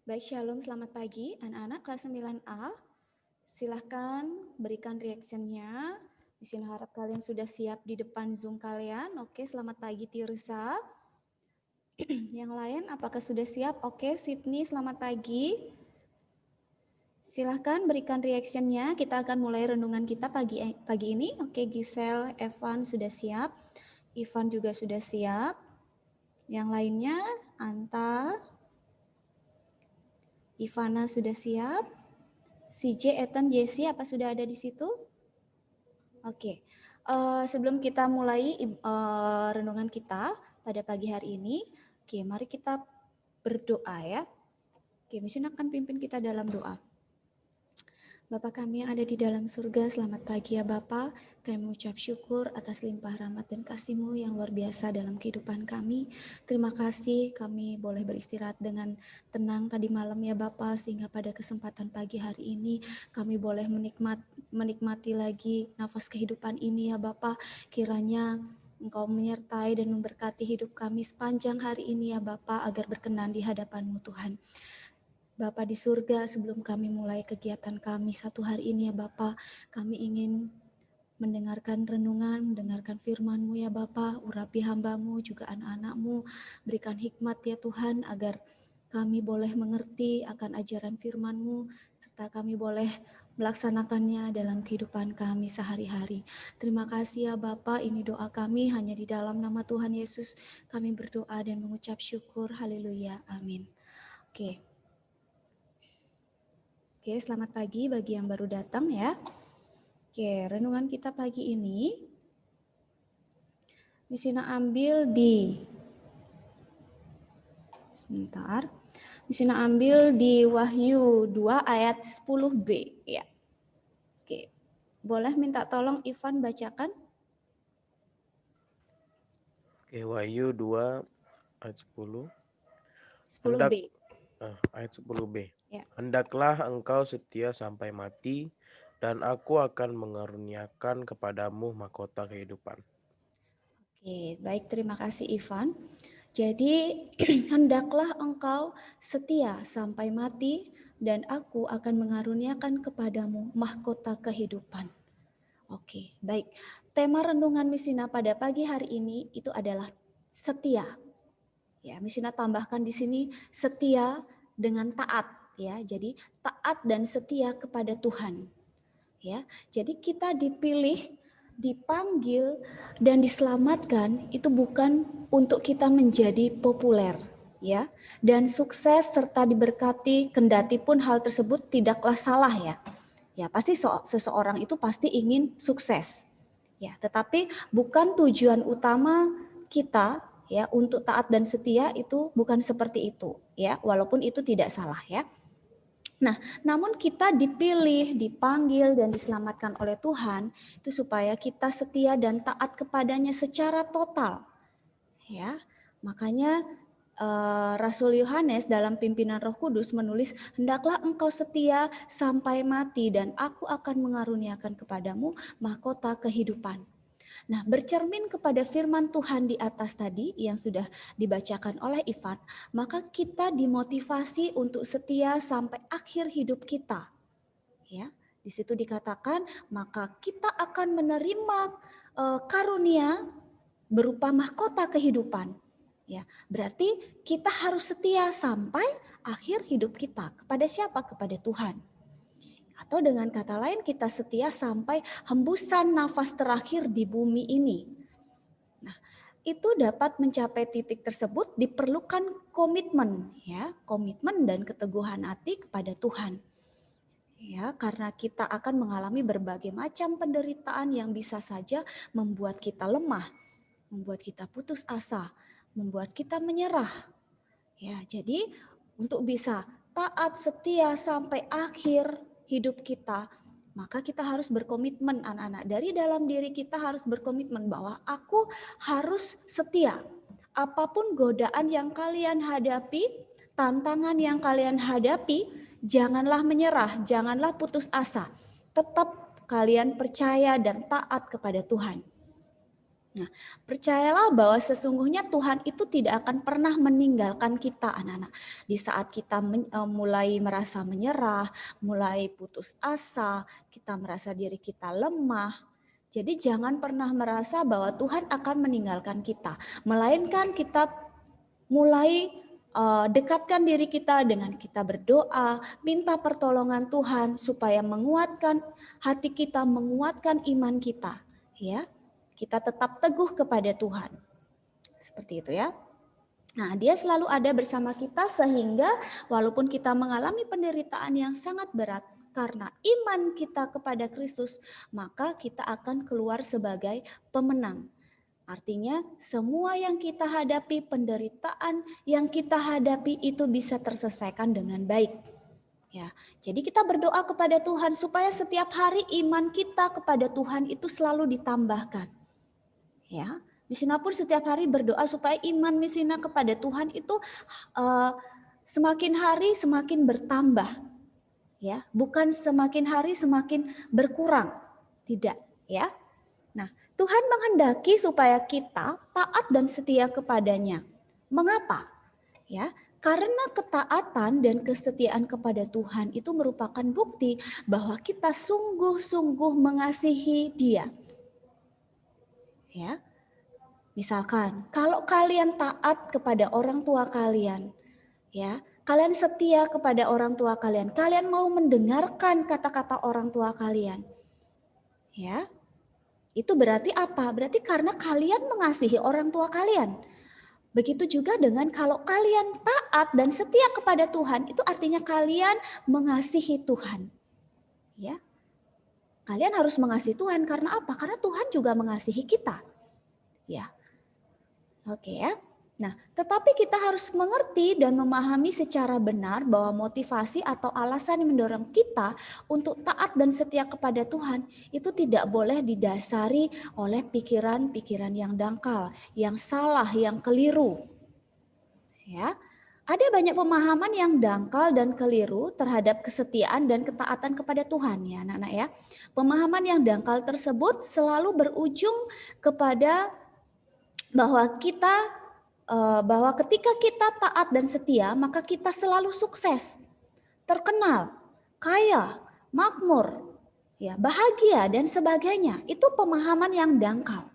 Baik, Shalom, selamat pagi anak-anak kelas 9A. Silahkan berikan reaction-nya. Di sini harap kalian sudah siap di depan Zoom kalian. Oke, selamat pagi Tirza. Yang lain apakah sudah siap? Oke, Sydney selamat pagi. Silahkan berikan reaction-nya. Kita akan mulai renungan kita pagi ini. Oke, Giselle, Evan sudah siap. Ivan juga sudah siap. Yang lainnya, Anta, Ivana sudah siap. CJ, Ethan, Jesse, apa sudah ada di situ? Oke, sebelum kita mulai renungan kita pada pagi hari ini, oke, mari kita berdoa ya. Oke, Misin akan pimpin kita dalam doa. Bapa kami yang ada di dalam surga, selamat pagi ya Bapa. Kami mengucap syukur atas limpah rahmat dan kasih-Mu yang luar biasa dalam kehidupan kami. Terima kasih kami boleh beristirahat dengan tenang tadi malam ya Bapa, sehingga pada kesempatan pagi hari ini kami boleh menikmati lagi nafas kehidupan ini ya Bapa. Kiranya Engkau menyertai dan memberkati hidup kami sepanjang hari ini ya Bapa, agar berkenan di hadapan-Mu Tuhan. Bapa di surga, sebelum kami mulai kegiatan kami satu hari ini ya Bapa, kami ingin mendengarkan renungan, mendengarkan firman-Mu ya Bapa, urapi hamba-Mu juga anak-anak-Mu, berikan hikmat ya Tuhan agar kami boleh mengerti akan ajaran firman-Mu, serta kami boleh melaksanakannya dalam kehidupan kami sehari-hari. Terima kasih ya Bapa, ini doa kami hanya di dalam nama Tuhan Yesus, kami berdoa dan mengucap syukur, haleluya, amin. Oke, selamat pagi bagi yang baru datang ya. Oke, renungan kita pagi ini Misina ambil di Wahyu 2 ayat 10b ya. Oke. Boleh minta tolong Ivan bacakan? Oke, Wahyu 2 ayat 10. 10b. Ayat 10b. Ya. Hendaklah engkau setia sampai mati, dan aku akan mengaruniakan kepadamu mahkota kehidupan. Oke, baik, terima kasih Ivan. Jadi hendaklah engkau setia sampai mati, dan aku akan mengaruniakan kepadamu mahkota kehidupan. Oke, baik. Tema renungan Misina pada pagi hari ini itu adalah setia. Ya, Misina tambahkan di sini setia dengan taat ya. Jadi taat dan setia kepada Tuhan. Ya. Jadi kita dipilih, dipanggil dan diselamatkan itu bukan untuk kita menjadi populer ya dan sukses serta diberkati, kendati pun hal tersebut tidaklah salah ya. Ya, pasti seseorang itu pasti ingin sukses. Ya, tetapi bukan tujuan utama kita ya untuk taat dan setia itu bukan seperti itu ya, walaupun itu tidak salah ya. Nah, namun kita dipilih, dipanggil dan diselamatkan oleh Tuhan itu supaya kita setia dan taat kepadanya secara total. Ya. Makanya Rasul Yohanes dalam pimpinan Roh Kudus menulis, hendaklah engkau setia sampai mati dan aku akan mengaruniakan kepadamu mahkota kehidupan. Nah, bercermin kepada firman Tuhan di atas tadi yang sudah dibacakan oleh Ivan, maka kita dimotivasi untuk setia sampai akhir hidup kita. Ya, di situ dikatakan, maka kita akan menerima karunia berupa mahkota kehidupan. Ya, berarti kita harus setia sampai akhir hidup kita. Kepada siapa? Kepada Tuhan. Atau dengan kata lain kita setia sampai hembusan nafas terakhir di bumi ini. Nah, itu dapat mencapai titik tersebut diperlukan komitmen ya, komitmen dan keteguhan hati kepada Tuhan. Ya, karena kita akan mengalami berbagai macam penderitaan yang bisa saja membuat kita lemah, membuat kita putus asa, membuat kita menyerah. Ya, jadi untuk bisa taat setia sampai akhir hidup kita, maka kita harus berkomitmen anak-anak. Dari dalam diri kita harus berkomitmen bahwa aku harus setia. Apapun godaan yang kalian hadapi, tantangan yang kalian hadapi, janganlah menyerah, janganlah putus asa. Tetap kalian percaya dan taat kepada Tuhan. Nah, percayalah bahwa sesungguhnya Tuhan itu tidak akan pernah meninggalkan kita, anak-anak. Di saat kita mulai merasa menyerah, mulai putus asa, kita merasa diri kita lemah. Jadi jangan pernah merasa bahwa Tuhan akan meninggalkan kita. Melainkan kita mulai dekatkan diri kita dengan kita berdoa, minta pertolongan Tuhan supaya menguatkan hati kita, menguatkan iman kita, ya. Kita tetap teguh kepada Tuhan. Seperti itu ya. Nah, Dia selalu ada bersama kita sehingga walaupun kita mengalami penderitaan yang sangat berat karena iman kita kepada Kristus, maka kita akan keluar sebagai pemenang. Artinya semua yang kita hadapi, penderitaan yang kita hadapi itu bisa terselesaikan dengan baik. Ya, jadi kita berdoa kepada Tuhan supaya setiap hari iman kita kepada Tuhan itu selalu ditambahkan. Ya, Misina pun setiap hari berdoa supaya iman Misina kepada Tuhan itu semakin hari semakin bertambah, ya, bukan semakin hari semakin berkurang, tidak, ya. Nah, Tuhan menghendaki supaya kita taat dan setia kepadanya. Mengapa? Ya, karena ketaatan dan kesetiaan kepada Tuhan itu merupakan bukti bahwa kita sungguh-sungguh mengasihi Dia. Ya. Misalkan, kalau kalian taat kepada orang tua kalian, ya, kalian setia kepada orang tua kalian, kalian mau mendengarkan kata-kata orang tua kalian, ya, itu berarti apa? Berarti karena kalian mengasihi orang tua kalian. Begitu juga dengan kalau kalian taat dan setia kepada Tuhan, itu artinya kalian mengasihi Tuhan, ya. Kalian harus mengasihi Tuhan karena apa? Karena Tuhan juga mengasihi kita, ya. Oke ya. Nah, tetapi kita harus mengerti dan memahami secara benar bahwa motivasi atau alasan yang mendorong kita untuk taat dan setia kepada Tuhan itu tidak boleh didasari oleh pikiran-pikiran yang dangkal, yang salah, yang keliru. Ya. Ada banyak pemahaman yang dangkal dan keliru terhadap kesetiaan dan ketaatan kepada Tuhan ya, anak-anak ya. Pemahaman yang dangkal tersebut selalu berujung kepada bahwa ketika kita taat dan setia, maka kita selalu sukses, terkenal, kaya, makmur, ya, bahagia dan sebagainya. Itu pemahaman yang dangkal.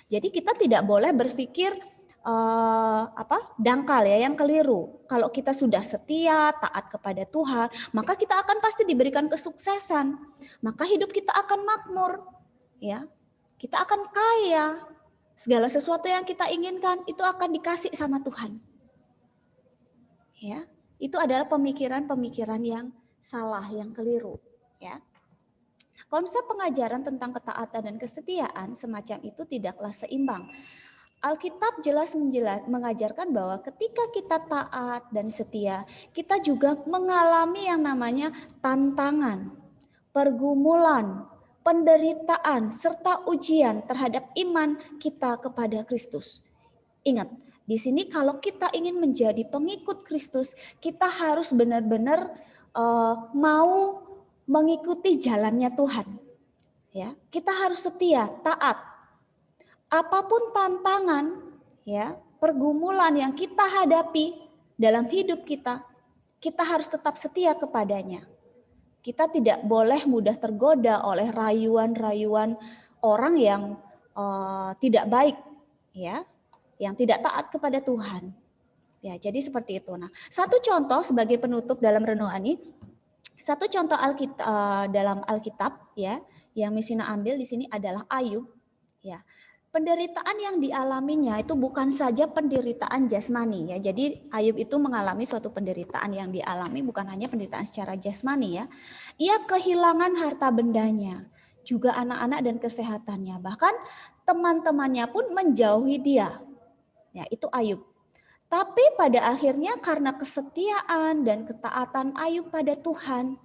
Jadi kita tidak boleh berpikir dangkal ya, yang keliru. Kalau kita sudah setia, taat kepada Tuhan, maka kita akan pasti diberikan kesuksesan. Maka hidup kita akan makmur, ya. Kita akan kaya. Segala sesuatu yang kita inginkan itu akan dikasih sama Tuhan. Ya, itu adalah pemikiran-pemikiran yang salah, yang keliru, ya. Konsep pengajaran tentang ketaatan dan kesetiaan semacam itu tidaklah seimbang. Alkitab jelas mengajarkan bahwa ketika kita taat dan setia, kita juga mengalami yang namanya tantangan, pergumulan, penderitaan, serta ujian terhadap iman kita kepada Kristus. Ingat, di sini kalau kita ingin menjadi pengikut Kristus, kita harus benar-benar mau mengikuti jalannya Tuhan. Ya, kita harus setia, taat. Apapun tantangan, ya, pergumulan yang kita hadapi dalam hidup kita harus tetap setia kepadanya. Kita tidak boleh mudah tergoda oleh rayuan-rayuan orang yang tidak baik, ya, yang tidak taat kepada Tuhan. Ya, jadi seperti itu. Nah, satu contoh sebagai penutup dalam renungan ini, satu contoh dalam Alkitab, ya, yang Misina ambil di sini adalah Ayub. Ya, penderitaan yang dialaminya itu bukan saja penderitaan jasmani ya. Jadi Ayub itu mengalami suatu penderitaan yang dialami bukan hanya penderitaan secara jasmani ya. Ia kehilangan harta bendanya, juga anak-anak dan kesehatannya. Bahkan teman-temannya pun menjauhi dia. Ya, itu Ayub. Tapi pada akhirnya karena kesetiaan dan ketaatan Ayub pada Tuhan,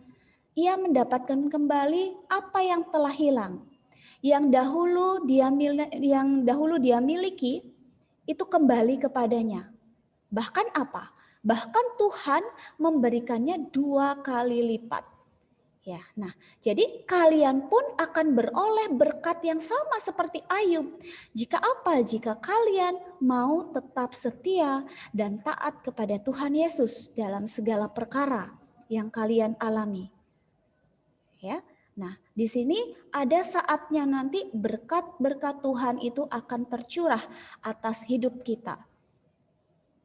ia mendapatkan kembali apa yang telah hilang. Yang dahulu dia miliki itu kembali kepadanya. Bahkan apa? Bahkan Tuhan memberikannya 2 kali lipat. Ya, nah, jadi kalian pun akan beroleh berkat yang sama seperti Ayub. Jika apa? Jika kalian mau tetap setia dan taat kepada Tuhan Yesus dalam segala perkara yang kalian alami. Ya. Nah, di sini ada saatnya nanti berkat-berkat Tuhan itu akan tercurah atas hidup kita.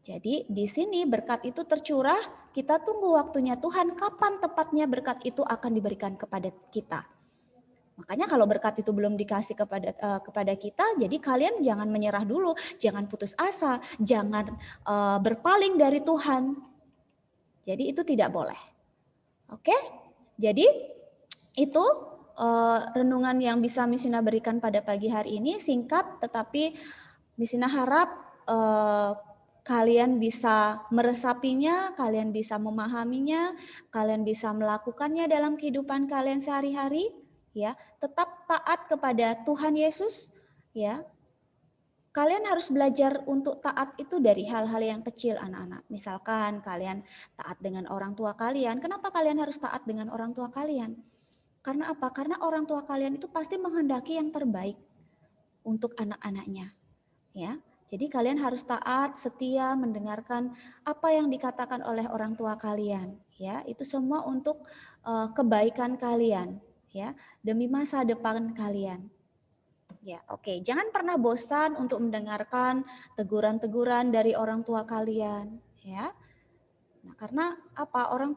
Jadi di sini berkat itu tercurah, kita tunggu waktunya Tuhan kapan tepatnya berkat itu akan diberikan kepada kita. Makanya kalau berkat itu belum dikasih kepada kita, jadi kalian jangan menyerah dulu, jangan putus asa, jangan berpaling dari Tuhan. Jadi itu tidak boleh. Oke? Jadi itu renungan yang bisa Misina berikan pada pagi hari ini, singkat tetapi Misina harap kalian bisa meresapinya, kalian bisa memahaminya, kalian bisa melakukannya dalam kehidupan kalian sehari-hari, ya. Tetap taat kepada Tuhan Yesus, ya. Kalian harus belajar untuk taat itu dari hal-hal yang kecil, anak-anak. Misalkan kalian taat dengan orang tua kalian. Kenapa kalian harus taat dengan orang tua kalian? Karena apa? Karena orang tua kalian itu pasti menghendaki yang terbaik untuk anak-anaknya, ya. Jadi kalian harus taat, setia, mendengarkan apa yang dikatakan oleh orang tua kalian, ya. Itu semua untuk kebaikan kalian, ya, demi masa depan kalian. Ya, oke. Jangan pernah bosan untuk mendengarkan teguran-teguran dari orang tua kalian, ya. Nah, karena apa? Orang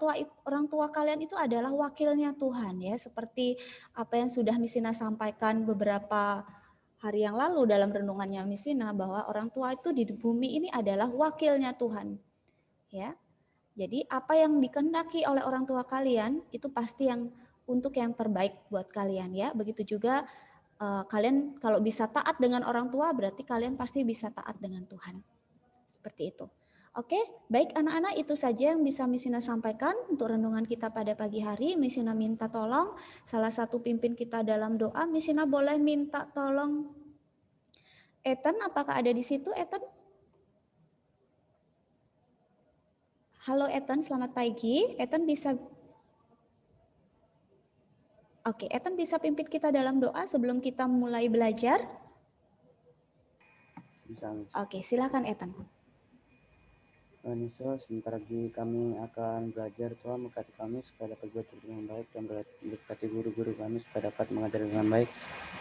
tua kalian itu adalah wakilnya Tuhan, ya. Seperti apa yang sudah Misina sampaikan beberapa hari yang lalu dalam renungannya Misina, bahwa orang tua itu di bumi ini adalah wakilnya Tuhan, ya. Jadi apa yang dikehendaki oleh orang tua kalian itu pasti yang untuk yang terbaik buat kalian, ya. Begitu juga kalian kalau bisa taat dengan orang tua, berarti kalian pasti bisa taat dengan Tuhan. Seperti itu. Oke, baik anak-anak, itu saja yang bisa Misina sampaikan untuk renungan kita pada pagi hari. Misina minta tolong salah satu pimpin kita dalam doa. Misina boleh minta tolong Ethan, apakah ada di situ Ethan? Halo Ethan, selamat pagi. Ethan bisa Oke, Ethan bisa pimpin kita dalam doa sebelum kita mulai belajar? Bisa. Oke, silakan Ethan. Tuhan Yesus, sebentar lagi kami akan belajar. Tuhan memberkati kami supaya dapat belajar dengan baik dan berkati guru-guru kami supaya dapat mengajar dengan baik.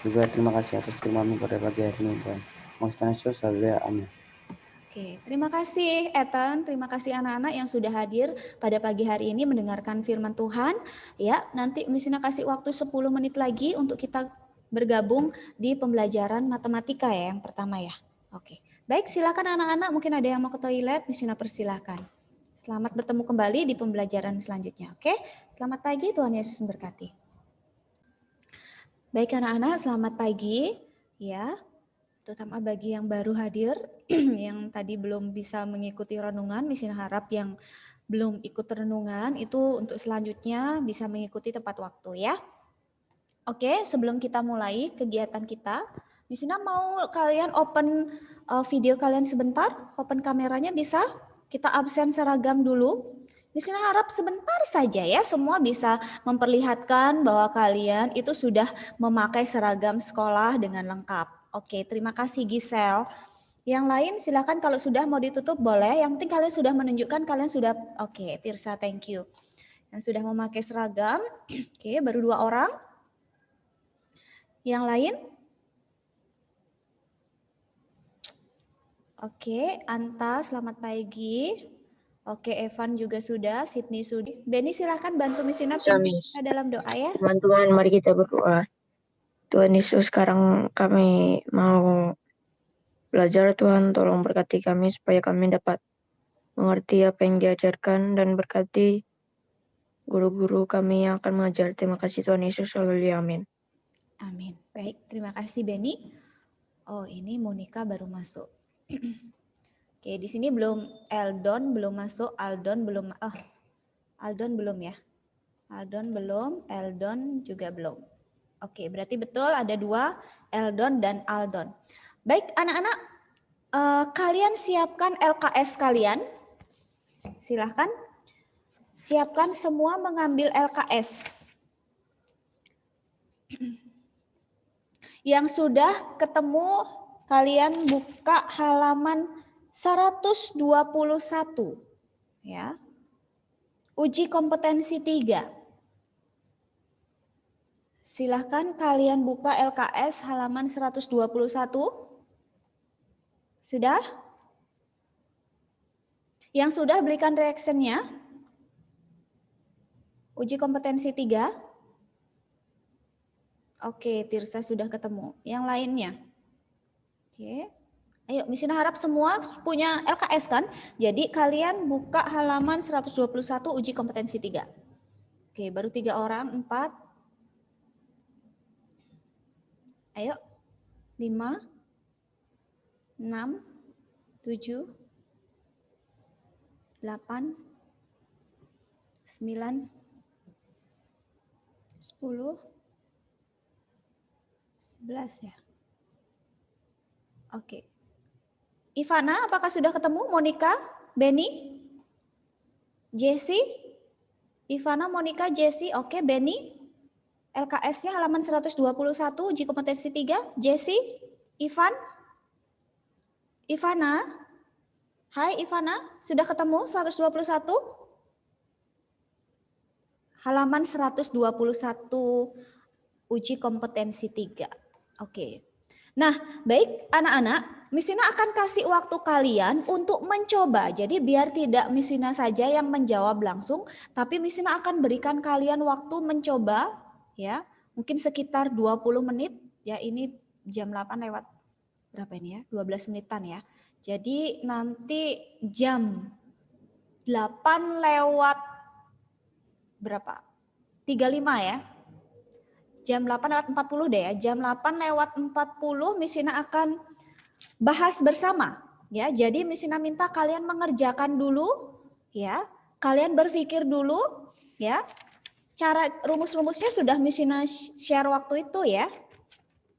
Juga terima kasih atas firman-Mu pada pagi hari ini, Tuhan. Tuhan Yesus, haleluya, amin. Oke, terima kasih Ethan, terima kasih anak-anak yang sudah hadir pada pagi hari ini mendengarkan firman Tuhan. Ya, nanti Misina kasih waktu 10 menit lagi untuk kita bergabung di pembelajaran matematika ya yang pertama ya. Oke, baik silakan anak-anak, mungkin ada yang mau ke toilet, Misina persilahkan. Selamat bertemu kembali di pembelajaran selanjutnya. Oke, selamat pagi, Tuhan Yesus memberkati. Baik anak-anak, selamat pagi. Ya, terutama bagi yang baru hadir, yang tadi belum bisa mengikuti renungan, Misina harap yang belum ikut renungan itu untuk selanjutnya bisa mengikuti tepat waktu ya. Oke, sebelum kita mulai kegiatan kita, Misina mau kalian open video kalian sebentar, open kameranya bisa? Kita absen seragam dulu. Misina harap sebentar saja ya, semua bisa memperlihatkan bahwa kalian itu sudah memakai seragam sekolah dengan lengkap. Oke, terima kasih Giselle. Yang lain silakan kalau sudah mau ditutup boleh. Yang penting kalian sudah menunjukkan kalian sudah oke, Tirsa thank you. Yang sudah memakai seragam. Oke, baru 2 orang. Yang lain? Oke, Anta selamat pagi. Oke, Evan juga sudah, Sydney sudah. Benny silakan bantu Misina pimpin kita dalam doa ya. Teman-teman, mari kita berdoa. Tuhan Yesus, sekarang kami mau belajar. Tuhan, tolong berkati kami supaya kami dapat mengerti apa yang diajarkan dan berkati guru-guru kami yang akan mengajar. Terima kasih Tuhan Yesus, haleluya, amin. Amin. Baik, terima kasih Benny. Oh, ini Monica baru masuk. Oke, di sini belum Eldon belum masuk, Aldon belum. Aldon belum ya. Aldon belum, Eldon juga belum. Oke, berarti betul ada 2, Eldon dan Aldon. Baik, anak-anak, kalian siapkan LKS kalian. Silahkan. Siapkan semua mengambil LKS. Yang sudah ketemu, kalian buka halaman 121 ya. Uji kompetensi 3. Silahkan kalian buka LKS halaman 121. Sudah? Yang sudah berikan reactionnya. Uji kompetensi 3. Oke, Tirsa sudah ketemu. Yang lainnya. Oke. Ayo, Miss Ina harap semua punya LKS kan? Jadi kalian buka halaman 121 uji kompetensi 3. Oke, baru 3 orang, 4. Ayo, 5, 6, 7, 8, 9, 10, 11 ya. Oke. Ivana, apakah sudah ketemu? Monica, Benny, Jesse, Ivana, Monica, Jesse, oke, Benny. LKS-nya halaman 121, uji kompetensi 3, Jesse, Ivan, Ivana. Hai Ivana, sudah ketemu 121? Halaman 121 uji kompetensi 3. Oke. Nah, baik anak-anak, Miss Ina akan kasih waktu kalian untuk mencoba. Jadi biar tidak Miss Ina saja yang menjawab langsung, tapi Miss Ina akan berikan kalian waktu mencoba ya. Mungkin sekitar 20 menit. Ya, ini jam 8 lewat berapa ini ya? 12 menitan ya. Jadi nanti jam 8 lewat berapa? 35 ya. Jam 8 lewat 40 deh ya. Jam 8 lewat 40 Miss Ina akan bahas bersama ya. Jadi Miss Ina minta kalian mengerjakan dulu ya. Kalian berpikir dulu ya. Cara rumus-rumusnya sudah Miss Ina share waktu itu ya.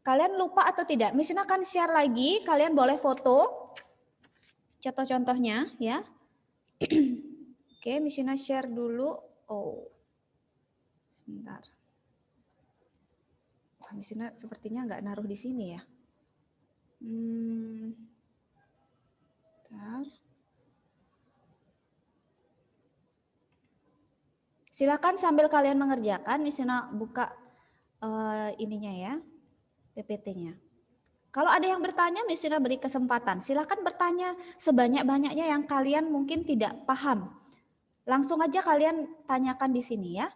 Kalian lupa atau tidak? Miss Ina akan share lagi, kalian boleh foto contoh-contohnya ya. Oke, Miss Ina share dulu. Oh. Sebentar. Miss Ina sepertinya nggak naruh di sini ya. Bentar. Silakan sambil kalian mengerjakan, Miss Ina buka ininya ya, PPT-nya. Kalau ada yang bertanya, Miss Ina beri kesempatan. Silakan bertanya sebanyak-banyaknya yang kalian mungkin tidak paham. Langsung aja kalian tanyakan di sini ya.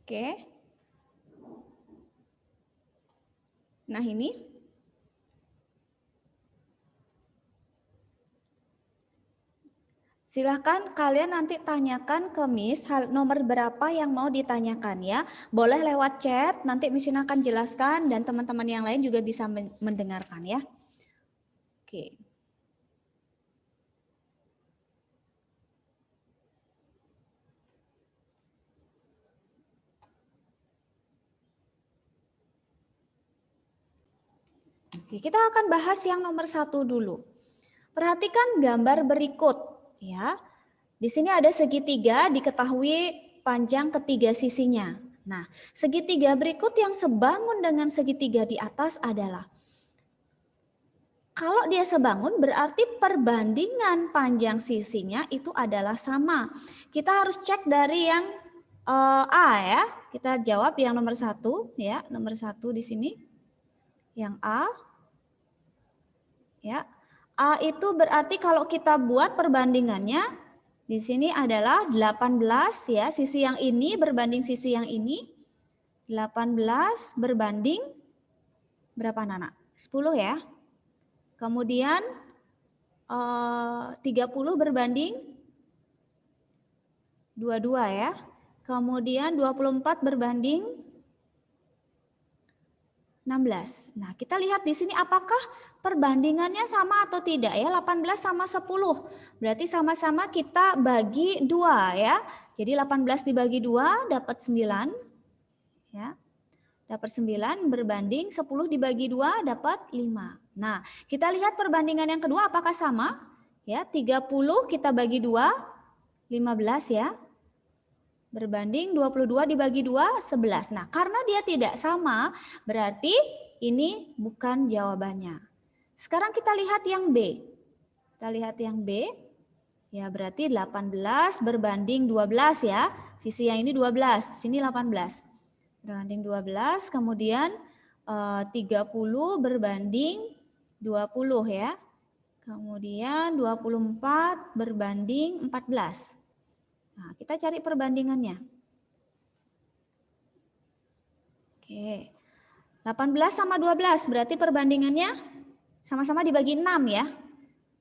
Oke. Nah ini. Silahkan kalian nanti tanyakan ke Miss nomor berapa yang mau ditanyakan ya. Boleh lewat chat, nanti Miss Ina akan jelaskan dan teman-teman yang lain juga bisa mendengarkan ya. Oke. Oke, kita akan bahas yang nomor 1 dulu. Perhatikan gambar berikut ya. Di sini ada segitiga, diketahui panjang ketiga sisinya. Nah, segitiga berikut yang sebangun dengan segitiga di atas adalah kalau dia sebangun berarti perbandingan panjang sisinya itu adalah sama. Kita harus cek dari yang A ya. Kita jawab yang nomor 1 ya, nomor 1 di sini. Yang A. Ya. A itu berarti kalau kita buat perbandingannya di sini adalah 18 ya, sisi yang ini berbanding sisi yang ini. 18 berbanding berapa Nana? 10 ya. Kemudian 30 berbanding 22 ya. Kemudian 24 berbanding 16. Nah, kita lihat di sini apakah perbandingannya sama atau tidak ya. 18 sama 10. Berarti sama-sama kita bagi 2 ya. Jadi 18 dibagi 2 dapat 9 ya. Dapat 9 berbanding 10 dibagi 2 dapat 5. Nah, kita lihat perbandingan yang kedua apakah sama? Ya, 30 kita bagi 2 15 ya. Berbanding 22 dibagi 2, 11. Nah, karena dia tidak sama, berarti ini bukan jawabannya. Sekarang kita lihat yang B. Kita lihat yang B. Ya, berarti 18 berbanding 12 ya. Sisi yang ini 12, sini 18. Berbanding 12, kemudian 30 berbanding 20 ya. Kemudian 24 berbanding 14. Nah, kita cari perbandingannya. Oke. 18 sama 12 berarti perbandingannya sama-sama dibagi 6 ya.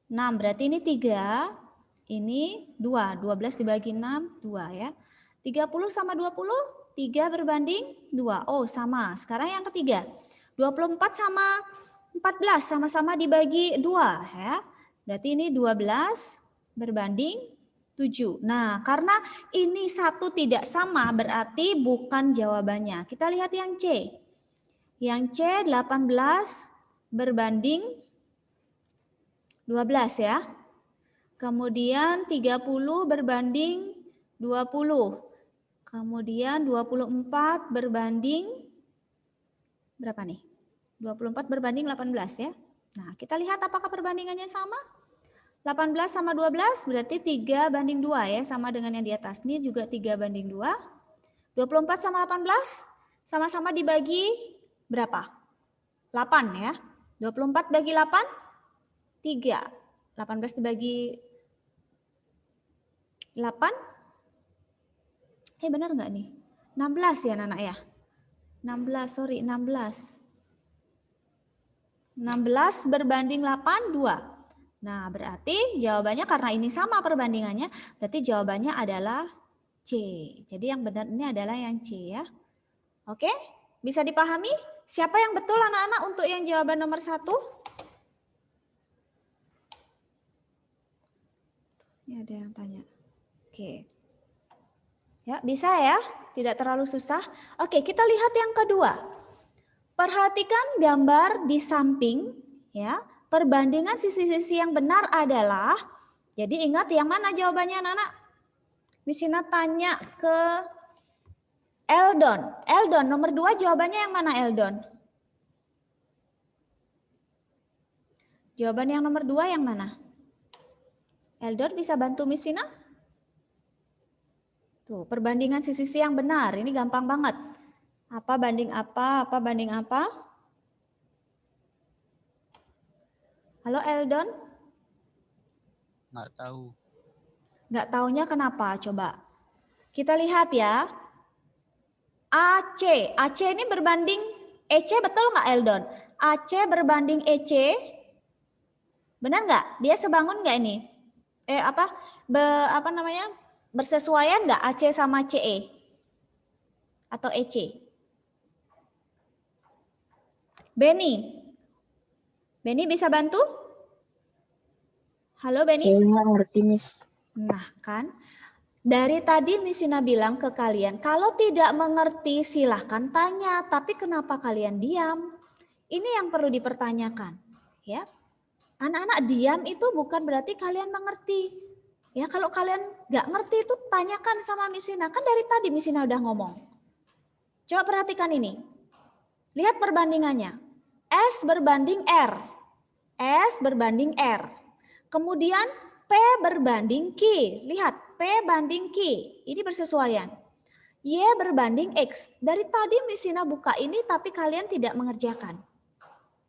6 berarti ini 3, ini 2. 12 dibagi 6, 2 ya. 30 sama 20, 3 berbanding 2. Oh, sama. Sekarang yang ketiga. 24 sama 14 sama-sama dibagi 2 ya. Berarti ini 12 berbanding 7. Nah, karena ini satu tidak sama berarti bukan jawabannya. Kita lihat yang C. Yang C 18 berbanding 12 ya. Kemudian 30 berbanding 20. Kemudian 24 berbanding berapa nih? 24 berbanding 18 ya. Nah, kita lihat apakah perbandingannya sama? 18 sama 12 berarti 3 banding 2 ya, sama dengan yang di atas. Ini juga 3 banding 2. 24 sama 18 sama-sama dibagi berapa? 8 ya. 24 bagi 8, 3. 18 dibagi 8. Benar nggak nih? 16 ya Nana ya? 16, sorry 16. 16 berbanding 8, 2. Nah, berarti jawabannya karena ini sama perbandingannya, berarti jawabannya adalah C. Jadi yang benar ini adalah yang C ya. Oke, bisa dipahami? Siapa yang betul anak-anak untuk yang jawaban nomor 1? Ini ada yang tanya. Oke. Ya, bisa ya? Tidak terlalu susah. Oke, kita lihat yang kedua. Perhatikan gambar di samping ya. Perbandingan sisi-sisi yang benar adalah, jadi ingat yang mana jawabannya anak-anak? Misina tanya ke Eldon. Eldon nomor 2 jawabannya yang mana Eldon? Jawaban yang nomor 2 yang mana? Eldon bisa bantu Misina? Tuh, perbandingan sisi-sisi yang benar, ini gampang banget. Apa banding apa banding apa? Halo Eldon? Nggak tahu. Nggak taunya kenapa? Coba. Kita lihat ya. AC. AC ini berbanding EC, betul nggak Eldon? AC berbanding EC. Benar nggak? Dia sebangun nggak ini? Bersesuaian nggak AC sama CE? Atau EC? Benny bisa bantu? Halo Benny? Saya nggak ngerti, Miss. Nah kan, dari tadi Misina bilang ke kalian, kalau tidak mengerti silahkan tanya, tapi kenapa kalian diam? Ini yang perlu dipertanyakan. Ya, anak-anak diam itu bukan berarti kalian mengerti. Ya, kalau kalian nggak ngerti itu tanyakan sama Misina. Kan dari tadi Misina udah ngomong. Coba perhatikan ini. Lihat perbandingannya. S berbanding R. S berbanding R. Kemudian P berbanding Q. Lihat, P banding Q. Ini bersesuaian. Y berbanding X. Dari tadi Misina buka ini tapi kalian tidak mengerjakan.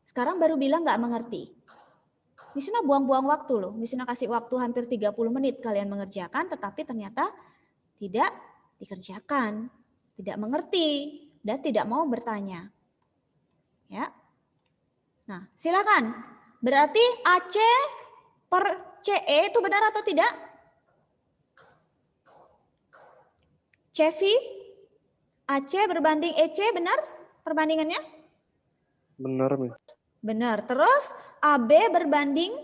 Sekarang baru bilang nggak mengerti. Misina buang-buang waktu loh. Misina kasih waktu hampir 30 menit kalian mengerjakan tetapi ternyata tidak dikerjakan. Tidak mengerti dan tidak mau bertanya. Ya. Nah, silakan. Berarti AC per CE itu benar atau tidak? Cevi, AC berbanding EC, benar perbandingannya? Benar, Miss. Benar. Terus AB berbanding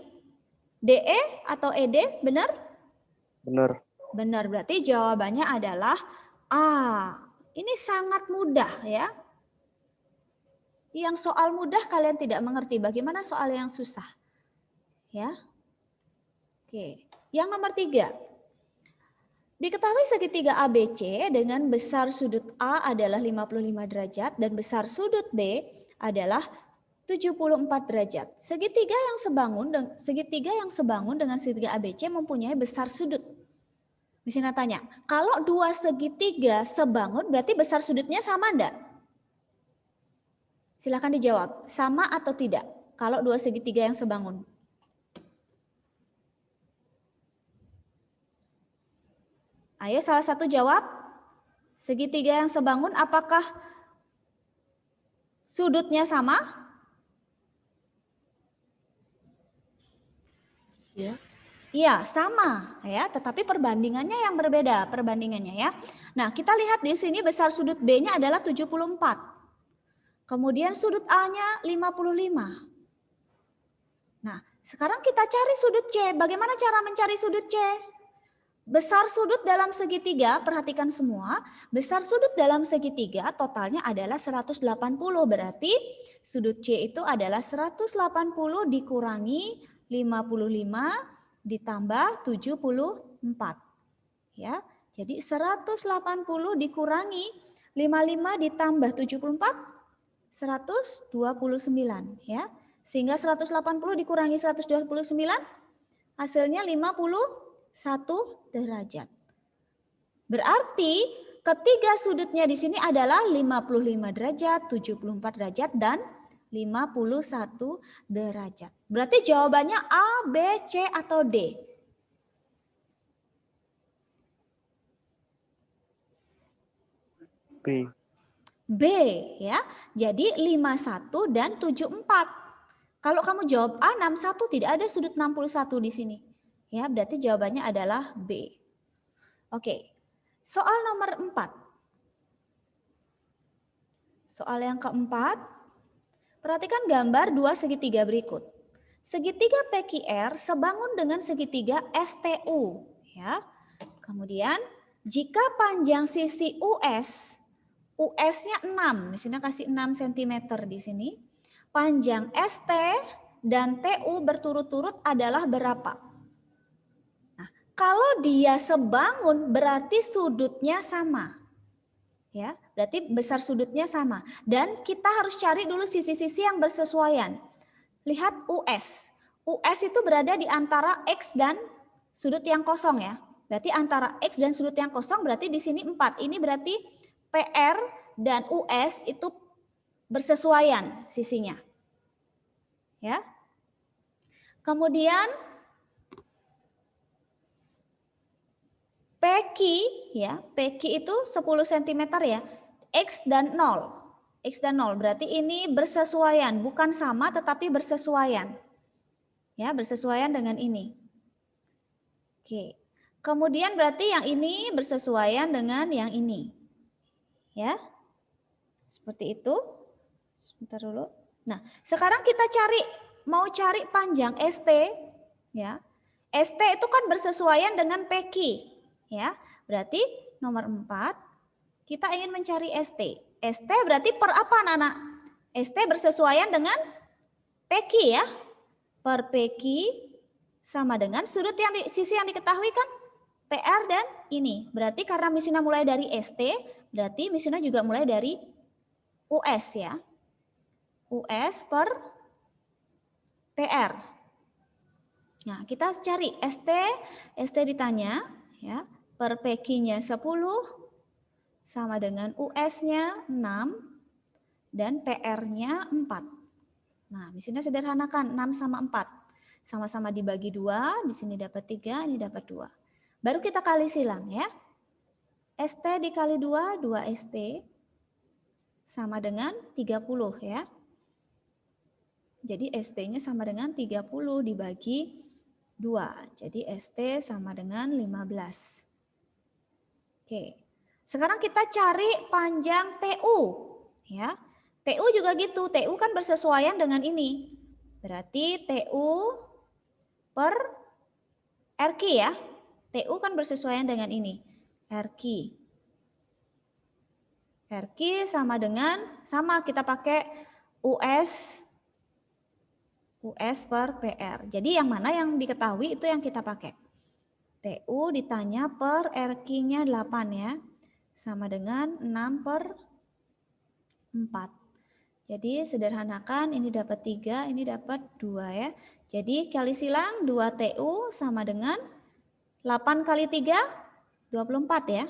DE atau ED, benar? Benar. Benar, berarti jawabannya adalah A. Ini sangat mudah ya. Yang soal mudah kalian tidak mengerti, bagaimana soal yang susah? Ya. Oke, yang nomor 3. Diketahui segitiga ABC dengan besar sudut A adalah 55 derajat dan besar sudut B adalah 74 derajat. Segitiga yang sebangun dengan segitiga ABC mempunyai besar sudut. Misalnya tanya, kalau dua segitiga sebangun berarti besar sudutnya sama enggak? Silakan dijawab, sama atau tidak kalau dua segitiga yang sebangun? Ayo salah satu jawab. Segitiga yang sebangun apakah sudutnya sama? Iya. Iya, sama ya, tetapi perbandingannya yang berbeda, perbandingannya ya. Nah, kita lihat di sini besar sudut B-nya adalah 74. Kemudian sudut A-nya 55. Nah, sekarang kita cari sudut C. Bagaimana cara mencari sudut C? Besar sudut dalam segitiga, perhatikan semua, besar sudut dalam segitiga totalnya adalah 180, berarti sudut C itu adalah 180 dikurangi 55 ditambah 74. Ya, jadi 180 dikurangi 55 ditambah 74, 129 ya. Sehingga 180 dikurangi 129 hasilnya 51 derajat. Berarti ketiga sudutnya di sini adalah 55 derajat, 74 derajat, dan 51 derajat. Berarti jawabannya A, B, C, atau D? B. B ya. Jadi 51 dan 74. Kalau kamu jawab A, 61, tidak ada sudut 61 di sini. Ya, berarti jawabannya adalah B. Oke. Soal nomor 4. Soal yang keempat. Perhatikan gambar dua segitiga berikut. Segitiga PQR sebangun dengan segitiga STU, ya. Kemudian jika panjang sisi US-nya 6, misalnya kasih 6 cm di sini. Panjang ST dan TU berturut-turut adalah berapa? Nah, kalau dia sebangun berarti sudutnya sama. Ya, berarti besar sudutnya sama. Dan kita harus cari dulu sisi-sisi yang bersesuaian. Lihat US. US itu berada di antara X dan sudut yang kosong ya. Berarti antara X dan sudut yang kosong berarti di sini 4. Ini berarti PR dan US itu bersesuaian sisinya. Ya. Kemudian PQ ya, PQ itu 10 cm ya. X dan 0. X dan 0 berarti ini bersesuaian, bukan sama tetapi bersesuaian. Ya, bersesuaian dengan ini. Oke. Kemudian berarti yang ini bersesuaian dengan yang ini. Ya. Seperti itu. Sebentar dulu. Nah, sekarang kita mau cari panjang ST ya. ST itu kan bersesuaian dengan PQ. Ya, berarti nomor 4 kita ingin mencari ST. ST berarti per apa anak-anak? ST bersesuaian dengan PQ ya. Per PQ sama dengan sudut sisi yang diketahui kan PR dan ini. Berarti karena misalnya mulai dari ST, berarti misalnya juga mulai dari US ya. US per PR. Nah, kita cari ST ditanya ya. Per PQ-nya 10 sama dengan US-nya 6 dan PR-nya 4. Nah, misalnya sederhanakan 6 sama 4. Sama-sama dibagi 2, di sini dapat 3, ini dapat 2. Baru kita kali silang ya. ST dikali 2, 2 ST sama dengan 30 ya. Jadi ST-nya sama dengan 30 dibagi 2. Jadi ST sama dengan 15. Oke. Sekarang kita cari panjang TU. Ya. TU juga gitu, TU kan bersesuaian dengan ini. Berarti TU per RQ ya. TU kan bersesuaian dengan ini. RQ. RQ sama dengan, sama kita pakai US per PR. Jadi yang mana yang diketahui itu yang kita pakai. TU ditanya per RQ-nya 8 ya. Sama dengan 6 per 4. Jadi sederhanakan, ini dapat 3, ini dapat 2 ya. Jadi kali silang 2 TU sama dengan 8 kali 3, 24 ya.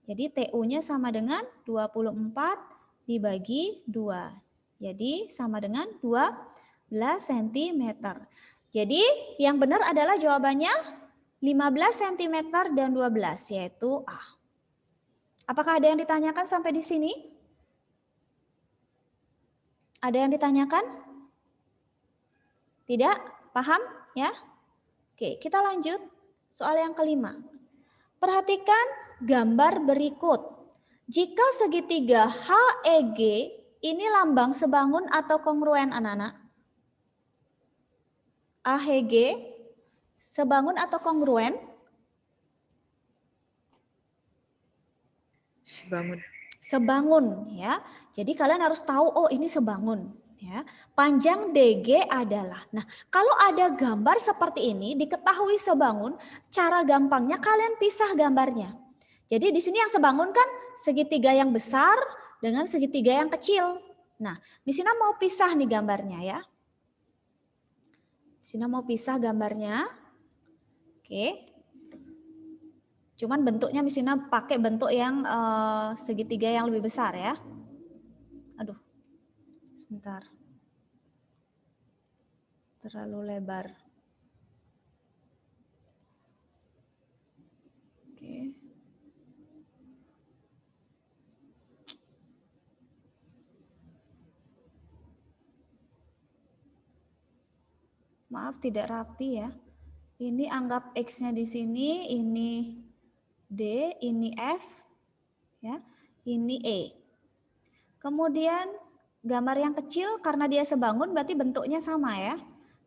Jadi TU-nya sama dengan 24 dibagi 2. Jadi sama dengan 12 cm. Jadi yang benar adalah jawabannya 15 cm dan 12, yaitu A. Apakah ada yang ditanyakan sampai di sini? Ada yang ditanyakan? Tidak? Paham? Ya? Oke, kita lanjut. Soal yang kelima. Perhatikan gambar berikut. Jika segitiga HEG ini lambang sebangun atau kongruen anak-anak? AHG sebangun atau kongruen? Sebangun ya. Jadi kalian harus tahu oh ini sebangun ya. Panjang DG adalah. Nah, kalau ada gambar seperti ini diketahui sebangun, cara gampangnya kalian pisah gambarnya. Jadi di sini yang sebangun kan segitiga yang besar dengan segitiga yang kecil. Nah, Misina mau pisah nih gambarnya ya. Misina mau pisah gambarnya. Oke. Cuman bentuknya Misina pakai bentuk yang segitiga yang lebih besar ya. Aduh, sebentar. Terlalu lebar. Oke. Maaf tidak rapi ya. Ini anggap X-nya di sini, ini D, ini F, ya, ini E. Kemudian gambar yang kecil karena dia sebangun berarti bentuknya sama ya.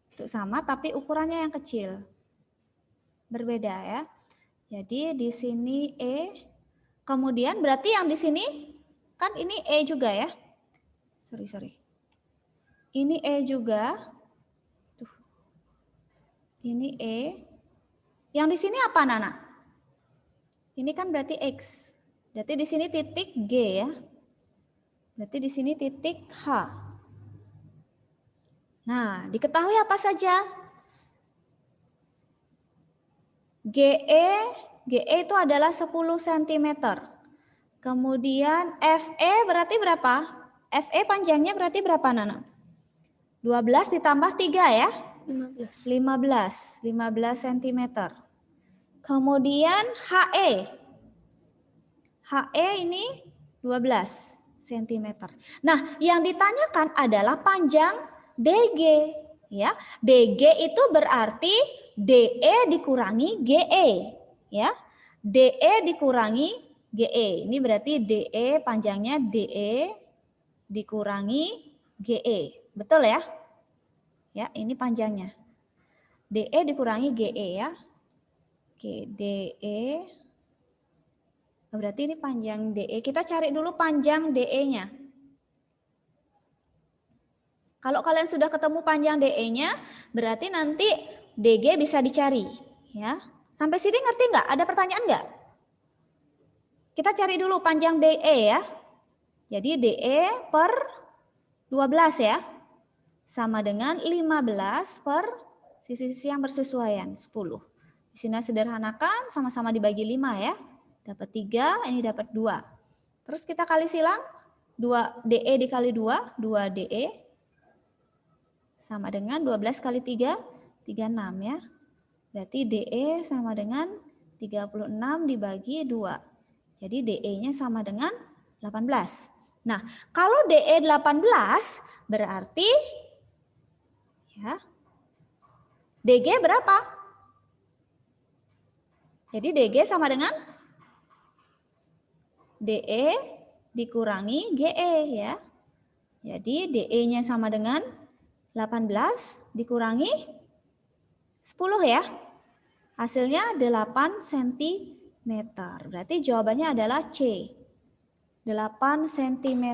Bentuk sama tapi ukurannya yang kecil. Berbeda ya. Jadi di sini E, kemudian berarti yang di sini kan ini E juga ya. Sorry. Ini E juga. Tuh. Ini E. Yang di sini apa anak-anak? Ini kan berarti X. Berarti di sini titik G ya. Berarti di sini titik H. Nah, diketahui apa saja? GE itu adalah 10 cm. Kemudian FE berarti berapa? FE panjangnya berarti berapa anak-anak? 12 ditambah 3 ya? 15 cm. Kemudian HE ini 12 cm. Nah, yang ditanyakan adalah panjang DG ya. DG itu berarti DE dikurangi GE ya. DE dikurangi GE. Ini berarti DE panjangnya DE dikurangi GE. Betul ya? Ya, ini panjangnya. DE dikurangi GE ya. Oke, DE. Berarti ini panjang DE. Kita cari dulu panjang DE-nya. Kalau kalian sudah ketemu panjang DE-nya, berarti nanti DG bisa dicari. Ya. Sampai sini ngerti nggak? Ada pertanyaan nggak? Kita cari dulu panjang DE ya. Jadi DE per 12 ya. Sama dengan 15 per sisi-sisi yang bersesuaian, 10. Di sini sederhanakan, sama-sama dibagi 5 ya. Dapat 3, ini dapat 2. Terus kita kali silang, 2 DE dikali 2, 2 DE. Sama dengan 12 kali 3, 36 ya. Berarti DE sama dengan 36 dibagi 2. Jadi DE-nya sama dengan 18. Nah, kalau DE 18 berarti ya DG berapa? Jadi DG sama dengan DE dikurangi GE ya. Jadi DE-nya sama dengan 18 dikurangi 10 ya. Hasilnya 8 cm. Berarti jawabannya adalah C. 8 cm.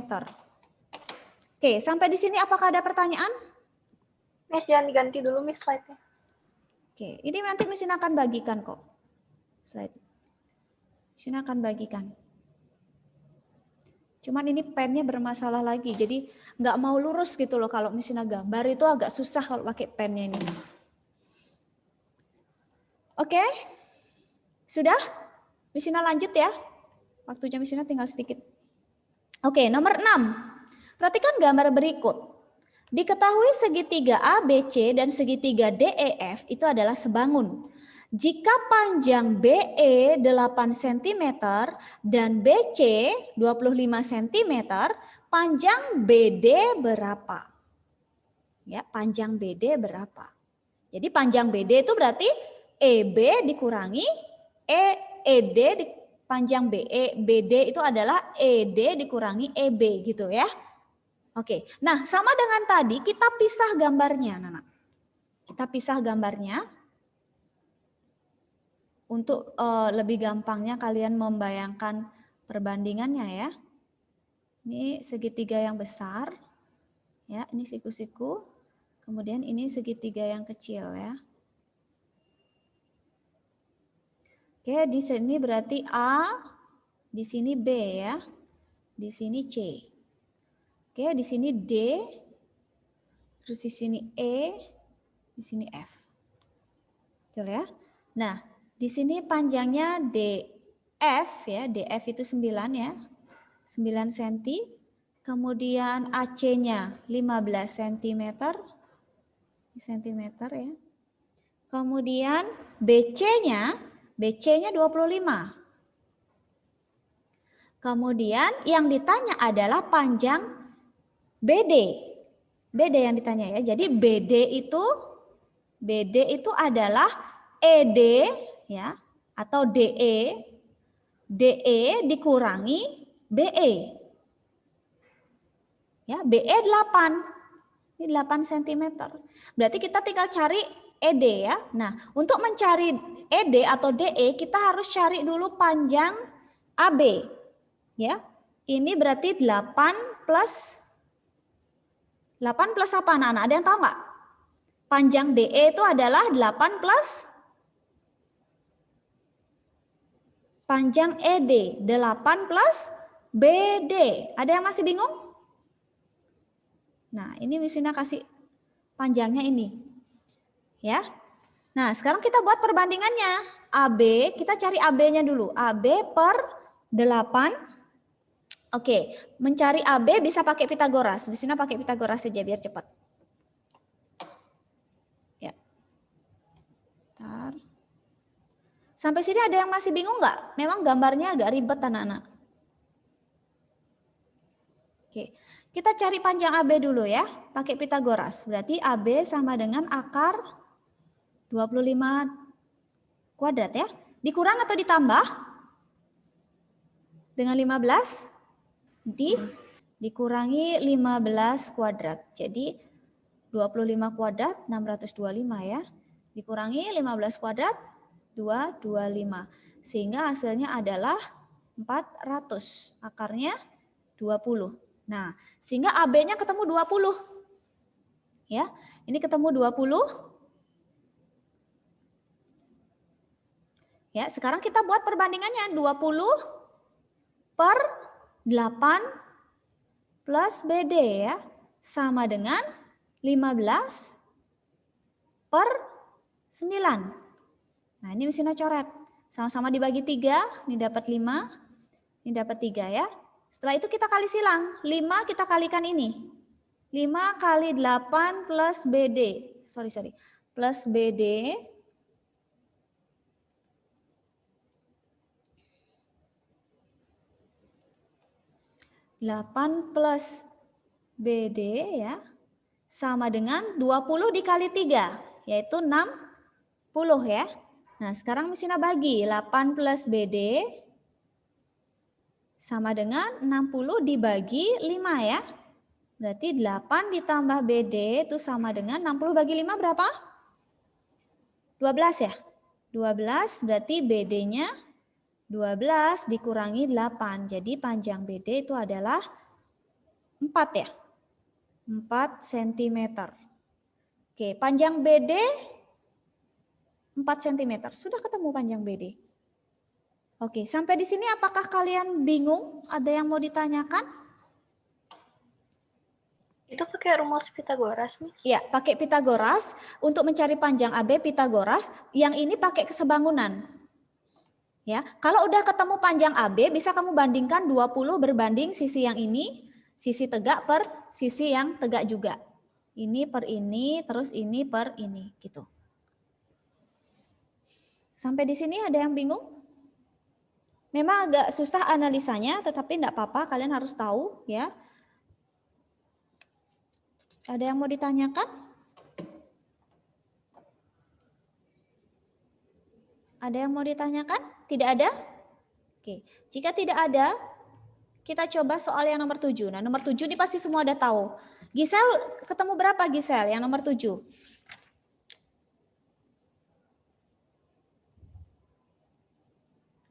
Oke, sampai di sini apakah ada pertanyaan? Miss, jangan diganti dulu Miss slide-nya. Oke, ini nanti mesin akan bagikan kok. Slide. Mesin akan bagikan. Cuman ini pennya bermasalah lagi, jadi nggak mau lurus gitu loh kalau mesin gambar itu agak susah kalau pakai pennya ini. Oke, sudah? Mesinnya lanjut ya. Waktunya mesinnya tinggal sedikit. Oke, nomor 6. Perhatikan gambar berikut. Diketahui segitiga ABC dan segitiga DEF itu adalah sebangun. Jika panjang BE 8 cm dan BC 25 cm, panjang BD berapa? Ya, panjang BD berapa? Jadi panjang BD itu berarti EB dikurangi ED panjang BD itu adalah ED dikurangi EB gitu ya. Oke, nah sama dengan tadi kita pisah gambarnya, Nana. Kita pisah gambarnya. Untuk lebih gampangnya kalian membayangkan perbandingannya ya. Ini segitiga yang besar, ya ini siku-siku. Kemudian ini segitiga yang kecil ya. Oke, di sini berarti A, di sini B ya, di sini C. Oke, di sini D, terus di sini E, di sini F. Betul ya? Nah, di sini panjangnya DF ya, DF itu 9 ya, 9 cm. Kemudian AC-nya 15 cm, ya. Kemudian BC-nya 25. Kemudian yang ditanya adalah panjang BD. BD yang ditanya ya. Jadi BD itu adalah ED ya atau DE dikurangi BE. Ya, BE 8. Ini 8 cm. Berarti kita tinggal cari ED ya. Nah, untuk mencari ED atau DE kita harus cari dulu panjang AB. Ya. Ini berarti 8 plus apa anak-anak? Ada yang tahu nggak? Panjang DE itu adalah 8 plus panjang ED, 8 plus BD. Ada yang masih bingung? Nah, ini mesinnya kasih panjangnya ini. Ya. Nah, sekarang kita buat perbandingannya. AB, kita cari AB-nya dulu. AB per 8. Oke, mencari AB bisa pakai Pitagoras. Mesinnya pakai Pitagoras saja biar cepat. Ya. Bentar. Sampai sini ada yang masih bingung nggak? Memang gambarnya agak ribet anak-anak. Oke, kita cari panjang AB dulu ya, pakai Pitagoras. Berarti AB sama dengan akar 25 kuadrat ya. Dikurang atau ditambah? Dengan 15? Dikurangi 15 kuadrat. Jadi 25 kuadrat 625 ya. Dikurangi 15 kuadrat 225. Sehingga hasilnya adalah 400. Akarnya 20. Nah, sehingga AB-nya ketemu 20. Ya, ini ketemu 20. Ya, sekarang kita buat perbandingannya 20 per 8 plus BD ya. Sama dengan 15 per 9. Nah, ini mesinnya coret. Sama-sama dibagi 3, ini dapat 5, ini dapat 3 ya. Setelah itu kita kali silang. 5 kita kalikan ini. 5 kali 8 plus BD. Plus BD. (8 plus BD ya sama dengan 20 dikali 3 yaitu 60 ya. Nah, sekarang mesinnya bagi 8 plus BD sama dengan 60 dibagi 5 ya. Berarti 8 ditambah BD itu sama dengan 60 bagi 5 berapa? 12 ya? 12 berarti BD-nya 12 dikurangi 8. Jadi panjang BD itu adalah 4 ya? 4 cm. Oke, panjang BD 4 cm. Sudah ketemu panjang BD. Oke, sampai di sini apakah kalian bingung? Ada yang mau ditanyakan? Itu pakai rumus Pitagoras, Miss? Ya, pakai Pitagoras. Untuk mencari panjang AB Pitagoras, yang ini pakai kesebangunan. Ya, kalau udah ketemu panjang AB, bisa kamu bandingkan 20 berbanding sisi yang ini, sisi tegak per sisi yang tegak juga. Ini per ini, terus ini per ini, gitu. Sampai di sini ada yang bingung? Memang agak susah analisanya, tetapi enggak apa-apa, kalian harus tahu ya. Ada yang mau ditanyakan? Ada yang mau ditanyakan? Tidak ada? Oke, jika tidak ada, kita coba soal yang nomor 7. Nah, nomor 7 ini pasti semua udah tahu. Gisel, ketemu berapa Gisel yang nomor 7?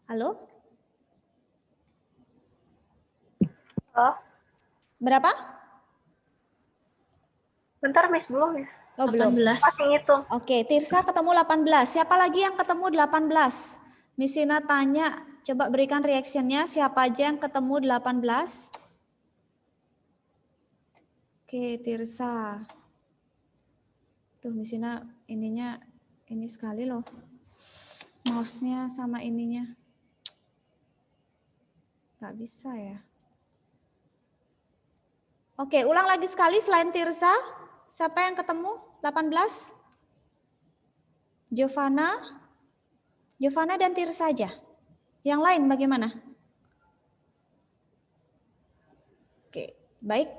Halo? Oh, Berapa? bentar, Miss, belum, Miss. Oh, belum. Masih ngitung. Oke, Tirsa ketemu 18. Siapa lagi yang ketemu 18? Miss Ina tanya, coba berikan reaksinya. Siapa aja yang ketemu 18? Oke, Tirsa. Duh, Miss Ina ininya ini sekali loh. Mouse-nya sama ininya. Nggak bisa ya. Oke, ulang lagi sekali selain Tirsa. Siapa yang ketemu 18? Giovanna dan Tirsa saja. Yang lain bagaimana? Oke, baik.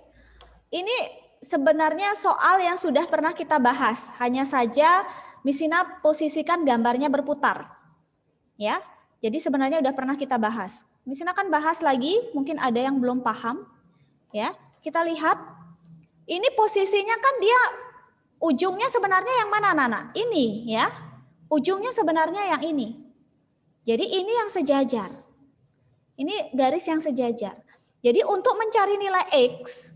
Ini sebenarnya soal yang sudah pernah kita bahas. Hanya saja Miss Ina posisikan gambarnya berputar. Ya. Jadi sebenarnya udah pernah kita bahas. Miss Ina akan bahas lagi, mungkin ada yang belum paham. Ya. Kita lihat ini posisinya kan dia ujungnya sebenarnya yang mana Nana? Ini ya. Ujungnya sebenarnya yang ini. Jadi ini yang sejajar. Ini garis yang sejajar. Jadi untuk mencari nilai X,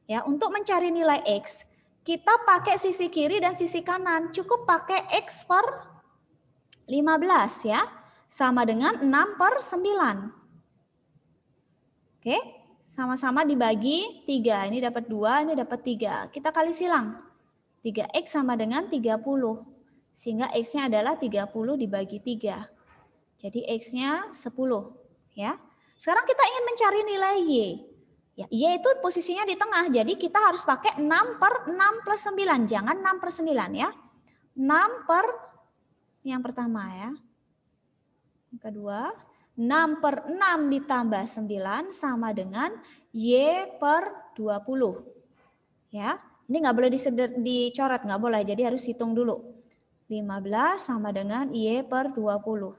ya, untuk mencari nilai X, kita pakai sisi kiri dan sisi kanan. Cukup pakai X per 15 ya. Sama dengan 6 per 9. Oke, sama-sama dibagi 3. Ini dapat 2, ini dapat 3. Kita kali silang. 3X sama dengan 30. Sehingga X-nya adalah 30 dibagi 3. Jadi X-nya 10. Ya. Sekarang kita ingin mencari nilai Y. Ya, Y itu posisinya di tengah. Jadi kita harus pakai 6 per 6 plus 9. Jangan 6 per 9 ya. 6 per yang pertama ya. Yang kedua. 6 per 6 ditambah 9 sama dengan Y per 20. Ya, ini nggak boleh dicoret, nggak boleh, jadi harus hitung dulu. 15 sama dengan Y per 20.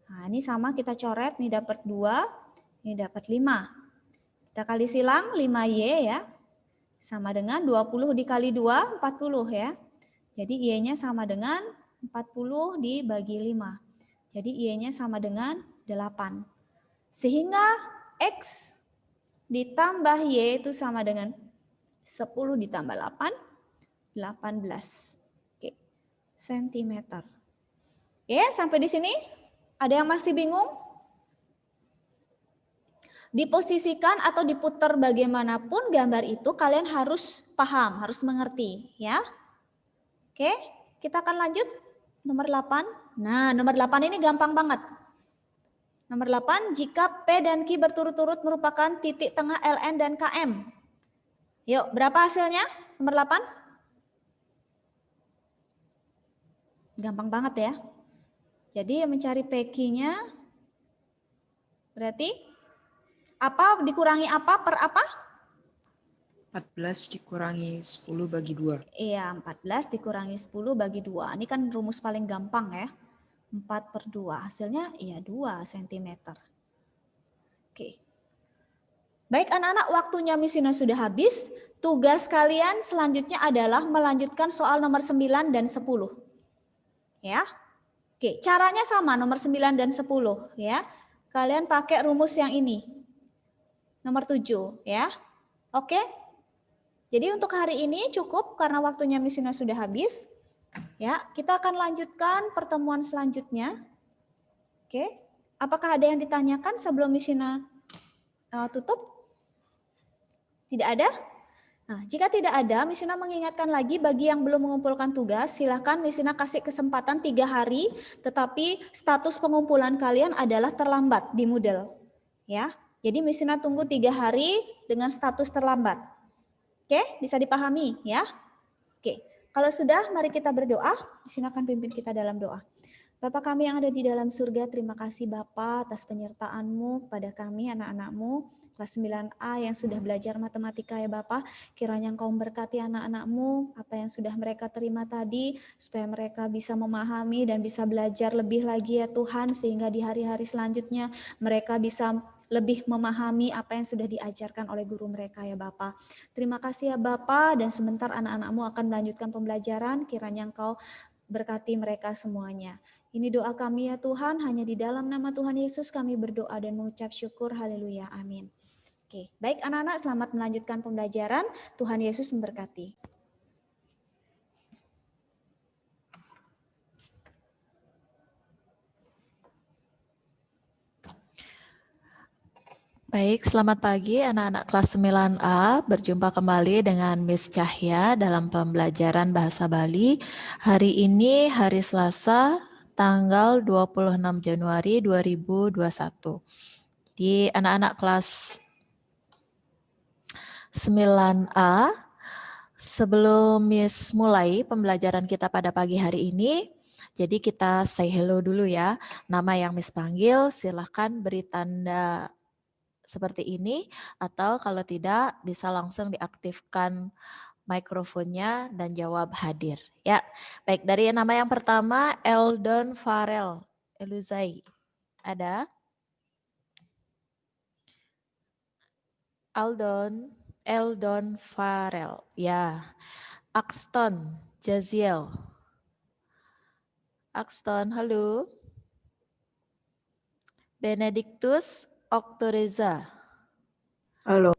Nah, ini sama kita coret, ini dapat 2, ini dapat 5. Kita kali silang 5Y ya, sama dengan 20 dikali 2, 40 ya. Jadi Y-nya sama dengan 40 dibagi 5. Jadi Y-nya sama dengan 8. Sehingga X ditambah Y itu sama dengan 10 ditambah 8, 18. Oke, sentimeter. Oke, sampai di sini ada yang masih bingung? Diposisikan atau diputar bagaimanapun gambar itu kalian harus paham, harus mengerti ya. Oke, kita akan lanjut nomor 8. Nah, nomor 8 ini gampang banget. Nomor 8, jika P dan Q berturut-turut merupakan titik tengah LN dan KM. Yuk, berapa hasilnya? Nomor 8? Gampang banget ya. Jadi mencari PQ-nya berarti apa dikurangi apa per apa? 14 dikurangi 10 bagi 2. Iya, 14 dikurangi 10 bagi 2. Ini kan rumus paling gampang ya. 4 per 2. Hasilnya iya 2 cm. Oke. Baik anak-anak, waktunya Miss Yuna sudah habis. Tugas kalian selanjutnya adalah melanjutkan soal nomor 9 dan 10. Ya. Oke, caranya sama nomor 9 dan 10 ya. Kalian pakai rumus yang ini. Nomor 7 ya. Oke. Jadi untuk hari ini cukup karena waktunya Miss Yuna sudah habis. Ya, kita akan lanjutkan pertemuan selanjutnya. Oke. Apakah ada yang ditanyakan sebelum Miss Yuna tutup? Tidak ada? Nah, jika tidak ada, Miss Yuna mengingatkan lagi bagi yang belum mengumpulkan tugas, silakan Miss Yuna kasih kesempatan 3 hari, tetapi status pengumpulan kalian adalah terlambat di Moodle. Ya, jadi Miss Yuna tunggu 3 hari dengan status terlambat. Oke, bisa dipahami ya? Oke, kalau sudah, mari kita berdoa. Miss Yuna akan pimpin kita dalam doa. Bapa kami yang ada di dalam surga, terima kasih Bapa atas penyertaan-Mu kepada kami anak-anak-Mu kelas 9A yang sudah belajar matematika ya Bapa. Kiranya Engkau memberkati anak-anak-Mu apa yang sudah mereka terima tadi supaya mereka bisa memahami dan bisa belajar lebih lagi ya Tuhan, sehingga di hari-hari selanjutnya mereka bisa lebih memahami apa yang sudah diajarkan oleh guru mereka ya Bapa. Terima kasih ya Bapa, dan sebentar anak-anak-Mu akan melanjutkan pembelajaran, kiranya Engkau berkati mereka semuanya. Ini doa kami ya Tuhan, hanya di dalam nama Tuhan Yesus kami berdoa dan mengucap syukur. Haleluya, amin. Oke, baik anak-anak, selamat melanjutkan pembelajaran. Tuhan Yesus memberkati. Baik, selamat pagi anak-anak kelas 9A. Berjumpa kembali dengan Miss Cahya dalam pembelajaran Bahasa Bali. Hari ini hari Selasa, tanggal 26 Januari 2021. Di anak-anak kelas 9A, sebelum Miss mulai pembelajaran kita pada pagi hari ini, jadi kita say hello dulu ya. Nama yang Miss panggil silahkan beri tanda seperti ini, atau kalau tidak bisa langsung diaktifkan mikrofonnya dan jawab hadir. Ya, baik, dari nama yang pertama Eldon Farel Eluzai. Ada? Eldon Farel. Ya. Axton Jaziel. Axton, halo. Benedictus Oktoreza. Halo.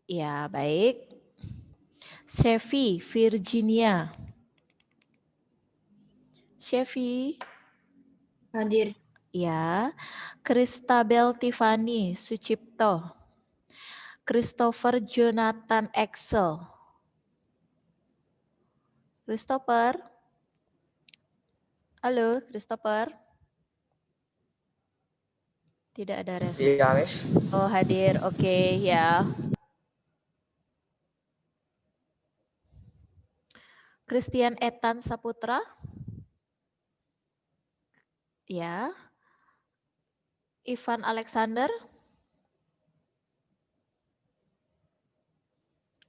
Ya, baik. Chevy Virginia. Chevy. Hadir. Ya. Christabel Tiffany Sucipto. Christopher Jonathan Excel. Christopher. Halo, Christopher. Tidak ada respon. Iya, Miss. Oh, hadir. Oke, ya. Christian Ethan Saputra. Ya. Ivan Alexander.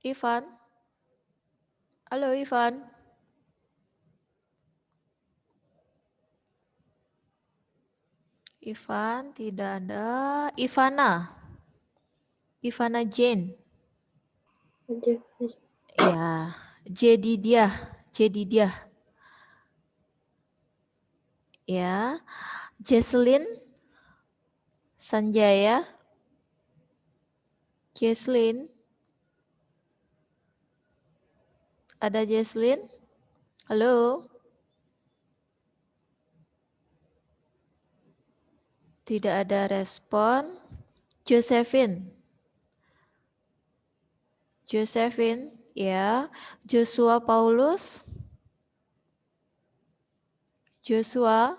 Ivan. Halo, Ivan. Ivan tidak ada. Ivana. Ivana Jane. Ya. Jedidiah. Ya. Jesslyn Sanjaya. Jesslyn. Ada Jesslyn? Halo. Tidak ada respon. Josephine, ya. Joshua Paulus. Joshua.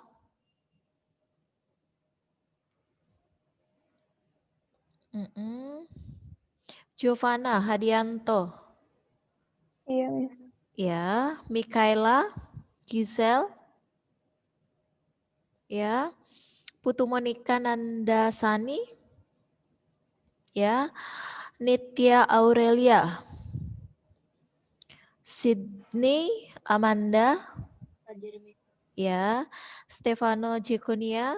Giovanna Hadianto. Iya, Miss. Ya. Mikaela Giselle. Ya. Putu Monika Nandasani. Ya. Nitya Aurelia. Sydney Amanda. Ya. Stefano Jekonia.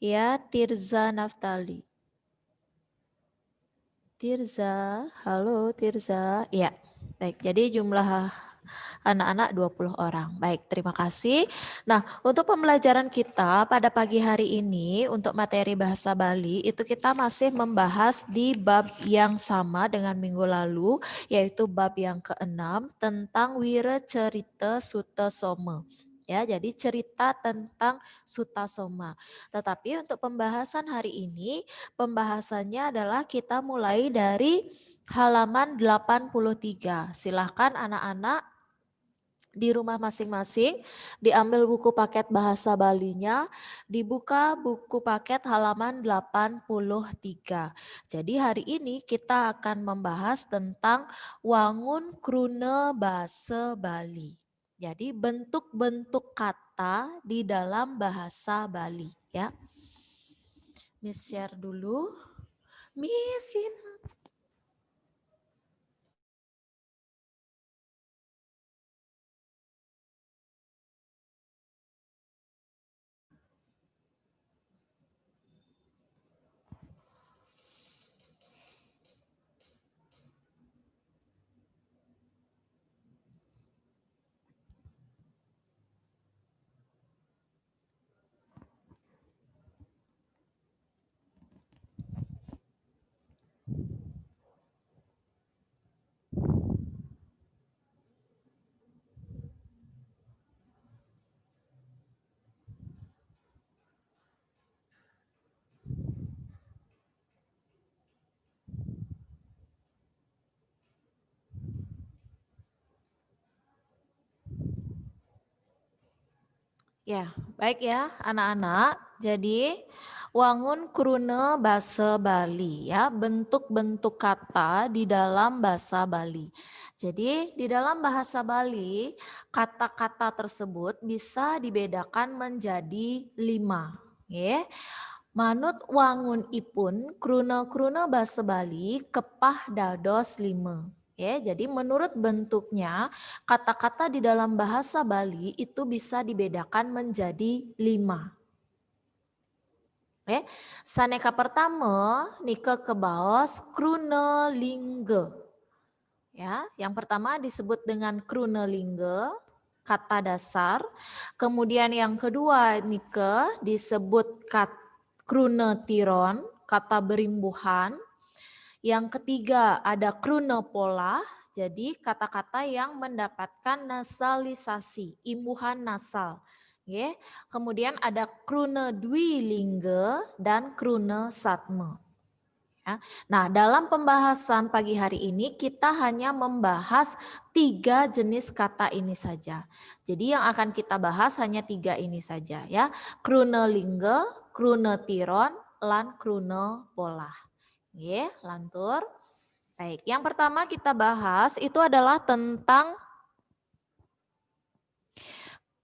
Ya. Tirza Naftali. Tirza, halo Tirza. Ya, baik. Jadi jumlah anak-anak 20 orang. Baik, terima kasih. Nah, untuk pembelajaran kita pada pagi hari ini untuk materi bahasa Bali itu kita masih membahas di bab yang sama dengan minggu lalu, yaitu bab yang ke-6 tentang Wiracarita Sutta Soma. Ya, jadi cerita tentang Sutasoma. Tetapi untuk pembahasan hari ini, pembahasannya adalah kita mulai dari halaman 83. Silahkan anak-anak di rumah masing-masing diambil buku paket bahasa Balinya, dibuka buku paket halaman 83. Jadi hari ini kita akan membahas tentang wangun krune bahasa Bali. Jadi bentuk-bentuk kata di dalam bahasa Bali ya. Miss share dulu. Miss Vina. Ya, baik ya anak-anak. Jadi wangun krune bahasa Bali ya, bentuk-bentuk kata di dalam bahasa Bali. Jadi di dalam bahasa Bali kata-kata tersebut bisa dibedakan menjadi 5. Ya. Manut wangun ipun krune-krune bahasa Bali kepah dados 5. Ya, jadi menurut bentuknya kata-kata di dalam bahasa Bali itu bisa dibedakan menjadi 5. Saneka pertama nika kebaos krune lingga. Ya, yang pertama disebut dengan krune lingga, kata dasar. Kemudian yang kedua nika disebut krune tiron, kata berimbuhan. Yang ketiga ada krune pola, jadi kata-kata yang mendapatkan nasalisasi, imbuhan nasal. Ya. Kemudian ada krune dwilingga dan krune satma. Ya. Nah, dalam pembahasan pagi hari ini kita hanya membahas 3 jenis kata ini saja. Jadi yang akan kita bahas hanya 3 ini saja ya. Krune lingga, krune tiron, lan krune pola. Oke, lantur. Baik, yang pertama kita bahas itu adalah tentang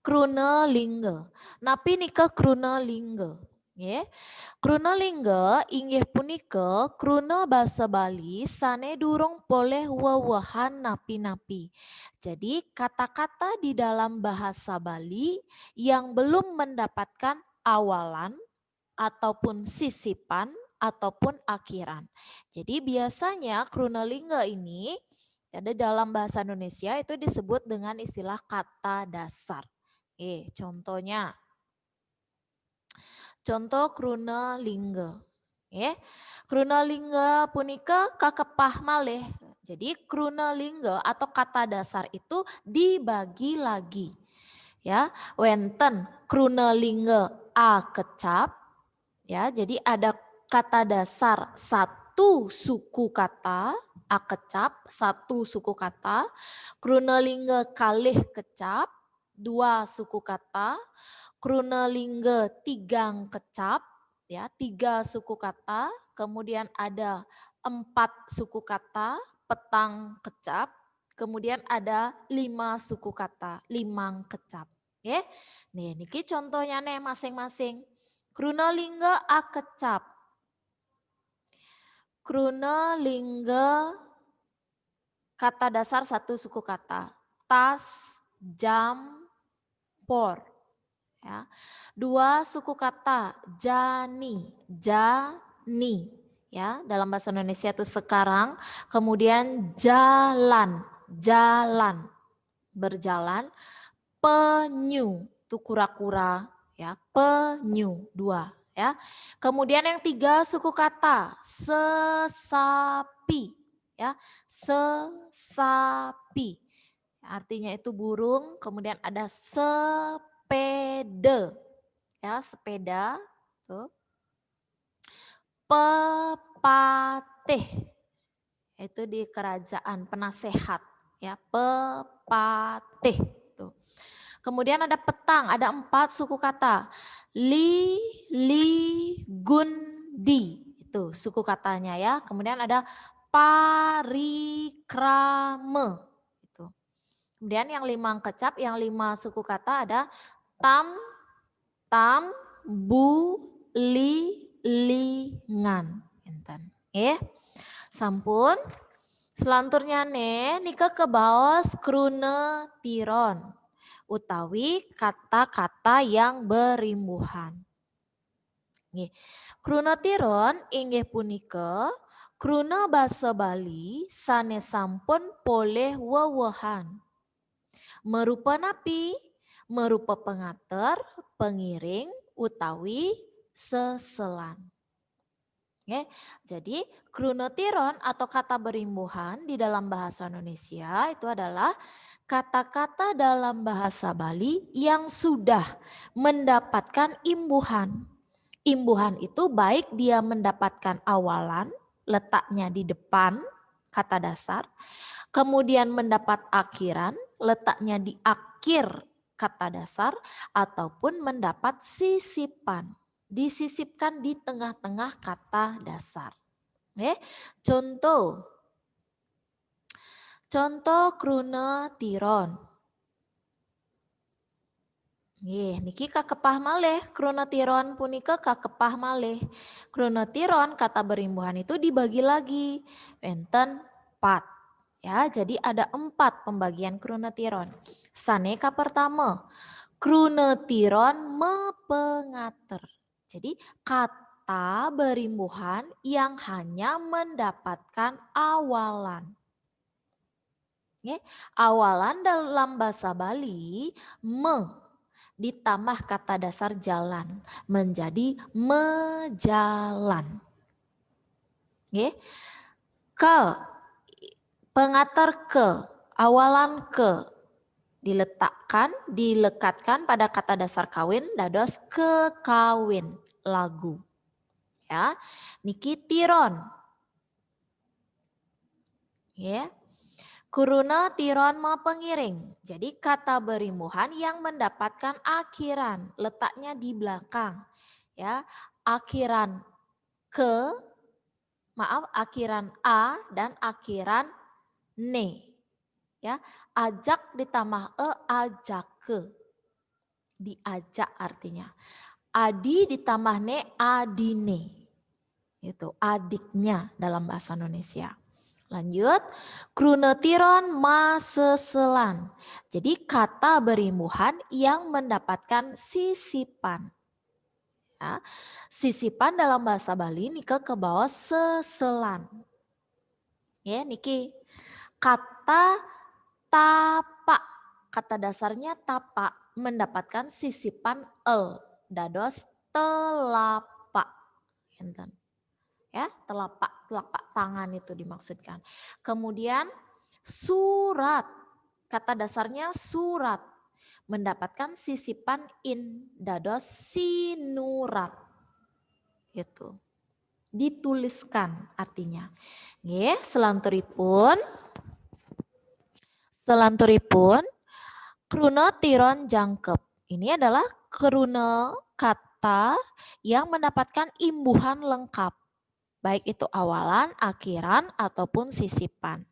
krune lingga. Napi nika krune lingga. Nggih. Krune lingga inggih punika krune basa Bali sane durung boleh wewehan napi-napi. Jadi kata-kata di dalam bahasa Bali yang belum mendapatkan awalan ataupun sisipan ataupun akhiran. Jadi biasanya krunelingga ini ada dalam bahasa Indonesia itu disebut dengan istilah kata dasar. Contohnya. Contoh krunelingga. Krunelingga punika kakepah malih. Jadi krunelingga atau kata dasar itu dibagi lagi. Ya, wenten krunelingga a kecap. Ya, jadi ada kata dasar satu suku kata, akecap, satu suku kata, krunelingga kalih kecap, 2 suku kata, krunelingga tigang kecap, ya 3 suku kata, kemudian ada 4 suku kata, petang kecap, kemudian ada 5 suku kata, limang kecap. Oke, nih niki contohnya nih masing-masing. Krunelingga akecap. Krunelingga kata dasar 1 suku kata. Tas, jam, por. Ya. 2 suku kata. Jani, jani. ya, dalam bahasa Indonesia itu sekarang, kemudian jalan, jalan, berjalan, penyu, itu kura-kura, ya, penyu, 2, ya. Kemudian yang 3 suku kata, sesapi, ya, sesapi, artinya itu burung, kemudian ada sepeda, ya, sepeda, tuh. Pepatih, itu di kerajaan, penasehat, ya, pepatih. Tuh. Kemudian ada petang, ada 4 suku kata. Gundi, itu suku katanya ya. Kemudian ada parikrame. Itu. Kemudian yang 5 kecap, yang 5 suku kata ada tam, bu, lingan. Enten. Sampun. Selanturnya nika ke baos krune tiron. Utawi kata-kata yang berimbuhan. Krune tiron inggih punika krune basa Bali sanes sampun poleh wewehan. Merupa napi, merupa pengater, pengiring, utawi seselan. Jadi krunetiron atau kata berimbuhan di dalam bahasa Indonesia itu adalah kata-kata dalam bahasa Bali yang sudah mendapatkan imbuhan. Imbuhan itu baik dia mendapatkan awalan, letaknya di depan kata dasar, kemudian mendapat akhiran, letaknya di akhir kata dasar, ataupun mendapat sisipan, disisipkan di tengah-tengah kata dasar. Contoh krunetiron. Niki kakepah malih, krunetiron punika kakepah malih. Krunetiron kata berimbuhan itu dibagi lagi, enten 4. Ya, jadi ada 4 pembagian krunetiron. Saneka pertama, krunetiron mepengater. Jadi kata berimbuhan yang hanya mendapatkan awalan. Awalan dalam bahasa Bali ditambah kata dasar jalan menjadi mejalan. Ke, pengater ke, awalan ke, dilekatkan pada kata dasar kawin dados kekawin, lagu. Ya, niki tiron. Kuruna tiron ma pengiring. Jadi kata berimbuhan yang mendapatkan akhiran, letaknya di belakang. Ya, akhiran akhiran a dan akhiran ne. Ya, ajak ditambah ajak ke. Diajak artinya. Adi ditambah ne, adine. Itu adiknya dalam bahasa Indonesia. Lanjut, krunetiron maseselan. Jadi kata berimbuhan yang mendapatkan sisipan. Ya, sisipan dalam bahasa Bali nika ke bawah seselan. Ya, niki kata tapak, kata dasarnya tapak mendapatkan sisipan dados telapak. Enten. Ya, telapak tangan itu dimaksudkan. Kemudian surat, kata dasarnya surat mendapatkan sisipan dados sinurat. Gitu. Dituliskan artinya. Selanturipun krunetiron jangkep. Ini adalah krune kata yang mendapatkan imbuhan lengkap. Baik itu awalan, akhiran, ataupun sisipan.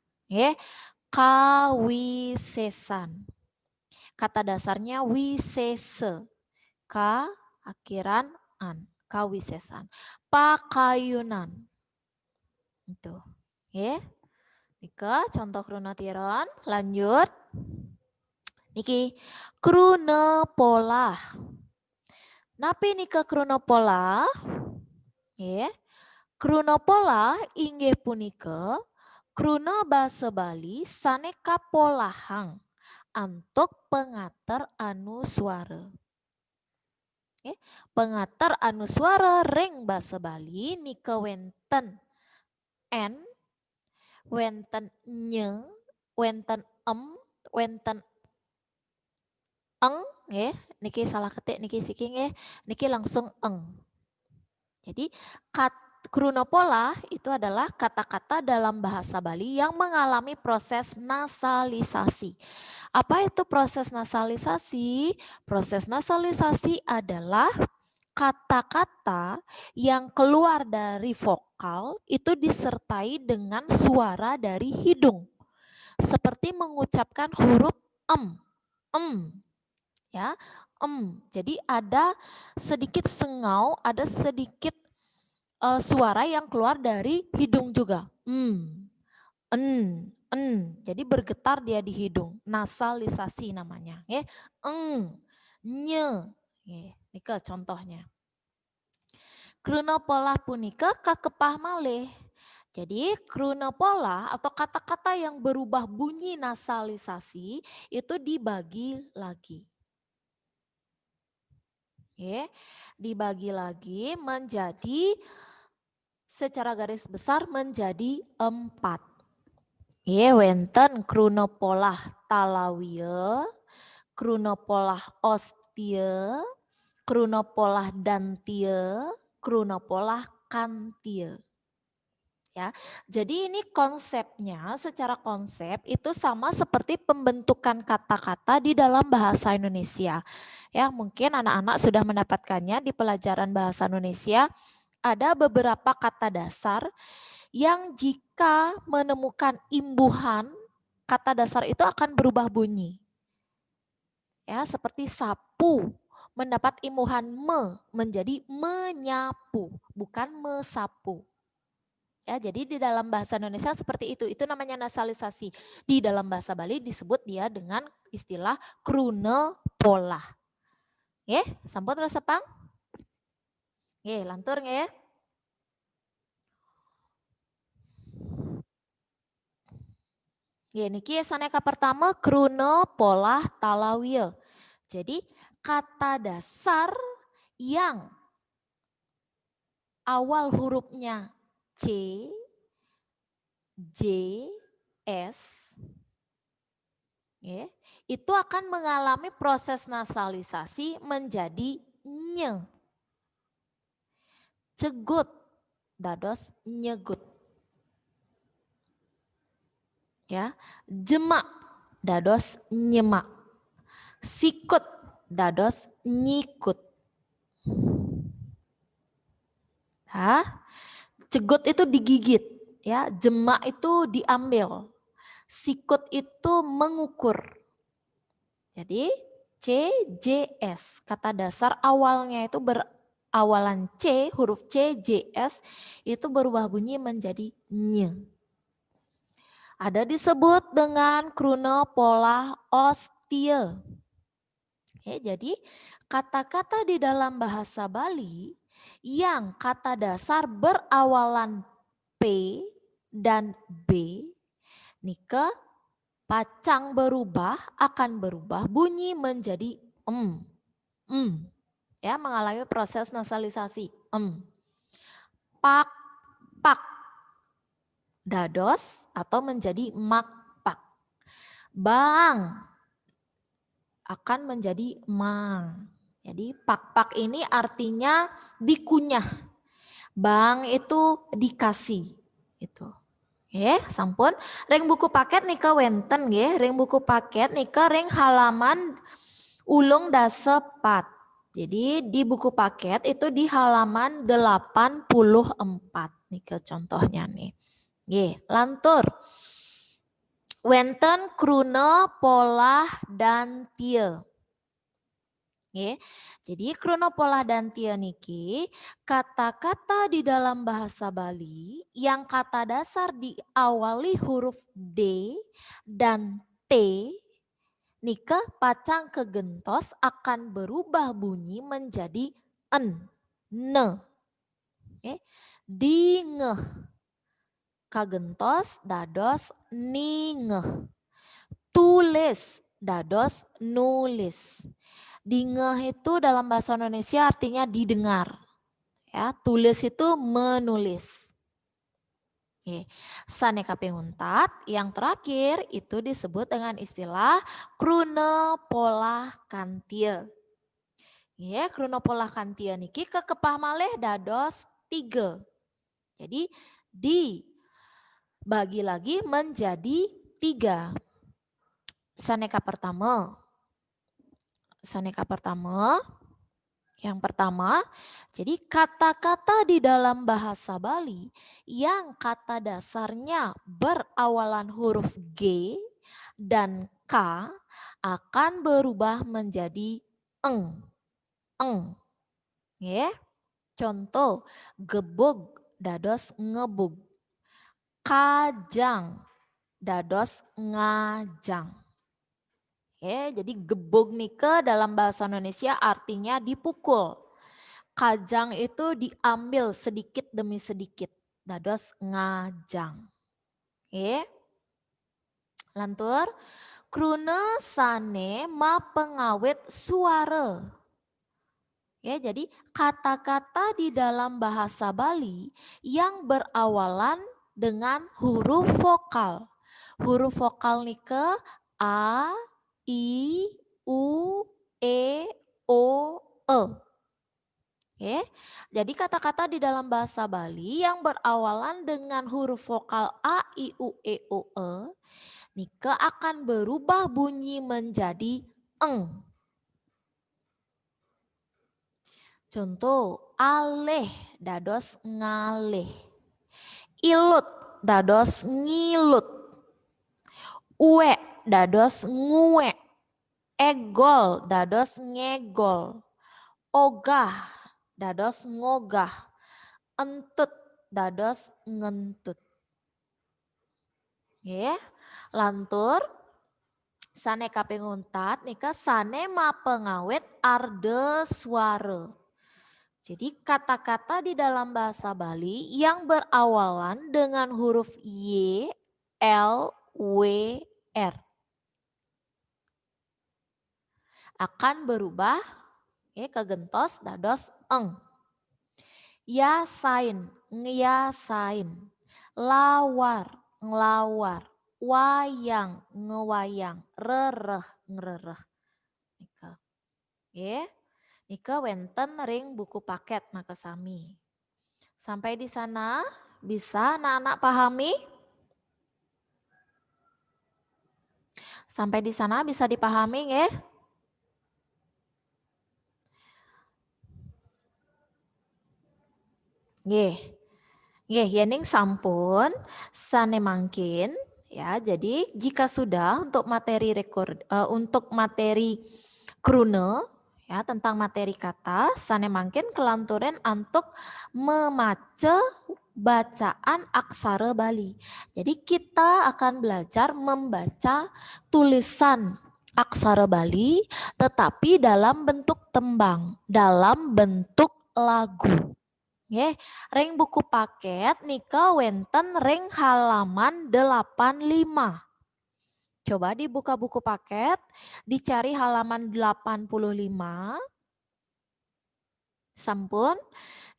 Kawisesan. Kata dasarnya wisese. Ka, akhiran, an. Kawisesan. Pakayunan. Itu. Nika contoh krunetiron. Lanjut. Niki krunepola. Napi nika krunepola? Krunopola inggih punika kruna basa Bali saneka polahang antuk pengater anuswara. Pengater anuswara ring basa Bali nika wenten n, wenten nye, wenten wenten eng, niki salah ketik niki siki niki langsung eng. Jadi krunopola itu adalah kata-kata dalam bahasa Bali yang mengalami proses nasalisasi. Apa itu proses nasalisasi? Proses nasalisasi adalah kata-kata yang keluar dari vokal itu disertai dengan suara dari hidung. Seperti mengucapkan huruf ya. Jadi ada sedikit sengau, ada sedikit suara yang keluar dari hidung juga. Jadi bergetar dia di hidung, nasalisasi namanya. Nye, nika contohnya. Krunopola punika kakepah malih. Jadi krunopola atau kata-kata yang berubah bunyi nasalisasi itu dibagi lagi. Dibagi lagi menjadi secara garis besar menjadi 4. Wenten krunopolah talawiya, krunopolah ostia, krunopolah dantia, krunopolah kantia. Ya, jadi ini konsepnya secara konsep itu sama seperti pembentukan kata-kata di dalam bahasa Indonesia. Ya, mungkin anak-anak sudah mendapatkannya di pelajaran bahasa Indonesia. Ada beberapa kata dasar yang jika menemukan imbuhan, kata dasar itu akan berubah bunyi. Ya, seperti sapu mendapat imbuhan menjadi menyapu, bukan mesapu. Ya, jadi di dalam bahasa Indonesia seperti itu namanya nasalisasi. Di dalam bahasa Bali disebut dia dengan istilah krunopola. Sampun resepang? Lantur nggih. Niki saneka pertama krunopolah talawiya. Jadi kata dasar yang awal hurufnya C, J, S, itu akan mengalami proses nasalisasi menjadi nye. Cegut, dados nyegut. Ya, jemak, dados nyemak. Sikut, dados nyikut. Cegut itu digigit, ya. Jemak itu diambil. Sikut itu mengukur. Jadi C, J, S. Kata dasar awalnya itu berawalan C, huruf C, J, S itu berubah bunyi menjadi nye. Ada disebut dengan krunopolah ostia. Jadi kata-kata di dalam bahasa Bali yang kata dasar berawalan P dan B, nika pacang berubah akan berubah bunyi menjadi ya, mengalami proses nasalisasi. Pak, pak, dados atau menjadi makpak. Bang akan menjadi mang. Jadi pak-pak ini artinya dikunyah. Bang itu dikasih. Itu. Sampun. Ring buku paket nika wenten nggih, ring buku paket nika ring halaman ulung dasepat. Jadi di buku paket itu di halaman 84 nika contohnya nih. Lantur. Wenten krunopolah dantia. Jadi krunopolah dantia niki kata-kata di dalam bahasa Bali yang kata dasar diawali huruf D dan T nika pacang kegentos akan berubah bunyi menjadi ne. Dingeh. Kagentos dados ningeh. Tulis dados nulis. Dingeh itu dalam bahasa Indonesia artinya didengar. Ya, tulis itu menulis. Oke. Saneka penguntat yang terakhir itu disebut dengan istilah krune polah kantie. Ya, krune polah kantie niki kekepah malih dados 3. Jadi dibagi lagi menjadi 3. Saneka pertama. Yang pertama, jadi kata-kata di dalam bahasa Bali yang kata dasarnya berawalan huruf G dan K akan berubah menjadi eng. Ya. Contoh, gebug dados ngebug. Kajang dados ngajang. Ya, jadi gebug nike dalam bahasa Indonesia artinya dipukul. Kajang itu diambil sedikit demi sedikit. Dados ngajang. Ya. Lantur, krune sane ma pengawet suara. Ya, jadi kata-kata di dalam bahasa Bali yang berawalan dengan huruf vokal. Huruf vokal nike A, I, U, E, O, E. Oke. Jadi kata-kata di dalam bahasa Bali yang berawalan dengan huruf vokal A, I, U, E, O, E, nike akan berubah bunyi menjadi eng. Contoh, aleh dados ngaleh. Ilut dados ngilut. Uwe dados nguwe. Egol dados ngegol. Ogah dados ngogah. Entut dados ngentut. Ya, lantur saneka penguntat nika sane ma pengawet arde suara. Jadi kata-kata di dalam bahasa Bali yang berawalan dengan huruf Y, L, W, R akan berubah kegentos dados eng. Yasain, ngeyasain. Lawar, ngelawar. Wayang, ngewayang. Rereh, ngerereh. Nika wenten ring buku paket maka sami. Sampai di sana bisa anak-anak pahami? Sampai di sana bisa dipahami nggih? Nggih. Nggih, yening sampun sane mangkin ya. Jadi jika sudah untuk materi untuk materi krune ya tentang materi kata sane mangkin kelanturen untuk memace bacaan aksara Bali. Jadi kita akan belajar membaca tulisan aksara Bali tetapi dalam bentuk tembang, dalam bentuk lagu. Ring buku paket nika wenten ring halaman 85. Coba dibuka buku paket, dicari halaman 85. Sampun.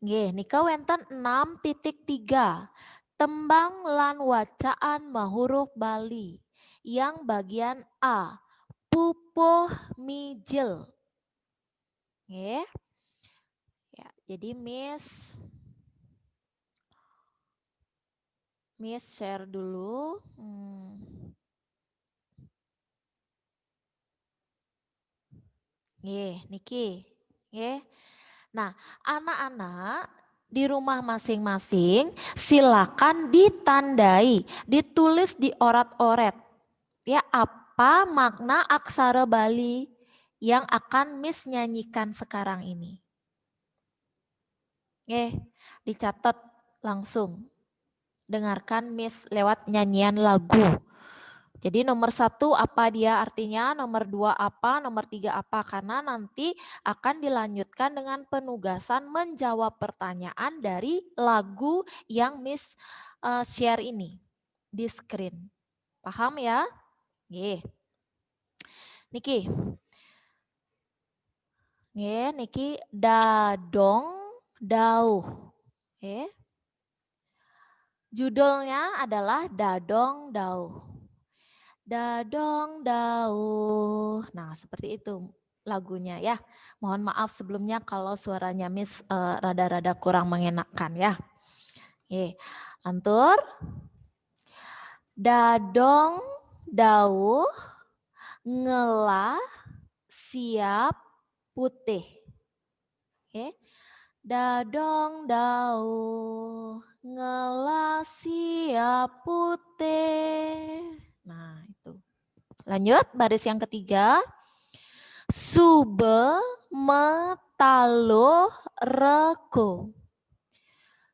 Nggih, nika wenten 6.3. Tembang lan wacaan mahuruf Bali. Yang bagian A, pupuh mijil. Nggih. Ya, jadi Miss share dulu. Niki. Nah, anak-anak di rumah masing-masing silakan ditandai, ditulis di orat-oret. Ya, apa makna aksara Bali yang akan Miss nyanyikan sekarang ini? Dicatat langsung. Dengarkan Miss lewat nyanyian lagu. Jadi nomor 1 apa dia artinya, nomor 2 apa, nomor 3 apa. Karena nanti akan dilanjutkan dengan penugasan menjawab pertanyaan dari lagu yang Miss share ini di screen. Paham ya? Nggih. Niki. Nggih, niki dadong dauh. Nggih. Judulnya adalah Dadong Dauh. Dadong dauh. Nah, seperti itu lagunya ya. Mohon maaf sebelumnya kalau suaranya Miss rada-rada kurang mengenakan ya. Oke, lantur. Dadong dauh ngelah siap putih. Oke. Dadong dauh ngelah siap putih. Nah, itu. Lanjut, baris yang ketiga. Sube metaloh reko.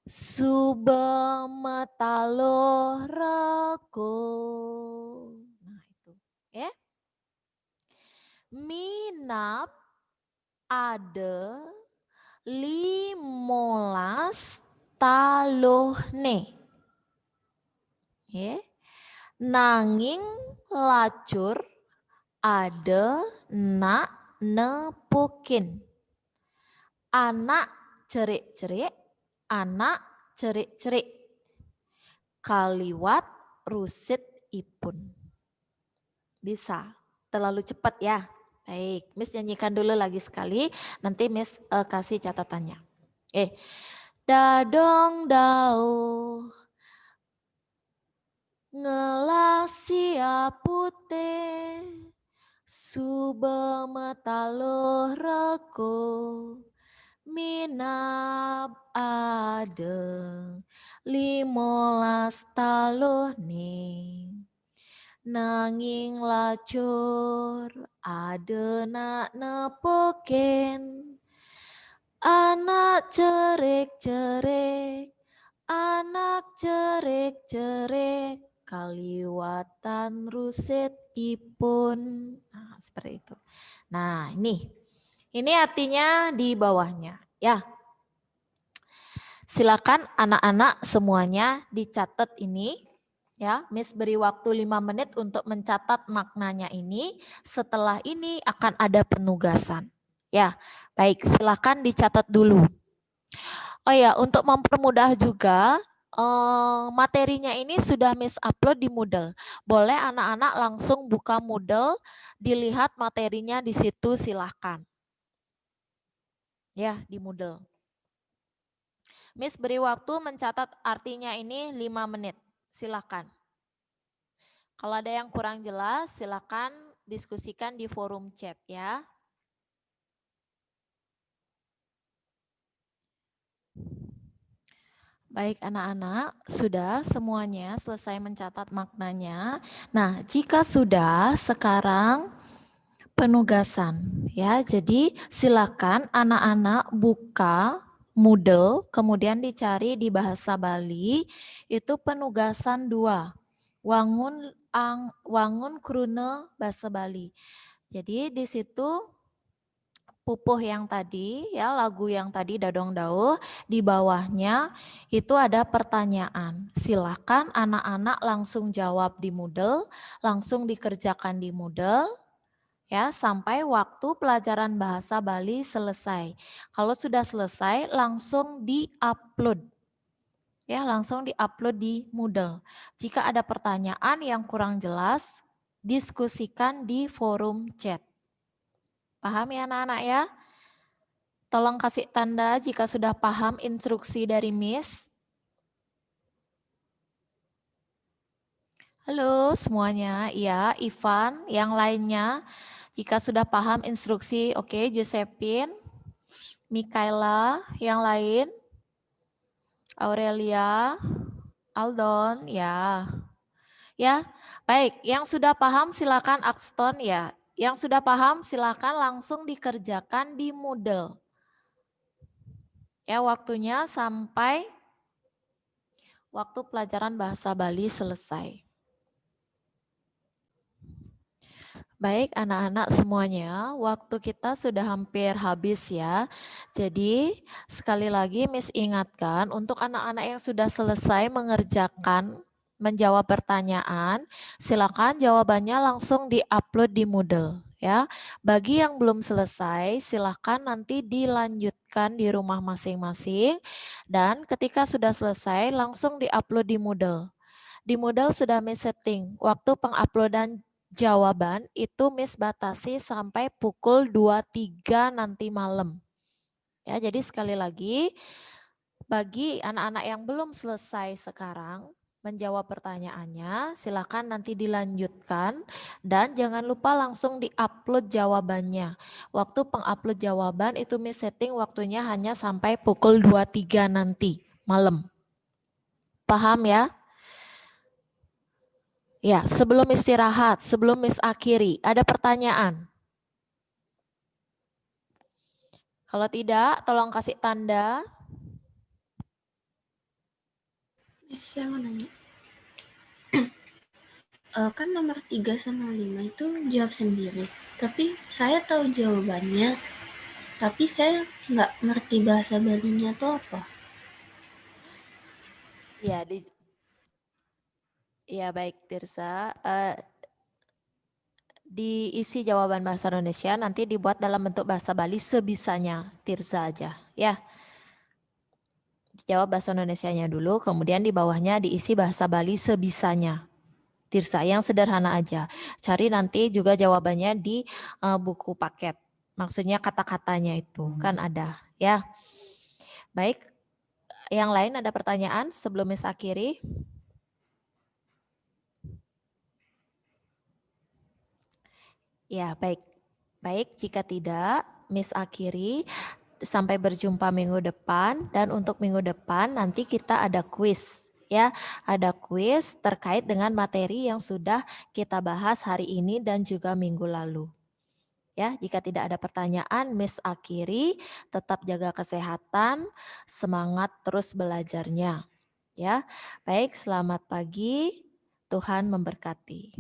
Sube metaloh reko. Nah, itu. Ya. Minap ada 15 talohne. Ya. Nanging lacur ada nak nepukin. Anak cerik-cerik, anak cerik-cerik. Kaliwat rusit ipun. Bisa, terlalu cepat ya. Baik, Miss nyanyikan dulu lagi sekali, nanti Miss kasih catatannya. Dadong dauh ngelah siap putih. Sube metaloh reko, minap ada 15 talohne. Nanging lacur ada nak nepoken. Anak cerik-cerik, anak cerik-cerik, kaliwatan rusit ipun. Nah, seperti itu. Nah, ini artinya di bawahnya ya. Silakan anak-anak semuanya dicatat ini ya. Miss beri waktu 5 menit untuk mencatat maknanya ini. Setelah ini akan ada penugasan. Ya, baik, silakan dicatat dulu. Oh ya, untuk mempermudah juga materinya ini sudah Miss upload di Moodle. Boleh anak-anak langsung buka Moodle, dilihat materinya di situ silahkan. Ya, di Moodle. Miss beri waktu mencatat artinya ini 5 menit. Silahkan. Kalau ada yang kurang jelas, silahkan diskusikan di forum chat ya. Baik anak-anak, sudah semuanya selesai mencatat maknanya. Nah, jika sudah, sekarang penugasan ya. Jadi silakan anak-anak buka Moodle, kemudian dicari di bahasa Bali, itu penugasan 2. Wangun krune bahasa Bali. Jadi di situ pupuh yang tadi ya, lagu yang tadi Dadong Dauh, di bawahnya itu ada pertanyaan. Silakan anak-anak langsung jawab di Moodle, langsung dikerjakan di Moodle ya sampai waktu pelajaran bahasa Bali selesai. Kalau sudah selesai langsung di-upload. Ya, langsung di-upload di Moodle. Jika ada pertanyaan yang kurang jelas, diskusikan di forum chat. Paham ya anak-anak ya? Tolong kasih tanda jika sudah paham instruksi dari Miss. Halo semuanya, ya Ivan, yang lainnya jika sudah paham instruksi, oke, Josephine, Mikaela, yang lain, Aurelia, Aldon, ya. Ya, baik, yang sudah paham silakan Axton ya. Yang sudah paham silakan langsung dikerjakan di Moodle. Ya, waktunya sampai waktu pelajaran bahasa Bali selesai. Baik anak-anak semuanya, waktu kita sudah hampir habis ya. Jadi sekali lagi Miss ingatkan untuk anak-anak yang sudah selesai menjawab pertanyaan, silakan jawabannya langsung di-upload di Moodle ya. Bagi yang belum selesai, silakan nanti dilanjutkan di rumah masing-masing dan ketika sudah selesai langsung di-upload di Moodle. Di Moodle sudah Miss setting waktu penguploadan jawaban itu Miss batasi sampai pukul 23 nanti malam. Ya, jadi sekali lagi bagi anak-anak yang belum selesai sekarang menjawab pertanyaannya, silakan nanti dilanjutkan dan jangan lupa langsung diupload jawabannya. Waktu pengupload jawaban itu Miss setting waktunya hanya sampai pukul 23 nanti malam. Paham ya? Ya, sebelum istirahat, sebelum Miss akhiri, ada pertanyaan? Kalau tidak, tolong kasih tanda. Miss, saya mau nanya. Kan nomor 3 sama 5 itu jawab sendiri. Tapi saya tahu jawabannya, tapi saya nggak ngerti bahasa Balinya itu apa. Ya, baik Tirza. Diisi jawaban bahasa Indonesia, nanti dibuat dalam bentuk bahasa Bali sebisanya Tirza aja. Ya. Jawab bahasa Indonesianya dulu, kemudian di bawahnya diisi bahasa Bali sebisanya. Tirza yang sederhana aja. Cari nanti juga jawabannya di buku paket. Maksudnya kata-katanya itu kan ada ya. Baik, yang lain ada pertanyaan sebelum Miss akhiri? Ya, baik. Baik, jika tidak, Miss akhiri. Sampai berjumpa minggu depan, dan untuk minggu depan nanti kita ada kuis ya, ada kuis terkait dengan materi yang sudah kita bahas hari ini dan juga minggu lalu. Ya, jika tidak ada pertanyaan, Miss akhiri, tetap jaga kesehatan, semangat terus belajarnya. Ya, baik, selamat pagi, Tuhan memberkati.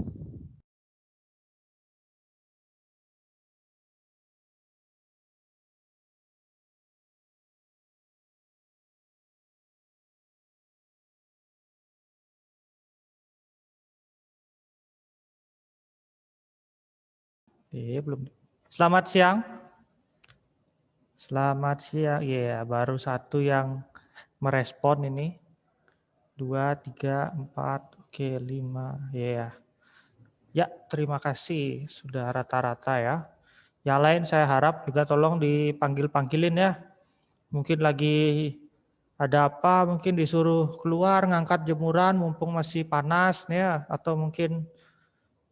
Belum. Selamat siang. Selamat siang. Ya, baru satu yang merespon ini. 2, 3, 4, oke 5. Ya. Ya, terima kasih. Sudah rata-rata ya. Yang lain saya harap juga tolong dipanggil-panggilin ya. Mungkin lagi ada apa, mungkin disuruh keluar ngangkat jemuran mumpung masih panas ya, atau mungkin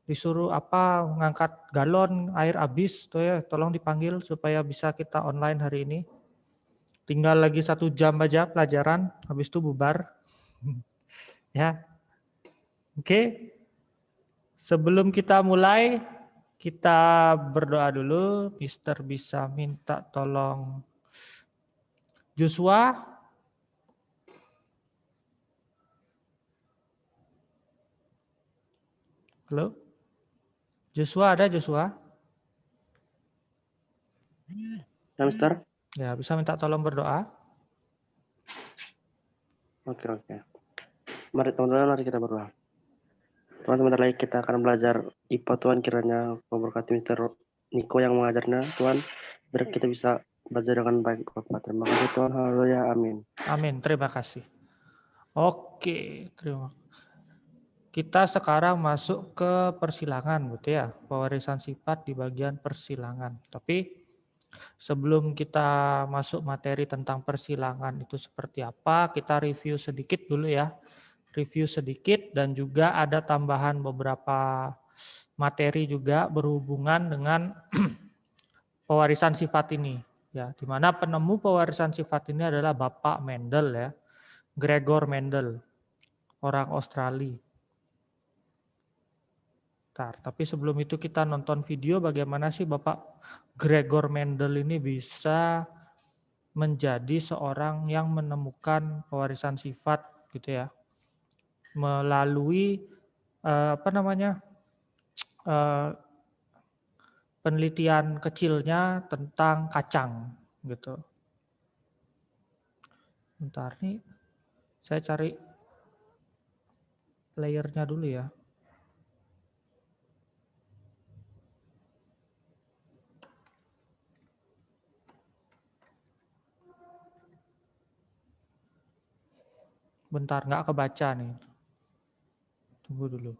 disuruh apa ngangkat galon air habis tuh ya, tolong dipanggil supaya bisa kita online hari ini. Tinggal lagi 1 jam aja pelajaran, habis itu bubar. Ya. Oke. Sebelum kita mulai, kita berdoa dulu. Mister bisa minta tolong Joshua. Halo? Joshua ada Joshua? Ya, Mister. Ya, bisa minta tolong berdoa? Oke. Mari teman-teman, mari kita berdoa. Tuhan, sebentar lagi kita akan belajar IPA. Tuhan, kiranya memberkati Mister Niko yang mengajarnya. Tuhan, biar kita bisa belajar dengan baik, Bapak. Terima kasih Tuhan. Haleluya. Amin. Amin. Terima kasih. Oke, terima kasih. Kita sekarang masuk ke persilangan, betul ya? Pewarisan sifat di bagian persilangan. Tapi sebelum kita masuk materi tentang persilangan itu seperti apa, kita review sedikit dulu ya. Review sedikit dan juga ada tambahan beberapa materi juga berhubungan dengan pewarisan sifat ini. Ya, di mana penemu pewarisan sifat ini adalah Bapak Mendel ya, Gregor Mendel, orang Australia. Tapi sebelum itu kita nonton video bagaimana sih Bapak Gregor Mendel ini bisa menjadi seorang yang menemukan pewarisan sifat gitu ya, melalui penelitian kecilnya tentang kacang gitu. Bentar nih, saya cari layernya dulu ya. Bentar, nggak kebaca nih. Tunggu dulu.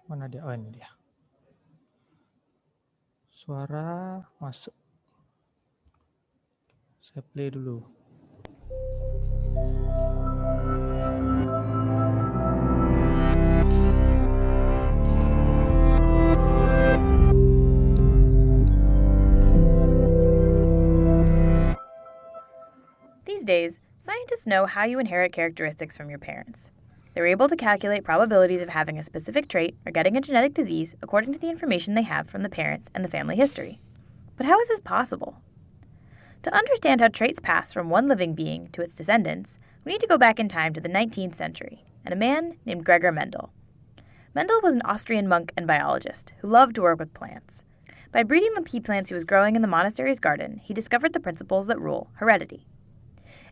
Mana dia? Oh, ini dia. Suara masuk. Saya play dulu. These days, scientists know how you inherit characteristics from your parents. They're able to calculate probabilities of having a specific trait or getting a genetic disease according to the information they have from the parents and the family history. But how is this possible? To understand how traits pass from one living being to its descendants, we need to go back in time to the 19th century and a man named Gregor Mendel. Mendel was an Austrian monk and biologist who loved to work with plants. By breeding the pea plants he was growing in the monastery's garden, he discovered the principles that rule heredity.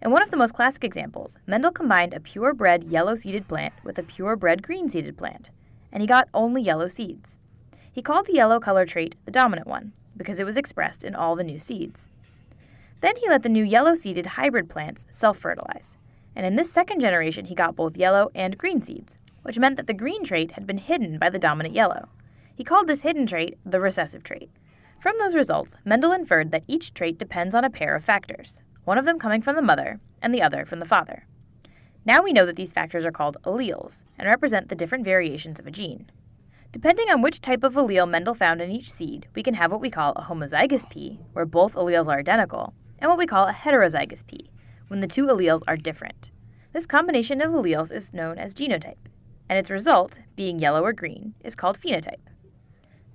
In one of the most classic examples, Mendel combined a purebred yellow-seeded plant with a purebred green-seeded plant, and he got only yellow seeds. He called the yellow color trait the dominant one, because it was expressed in all the new seeds. Then he let the new yellow-seeded hybrid plants self-fertilize, and in this second generation he got both yellow and green seeds, which meant that the green trait had been hidden by the dominant yellow. He called this hidden trait the recessive trait. From those results, Mendel inferred that each trait depends on a pair of factors, one of them coming from the mother and the other from the father. Now we know that these factors are called alleles and represent the different variations of a gene. Depending on which type of allele Mendel found in each seed, we can have what we call a homozygous pea, where both alleles are identical, and what we call a heterozygous pea, when the two alleles are different. This combination of alleles is known as genotype, and its result, being yellow or green, is called phenotype.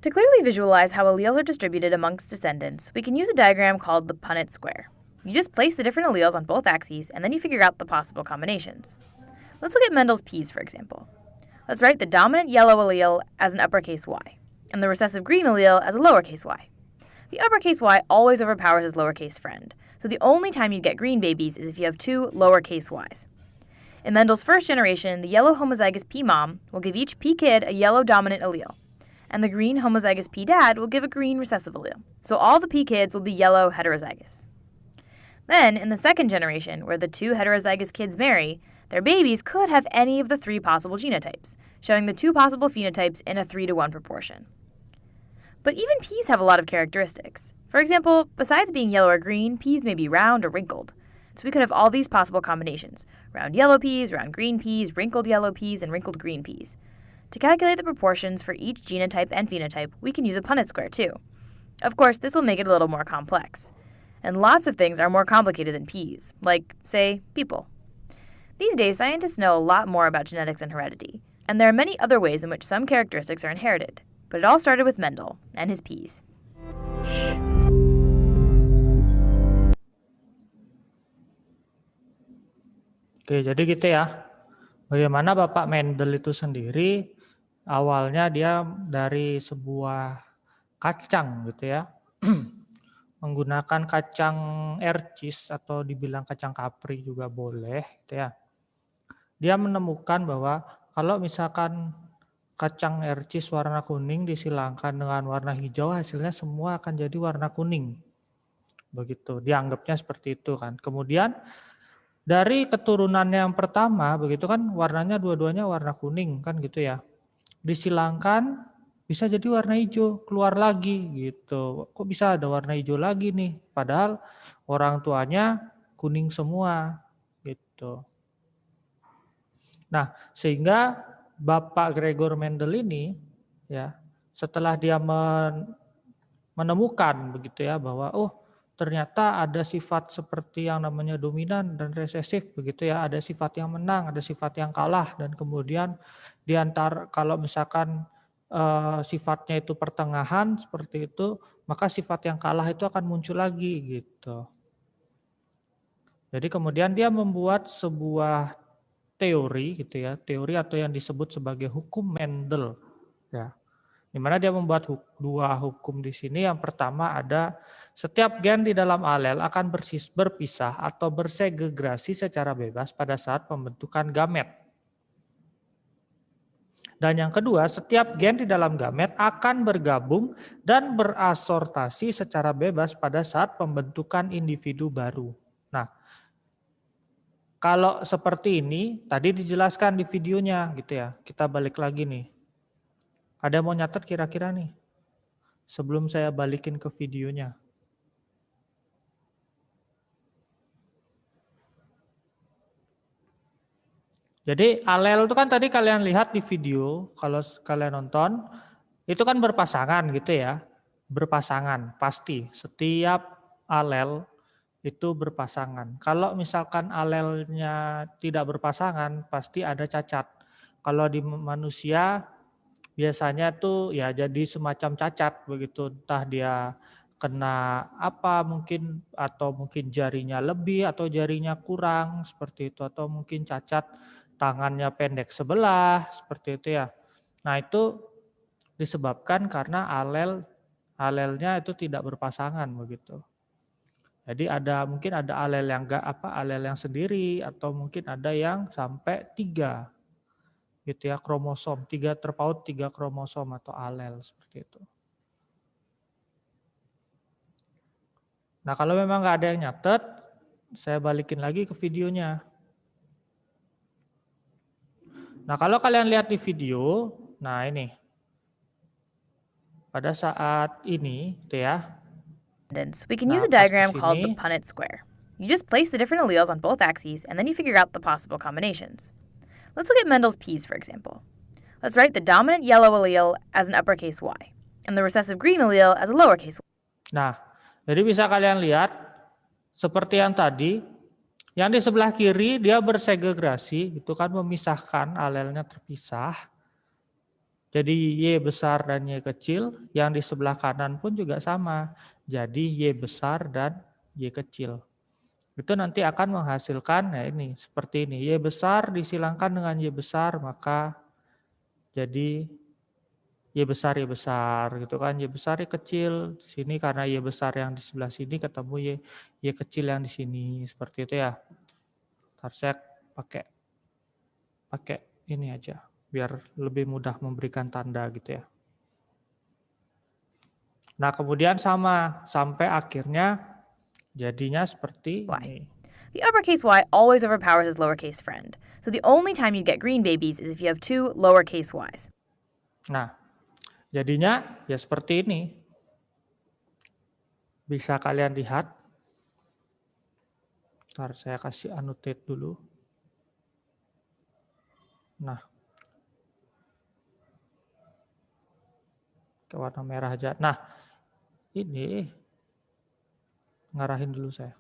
To clearly visualize how alleles are distributed amongst descendants, we can use a diagram called the Punnett square. You just place the different alleles on both axes, and then you figure out the possible combinations. Let's look at Mendel's peas, for example. Let's write the dominant yellow allele as an uppercase Y, and the recessive green allele as a lowercase y. The uppercase y always overpowers its lowercase friend, so the only time you get green babies is if you have two lowercase y's. In Mendel's first generation, the yellow homozygous pea mom will give each pea kid a yellow dominant allele, and the green homozygous pea dad will give a green recessive allele, so all the pea kids will be yellow heterozygous. Then, in the second generation, where the two heterozygous kids marry, their babies could have any of the three possible genotypes, showing the two possible phenotypes in a 3-to-1 proportion. But even peas have a lot of characteristics. For example, besides being yellow or green, peas may be round or wrinkled. So we could have all these possible combinations: round yellow peas, round green peas, wrinkled yellow peas, and wrinkled green peas. To calculate the proportions for each genotype and phenotype, we can use a Punnett square too. Of course, this will make it a little more complex. And lots of things are more complicated than peas, like, say, people. These days, scientists know a lot more about genetics and heredity, and there are many other ways in which some characteristics are inherited. But it all started with Mendel and his peas. Oke, jadi gitu ya. Bagaimana Bapak Mendel itu sendiri awalnya dia dari sebuah kacang gitu ya. Menggunakan kacang ercis atau dibilang kacang kapri juga boleh gitu ya. Dia menemukan bahwa kalau misalkan kacang ercis warna kuning disilangkan dengan warna hijau, hasilnya semua akan jadi warna kuning. Begitu, dianggapnya seperti itu kan. Kemudian dari keturunan yang pertama, begitu kan warnanya dua-duanya warna kuning kan gitu ya. Disilangkan bisa jadi warna hijau, keluar lagi gitu. Kok bisa ada warna hijau lagi nih? Padahal orang tuanya kuning semua gitu. Nah, sehingga Bapak Gregor Mendel ini, ya, setelah dia menemukan begitu ya bahwa ternyata ada sifat seperti yang namanya dominan dan resesif begitu ya, ada sifat yang menang, ada sifat yang kalah, dan kemudian kalau misalkan sifatnya itu pertengahan seperti itu, maka sifat yang kalah itu akan muncul lagi gitu. Jadi kemudian dia membuat sebuah teori gitu ya, teori atau yang disebut sebagai hukum Mendel ya. Di mana dia membuat dua hukum di sini. Yang pertama ada setiap gen di dalam alel akan berpisah atau bersegregasi secara bebas pada saat pembentukan gamet. Dan yang kedua, setiap gen di dalam gamet akan bergabung dan berasortasi secara bebas pada saat pembentukan individu baru. Nah, kalau seperti ini, tadi dijelaskan di videonya gitu ya. Kita balik lagi nih. Ada yang mau nyatet kira-kira nih? Sebelum saya balikin ke videonya. Jadi alel itu kan tadi kalian lihat di video, kalau kalian nonton, itu kan berpasangan gitu ya. Berpasangan, pasti. Setiap alel itu berpasangan. Kalau misalkan alelnya tidak berpasangan, pasti ada cacat. Kalau di manusia, biasanya tuh ya jadi semacam cacat begitu. Entah dia kena apa mungkin, atau mungkin jarinya lebih atau jarinya kurang, seperti itu. Atau mungkin cacat tangannya pendek sebelah, seperti itu ya. Nah itu disebabkan karena alelnya itu tidak berpasangan begitu. Jadi mungkin ada alel yang alel yang sendiri, atau mungkin ada yang sampai 3 gitu ya, kromosom, 3 terpaut 3 kromosom atau alel seperti itu. Nah kalau memang nggak ada yang nyatet, saya balikin lagi ke videonya. Nah kalau kalian lihat di video, nah ini pada saat ini, gitu ya. We can use a diagram called the Punnett square. You just place the different alleles on both axes, and then you figure out the possible combinations. Let's look at Mendel's P's, for example. Let's write the dominant yellow allele as an uppercase Y, and the recessive green allele as a lowercase y. Nah, jadi bisa kalian lihat, seperti yang tadi, yang di sebelah kiri dia bersegregasi, itu kan memisahkan, alelnya terpisah. Jadi Y besar dan Y kecil, yang di sebelah kanan pun juga sama. Jadi Y besar dan Y kecil. Itu nanti akan menghasilkan, ya ini, seperti ini. Y besar disilangkan dengan Y besar, maka jadi Y besar gitu kan. Y besar Y kecil, di sini karena Y besar yang di sebelah sini ketemu Y kecil yang di sini, seperti itu ya. Ntar saya pakai ini aja, biar lebih mudah memberikan tanda gitu ya. Nah kemudian sama, sampai akhirnya jadinya seperti ini. The uppercase Y always overpowers its lowercase friend. So the only time you get green babies is if you have 2 lowercase y's. Nah, jadinya ya seperti ini. Bisa kalian lihat. Ntar saya kasih annotate dulu. Nah, ke warna merah aja. Nah, ini ngarahin dulu saya.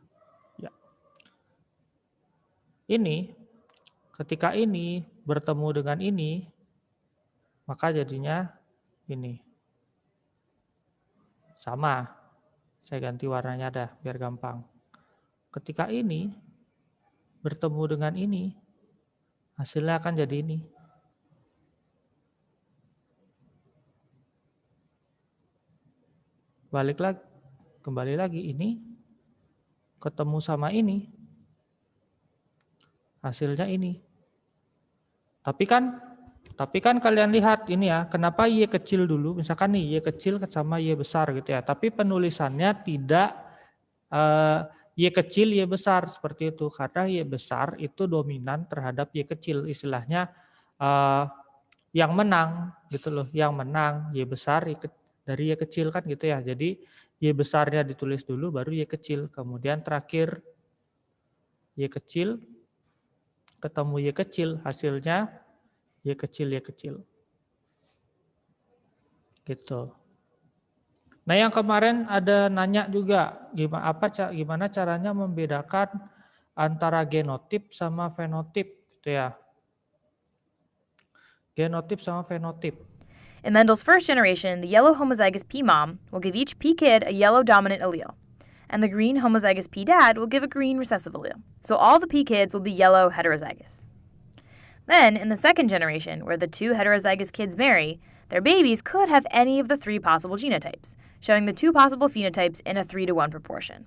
Ya. Ini, ketika ini bertemu dengan ini, maka jadinya ini. Sama. Saya ganti warnanya dah, biar gampang. Ketika ini bertemu dengan ini, hasilnya akan jadi ini. Kembali lagi ini ketemu sama ini, hasilnya ini. Tapi kan kalian lihat ini ya, kenapa Y kecil dulu, misalkan nih Y kecil sama Y besar gitu ya. Tapi penulisannya tidak Y kecil Y besar seperti itu, karena Y besar itu dominan terhadap Y kecil, istilahnya yang menang gitu loh, yang menang Y besar dari Y kecil kan gitu ya. Jadi Y besarnya ditulis dulu baru Y kecil, kemudian terakhir Y kecil ketemu Y kecil, hasilnya Y kecil. Gitu. Nah, yang kemarin ada nanya juga gimana caranya membedakan antara genotip sama fenotip gitu ya. Genotip sama fenotip. In Mendel's first generation, the yellow homozygous P mom will give each P kid a yellow dominant allele, and the green homozygous P dad will give a green recessive allele. So all the P kids will be yellow heterozygous. Then, in the second generation, where the two heterozygous kids marry, their babies could have any of the three possible genotypes, showing the two possible phenotypes in a 3-to-1 proportion.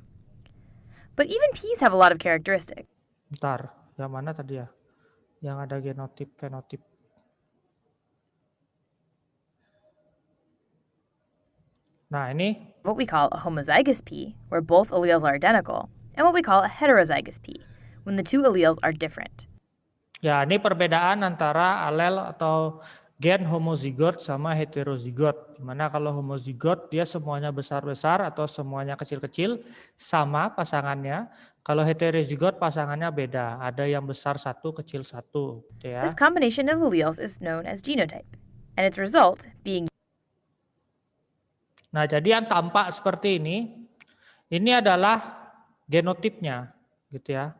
But even Ps have a lot of characteristics. Bentar, yang mana tadi ya? Yang ada genotip, fenotip. Nah, ini what we call a homozygous P, where both alleles are identical, and what we call a heterozygous P, when the two alleles are different. Ya, ini perbedaan antara alel atau gen homozigot sama heterozigot. Dimana kalau homozigot dia semuanya besar-besar atau semuanya kecil-kecil sama pasangannya. Kalau heterozigot pasangannya beda. Ada yang besar satu, kecil satu. Gitu ya. This combination of alleles is known as genotype, and its result being. Nah, jadi yang tampak seperti ini adalah genotipnya, gitu ya.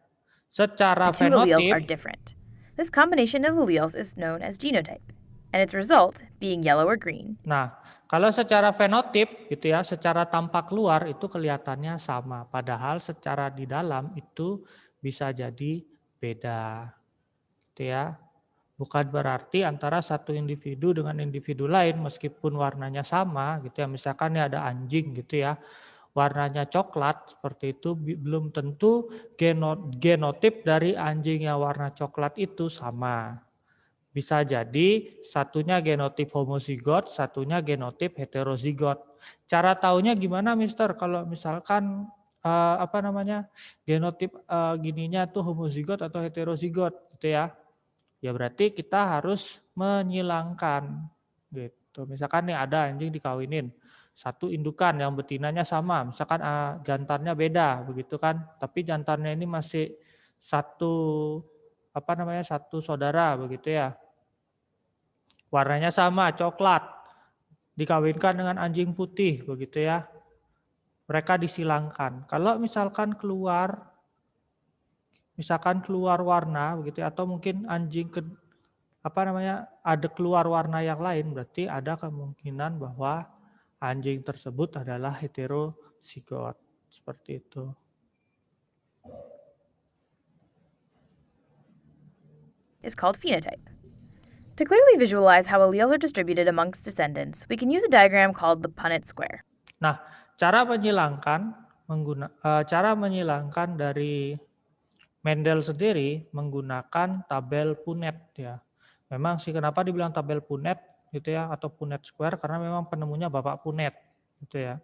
Secara the two alleles are fenotip. different. This combination of alleles is known as genotype, and its result being yellow or green. Nah, kalau secara fenotip gitu ya, secara tampak luar itu kelihatannya sama, padahal secara di dalam itu bisa jadi beda. Gitu ya. Bukan berarti antara satu individu dengan individu lain meskipun warnanya sama gitu ya. Misalkan ya ada anjing gitu ya. Warnanya coklat seperti itu belum tentu genotip dari anjing yang warna coklat itu sama. Bisa jadi satunya genotip homozigot, satunya genotip heterozigot. Cara taunya gimana, Mister? Kalau misalkan genotip gininya tuh homozigot atau heterozigot gitu ya. Ya berarti kita harus menyilangkan gitu. Misalkan nih ada anjing dikawinin. Satu indukan yang betinanya sama, misalkan jantannya beda begitu kan, tapi jantannya ini masih satu saudara begitu ya. Warnanya sama, coklat. Dikawinkan dengan anjing putih begitu ya. Mereka disilangkan. Kalau misalkan keluar warna begitu ya, atau mungkin anjing ada keluar warna yang lain, berarti ada kemungkinan bahwa anjing tersebut adalah heterozigot. Seperti itu. Is called phenotype. To clearly visualize how alleles are distributed amongst descendants, we can use a diagram called the Punnett square. Nah, cara menyilangkan dari Mendel sendiri menggunakan tabel Punnett ya. Memang sih kenapa dibilang tabel Punnett gitu ya, atau Punnett square, karena memang penemunya Bapak Punnett gitu ya.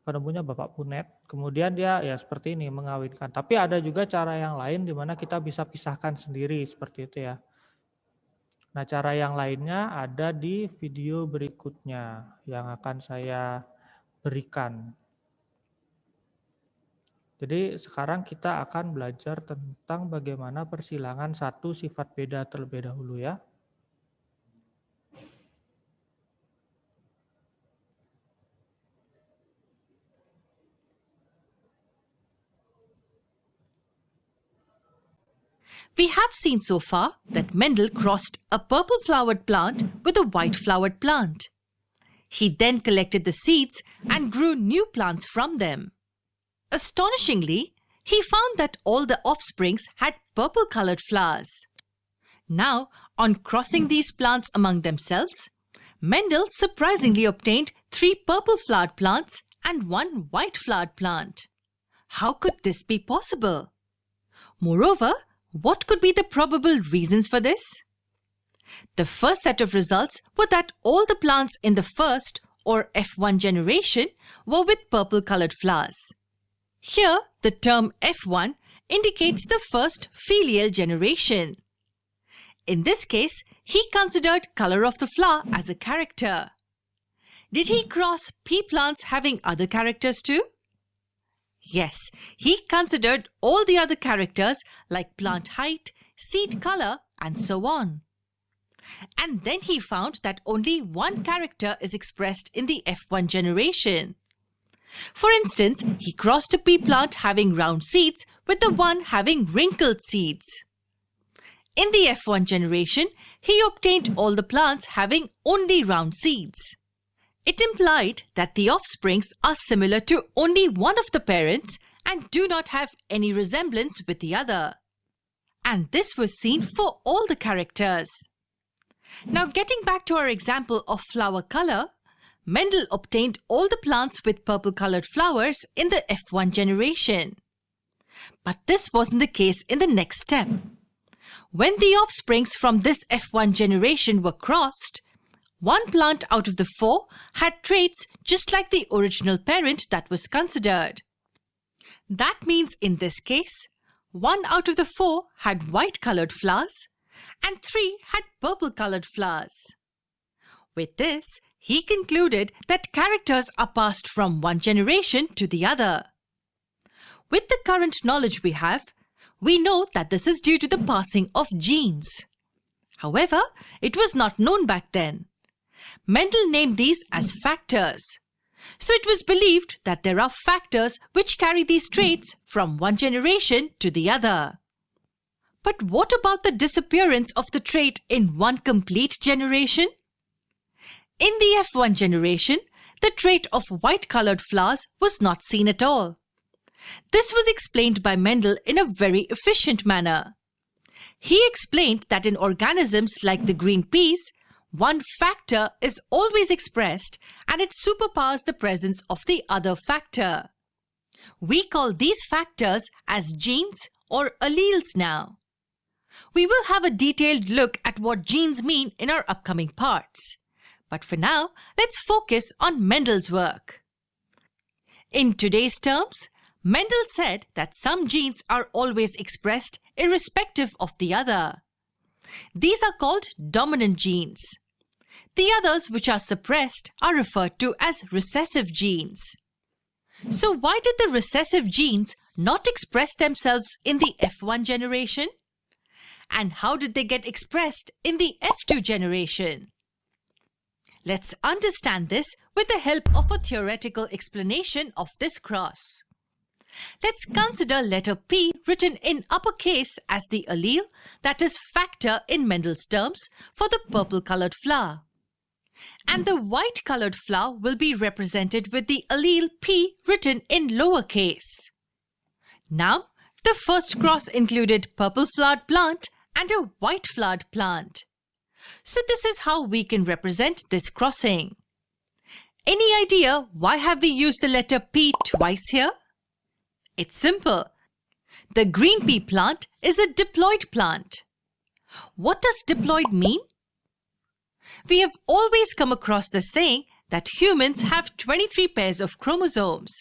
Penemunya Bapak Punnett, kemudian dia ya seperti ini mengawinkan. Tapi ada juga cara yang lain di mana kita bisa pisahkan sendiri seperti itu ya. Nah, cara yang lainnya ada di video berikutnya yang akan saya berikan. Jadi sekarang kita akan belajar tentang bagaimana persilangan satu sifat beda terlebih dahulu ya. We have seen so far that Mendel crossed a purple-flowered plant with a white-flowered plant. He then collected the seeds and grew new plants from them. Astonishingly, he found that all the offsprings had purple-colored flowers. Now, on crossing these plants among themselves, Mendel surprisingly obtained 3 purple-flowered plants and 1 white-flowered plant. How could this be possible? Moreover, what could be the probable reasons for this? The first set of results were that all the plants in the first or F1 generation were with purple-colored flowers. Here, the term F1 indicates the first filial generation. In this case, he considered color of the flower as a character. Did he cross P plants having other characters too? Yes, he considered all the other characters like plant height, seed color, and so on. And then he found that only one character is expressed in the F1 generation. For instance, he crossed a pea plant having round seeds with the one having wrinkled seeds. In the F1 generation, he obtained all the plants having only round seeds. It implied that the offsprings are similar to only one of the parents and do not have any resemblance with the other. And this was seen for all the characters. Now, getting back to our example of flower color, Mendel obtained all the plants with purple-colored flowers in the F1 generation. But this wasn't the case in the next step. When the offsprings from this F1 generation were crossed, one plant out of the 4 had traits just like the original parent that was considered. That means in this case, 1 out of the 4 had white-colored flowers and 3 had purple-colored flowers. With this, he concluded that characters are passed from one generation to the other. With the current knowledge we have, we know that this is due to the passing of genes. However, it was not known back then. Mendel named these as factors. So it was believed that there are factors which carry these traits from one generation to the other. But what about the disappearance of the trait in one complete generation? In the F1 generation, the trait of white-colored flowers was not seen at all. This was explained by Mendel in a very efficient manner. He explained that in organisms like the green peas, one factor is always expressed and it superpowers the presence of the other factor. We call these factors as genes or alleles now. We will have a detailed look at what genes mean in our upcoming parts. But for now, let's focus on Mendel's work. In today's terms, Mendel said that some genes are always expressed irrespective of the other. These are called dominant genes. The others which are suppressed are referred to as recessive genes. So why did the recessive genes not express themselves in the F1 generation? And how did they get expressed in the F2 generation? Let's understand this with the help of a theoretical explanation of this cross. Let's consider letter P written in uppercase as the allele, that is factor in Mendel's terms, for the purple-colored flower. And the white-colored flower will be represented with the allele P written in lowercase. Now, the first cross included purple-flowered plant and a white-flowered plant. So this is how we can represent this crossing. Any idea why have we used the letter P twice here? It's simple. The green pea plant is a diploid plant. What does diploid mean? We have always come across the saying that humans have 23 pairs of chromosomes.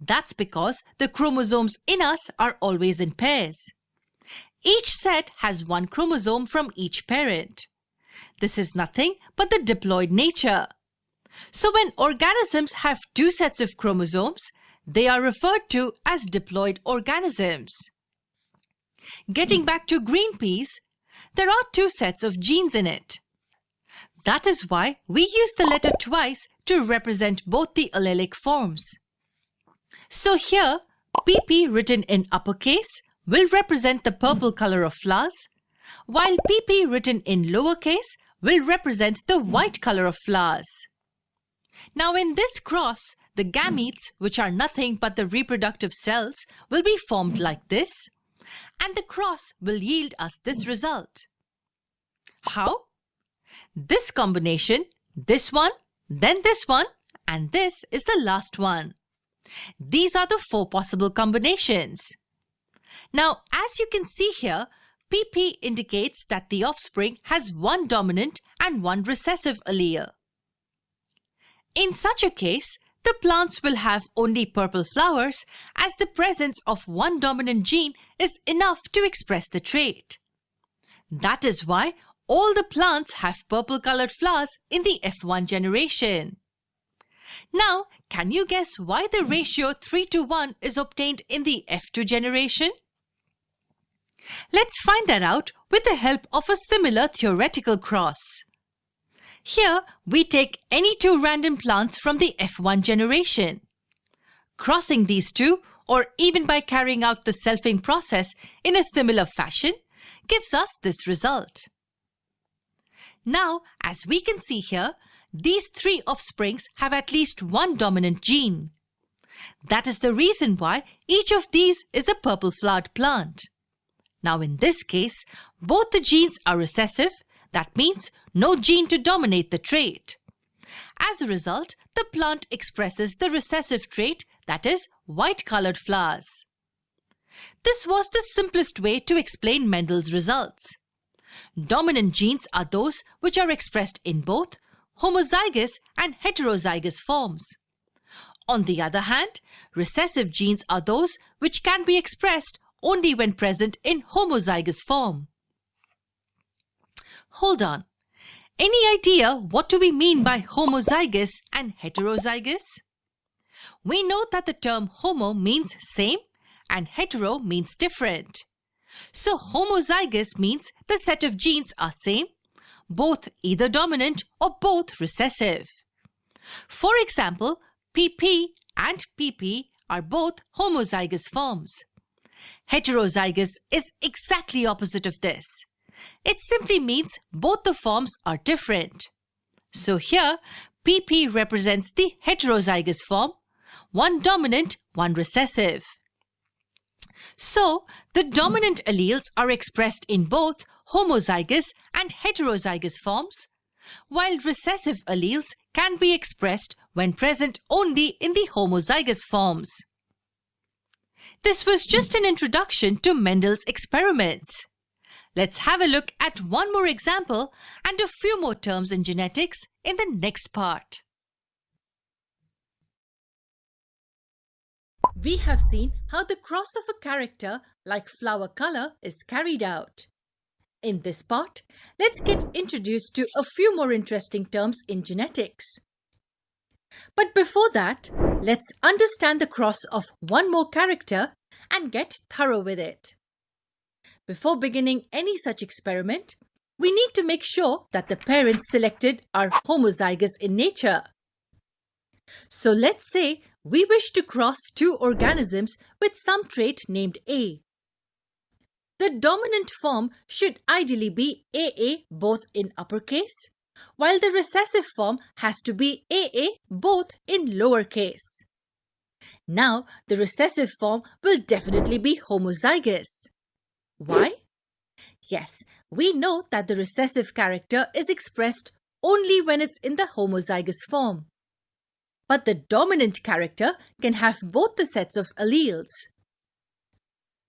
That's because the chromosomes in us are always in pairs. Each set has one chromosome from each parent. This is nothing but the diploid nature. So when organisms have 2 sets of chromosomes, they are referred to as diploid organisms. Getting back to green peas, there are 2 sets of genes in it. That is why we use the letter twice to represent both the allelic forms. So here, PP written in uppercase will represent the purple color of flowers, while PP written in lowercase will represent the white color of flowers. Now in this cross, the gametes, which are nothing but the reproductive cells, will be formed like this, and the cross will yield us this result. How? This combination, this one, then this one, and this is the last one. These are the 4 possible combinations. Now, as you can see here, PP indicates that the offspring has one dominant and one recessive allele. In such a case, the plants will have only purple flowers as the presence of one dominant gene is enough to express the trait. That is why all the plants have purple-colored flowers in the F1 generation. Now, can you guess why the ratio 3:1 is obtained in the F2 generation? Let's find that out with the help of a similar theoretical cross. Here, we take any two random plants from the F1 generation. Crossing these two, or even by carrying out the selfing process in a similar fashion, gives us this result. Now, as we can see here, these three offsprings have at least one dominant gene. That is the reason why each of these is a purple-flowered plant. Now in this case, both the genes are recessive, that means no gene to dominate the trait. As a result, the plant expresses the recessive trait, that is, white-colored flowers. This was the simplest way to explain Mendel's results. Dominant genes are those which are expressed in both homozygous and heterozygous forms. On the other hand, recessive genes are those which can be expressed only when present in homozygous form. Hold on. Any idea what do we mean by homozygous and heterozygous? We know that the term homo means same and hetero means different. So homozygous means the set of genes are same, both either dominant or both recessive. For example, PP and PP are both homozygous forms. Heterozygous is exactly opposite of this. It simply means both the forms are different. So here, PP represents the heterozygous form, one dominant, one recessive. So, the dominant alleles are expressed in both homozygous and heterozygous forms, while recessive alleles can be expressed when present only in the homozygous forms. This was just an introduction to Mendel's experiments. Let's have a look at one more example and a few more terms in genetics in the next part. We have seen how the cross of a character like flower color is carried out. In this part, let's get introduced to a few more interesting terms in genetics. But before that, let's understand the cross of one more character and get thorough with it. Before beginning any such experiment, we need to make sure that the parents selected are homozygous in nature. So let's say we wish to cross two organisms with some trait named A. The dominant form should ideally be AA both in uppercase, while the recessive form has to be AA both in lowercase. Now, the recessive form will definitely be homozygous. Why? Yes, we know that the recessive character is expressed only when it's in the homozygous form. But the dominant character can have both the sets of alleles.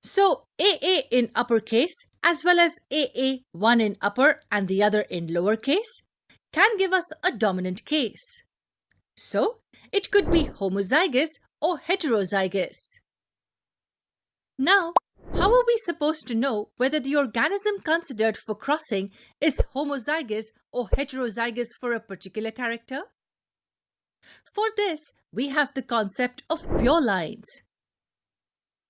So, AA in uppercase as well as AA, one in upper and the other in lowercase, can give us a dominant case. So, it could be homozygous or heterozygous. Now, how are we supposed to know whether the organism considered for crossing is homozygous or heterozygous for a particular character? For this, we have the concept of pure lines.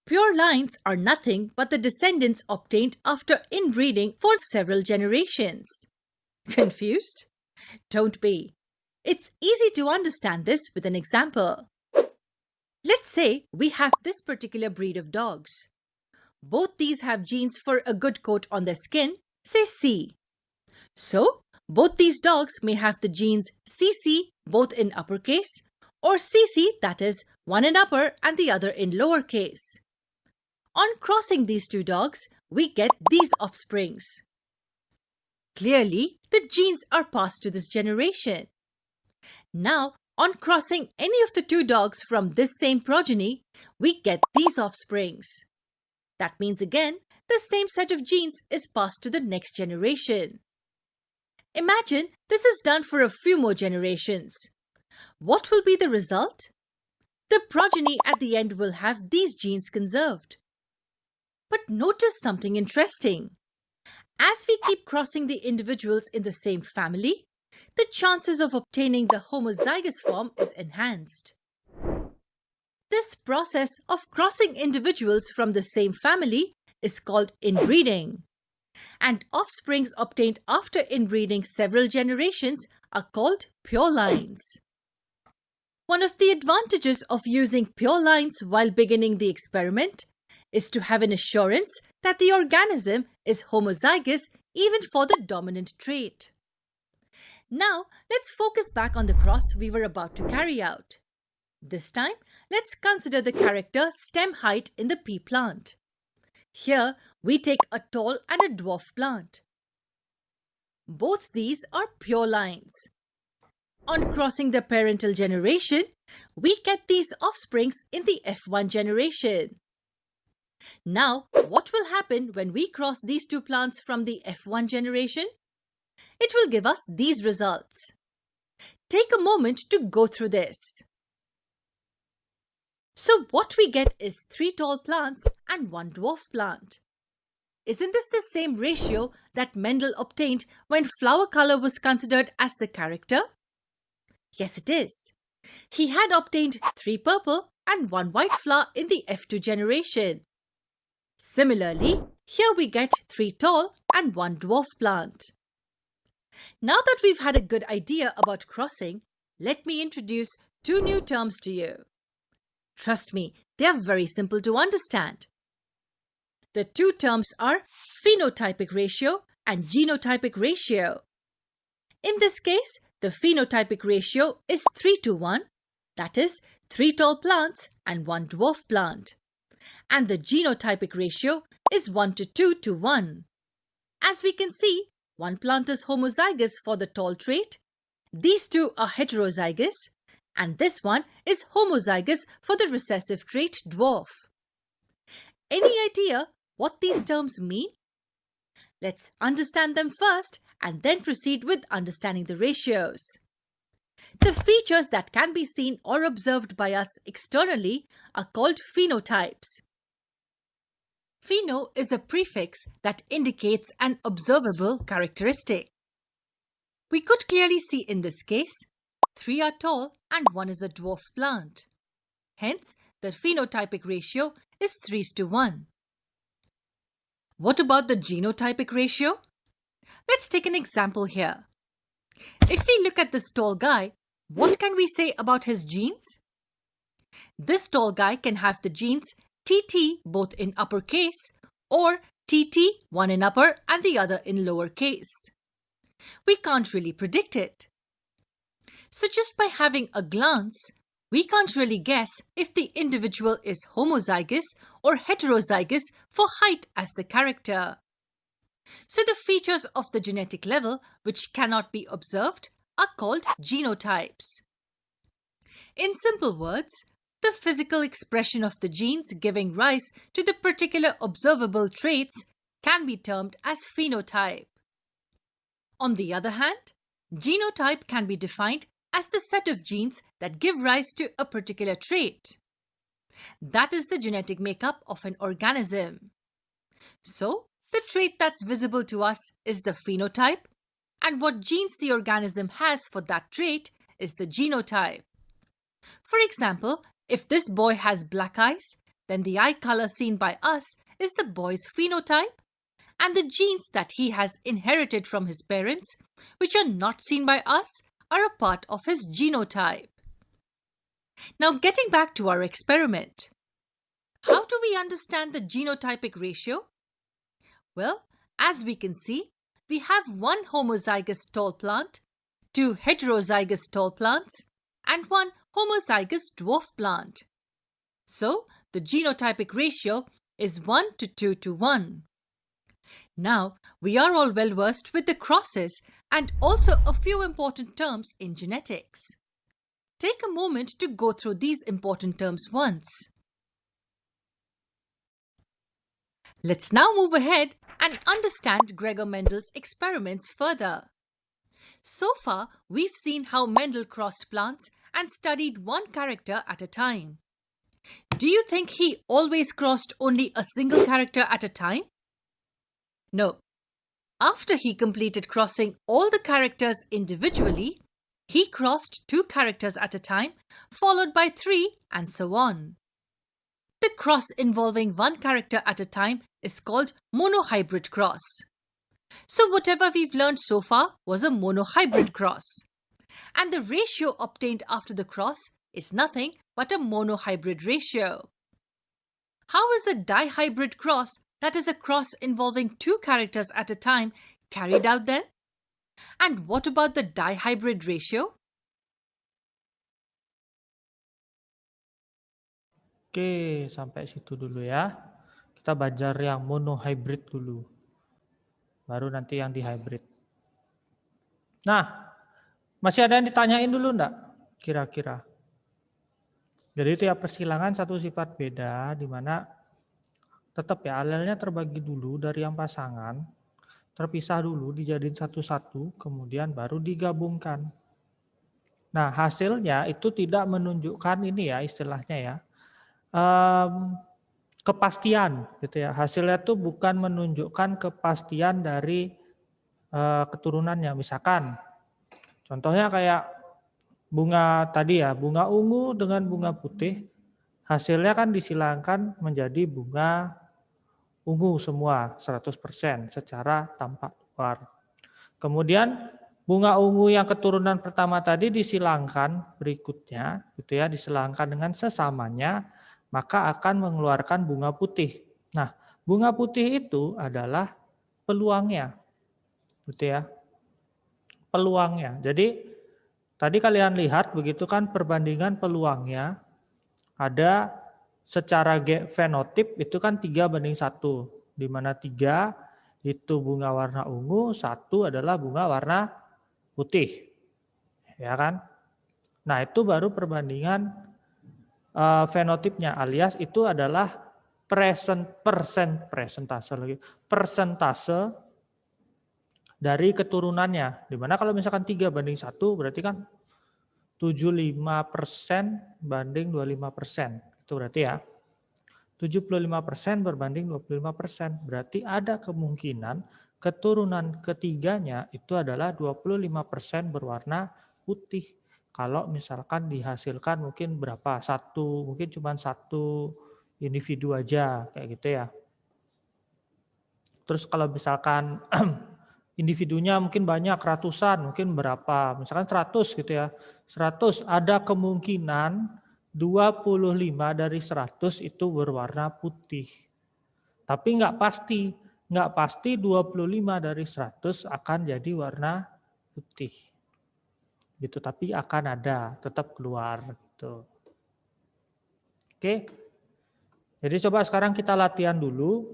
Pure lines are nothing but the descendants obtained after inbreeding for several generations. Confused? Don't be. It's easy to understand this with an example. Let's say we have this particular breed of dogs. Both these have genes for a good coat on their skin, say C. So, both these dogs may have the genes CC both in uppercase or CC, that is, one in upper and the other in lowercase. On crossing these two dogs, we get these offsprings. Clearly, the genes are passed to this generation. Now, on crossing any of the two dogs from this same progeny, we get these offsprings. That means again, the same set of genes is passed to the next generation. Imagine this is done for a few more generations. What will be the result? The progeny at the end will have these genes conserved. But notice something interesting. As we keep crossing the individuals in the same family, the chances of obtaining the homozygous form is enhanced. This process of crossing individuals from the same family is called inbreeding. and offsprings obtained after inbreeding several generations are called pure lines. One of the advantages of using pure lines while beginning the experiment is to have an assurance that the organism is homozygous even for the dominant trait. Now, let's focus back on the cross we were about to carry out. This time, let's consider the character stem height in the pea plant. Here, we take a tall and a dwarf plant. Both these are pure lines. On crossing the parental generation, we get these offsprings in the F1 generation. Now, what will happen when we cross these two plants from the F1 generation? It will give us these results. Take a moment to go through this. So what we get is 3 tall plants and 1 dwarf plant. Isn't this the same ratio that Mendel obtained when flower color was considered as the character? Yes, it is. He had obtained 3 purple and 1 white flower in the F2 generation. Similarly, here we get 3 tall and 1 dwarf plant. Now that we've had a good idea about crossing, let me introduce 2 new terms to you. Trust me, they are very simple to understand. The 2 terms are phenotypic ratio and genotypic ratio. In this case, the phenotypic ratio is 3:1, that is 3 tall plants and 1 dwarf plant. And the genotypic ratio is 1:2:1. As we can see, 1 plant is homozygous for the tall trait, these 2 are heterozygous, and this one is homozygous for the recessive trait dwarf. Any idea what these terms mean? Let's understand them first and then proceed with understanding the ratios. The features that can be seen or observed by us externally are called phenotypes. Pheno is a prefix that indicates an observable characteristic. We could clearly see in this case, 3 are tall and 1 is a dwarf plant. Hence, the phenotypic ratio is 3:1. What about the genotypic ratio? Let's take an example here. If we look at this tall guy, what can we say about his genes? This tall guy can have the genes TT both in uppercase or TT, one in upper and the other in lowercase. We can't really predict it. So just by having a glance, we can't really guess if the individual is homozygous or heterozygous for height as the character. So the features of the genetic level which cannot be observed are called genotypes. In simple words, the physical expression of the genes giving rise to the particular observable traits can be termed as phenotype. On the other hand, genotype can be defined as the set of genes that give rise to a particular trait. That is the genetic makeup of an organism. So, the trait that's visible to us is the phenotype, and what genes the organism has for that trait is the genotype. For example, if this boy has black eyes, then the eye color seen by us is the boy's phenotype, and the genes that he has inherited from his parents, which are not seen by us, are a part of his genotype. Now getting back to our experiment. How do we understand the genotypic ratio? Well, as we can see, we have 1 homozygous tall plant, 2 heterozygous tall plants, and 1 homozygous dwarf plant. So, the genotypic ratio is 1:2:1. Now, we are all well versed with the crosses and also a few important terms in genetics. Take a moment to go through these important terms once. Let's now move ahead and understand Gregor Mendel's experiments further. So far, we've seen how Mendel crossed plants and studied 1 character at a time. Do you think he always crossed only a single character at a time? No. After he completed crossing all the characters individually, he crossed 2 characters at a time, followed by 3, and so on. The cross involving 1 character at a time is called monohybrid cross. So whatever we've learned so far was a monohybrid cross. And the ratio obtained after the cross is nothing but a monohybrid ratio. How is a dihybrid cross, that is a cross involving two characters at a time, carried out then? And what about the dihybrid ratio? Oke, sampai situ dulu ya. Kita belajar yang monohybrid dulu. Baru nanti yang dihybrid. Nah, masih ada yang ditanyain dulu enggak? Kira-kira. Jadi tiap persilangan satu sifat beda, di mana tetap ya alelnya terbagi dulu dari yang pasangan, terpisah dulu, dijadiin satu-satu, kemudian baru digabungkan. Nah, hasilnya itu tidak menunjukkan ini ya istilahnya ya, kepastian gitu ya. Hasilnya itu bukan menunjukkan kepastian dari keturunannya. Misalkan, contohnya kayak bunga tadi ya, bunga ungu dengan bunga putih, hasilnya kan disilangkan menjadi bunga ungu semua 100% secara tampak luar. Kemudian bunga ungu yang keturunan pertama tadi disilangkan berikutnya, gitu ya, disilangkan dengan sesamanya, maka akan mengeluarkan bunga putih. Nah, bunga putih itu adalah peluangnya, gitu ya, peluangnya. Jadi tadi kalian lihat begitu kan perbandingan peluangnya, ada secara fenotip itu kan 3:1, di mana 3 itu bunga warna ungu, 1 adalah bunga warna putih. Ya kan? Nah, itu baru perbandingan fenotipnya, alias itu adalah persentase dari keturunannya. Dimana kalau misalkan 3:1 berarti kan 75% banding 25%. Itu berarti ya 75% berbanding 25%. Berarti ada kemungkinan keturunan ketiganya itu adalah 25% berwarna putih. Kalau misalkan dihasilkan mungkin berapa? Mungkin cuma satu individu aja kayak gitu ya. Terus kalau misalkan individunya mungkin banyak, ratusan, mungkin berapa, misalkan 100 gitu ya. 100 ada kemungkinan 25 dari 100 itu berwarna putih. Tapi nggak pasti 25 dari 100 akan jadi warna putih. Gitu, tapi akan ada, tetap keluar gitu. Oke. Jadi coba sekarang kita latihan dulu.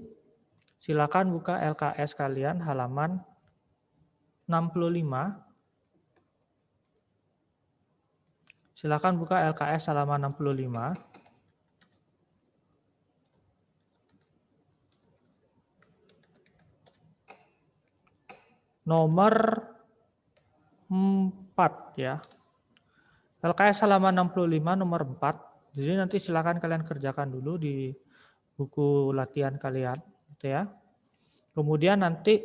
Silakan buka LKS kalian halaman 65. Silakan buka LKS halaman 65. Nomor 4 ya. LKS halaman 65 nomor 4. Jadi nanti silakan kalian kerjakan dulu di buku latihan kalian gitu ya. Kemudian nanti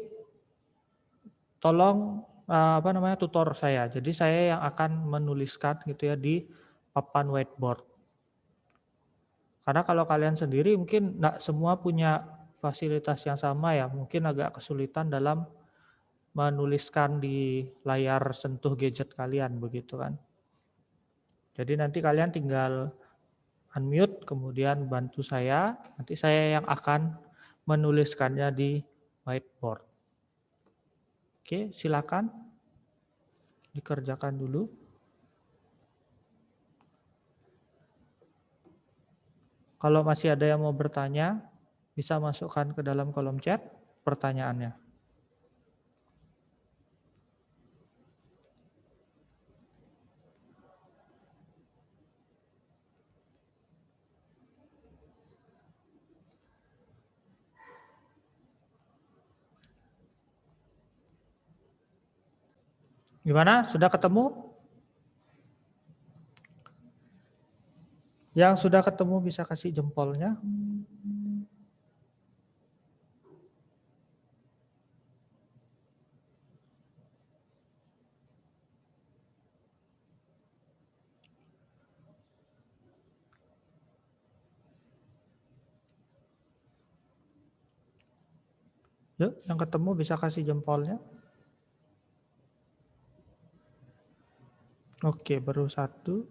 tolong tutor saya. Jadi saya yang akan menuliskan gitu ya di papan whiteboard. Karena kalau kalian sendiri mungkin enggak semua punya fasilitas yang sama ya, mungkin agak kesulitan dalam menuliskan di layar sentuh gadget kalian begitu kan. Jadi nanti kalian tinggal unmute kemudian bantu saya, nanti saya yang akan menuliskannya di whiteboard. Oke, silakan dikerjakan dulu. Kalau masih ada yang mau bertanya, bisa masukkan ke dalam kolom chat pertanyaannya. Gimana? Sudah ketemu? Yang sudah ketemu bisa kasih jempolnya. Yuk, yang ketemu bisa kasih jempolnya. Oke, baru 1.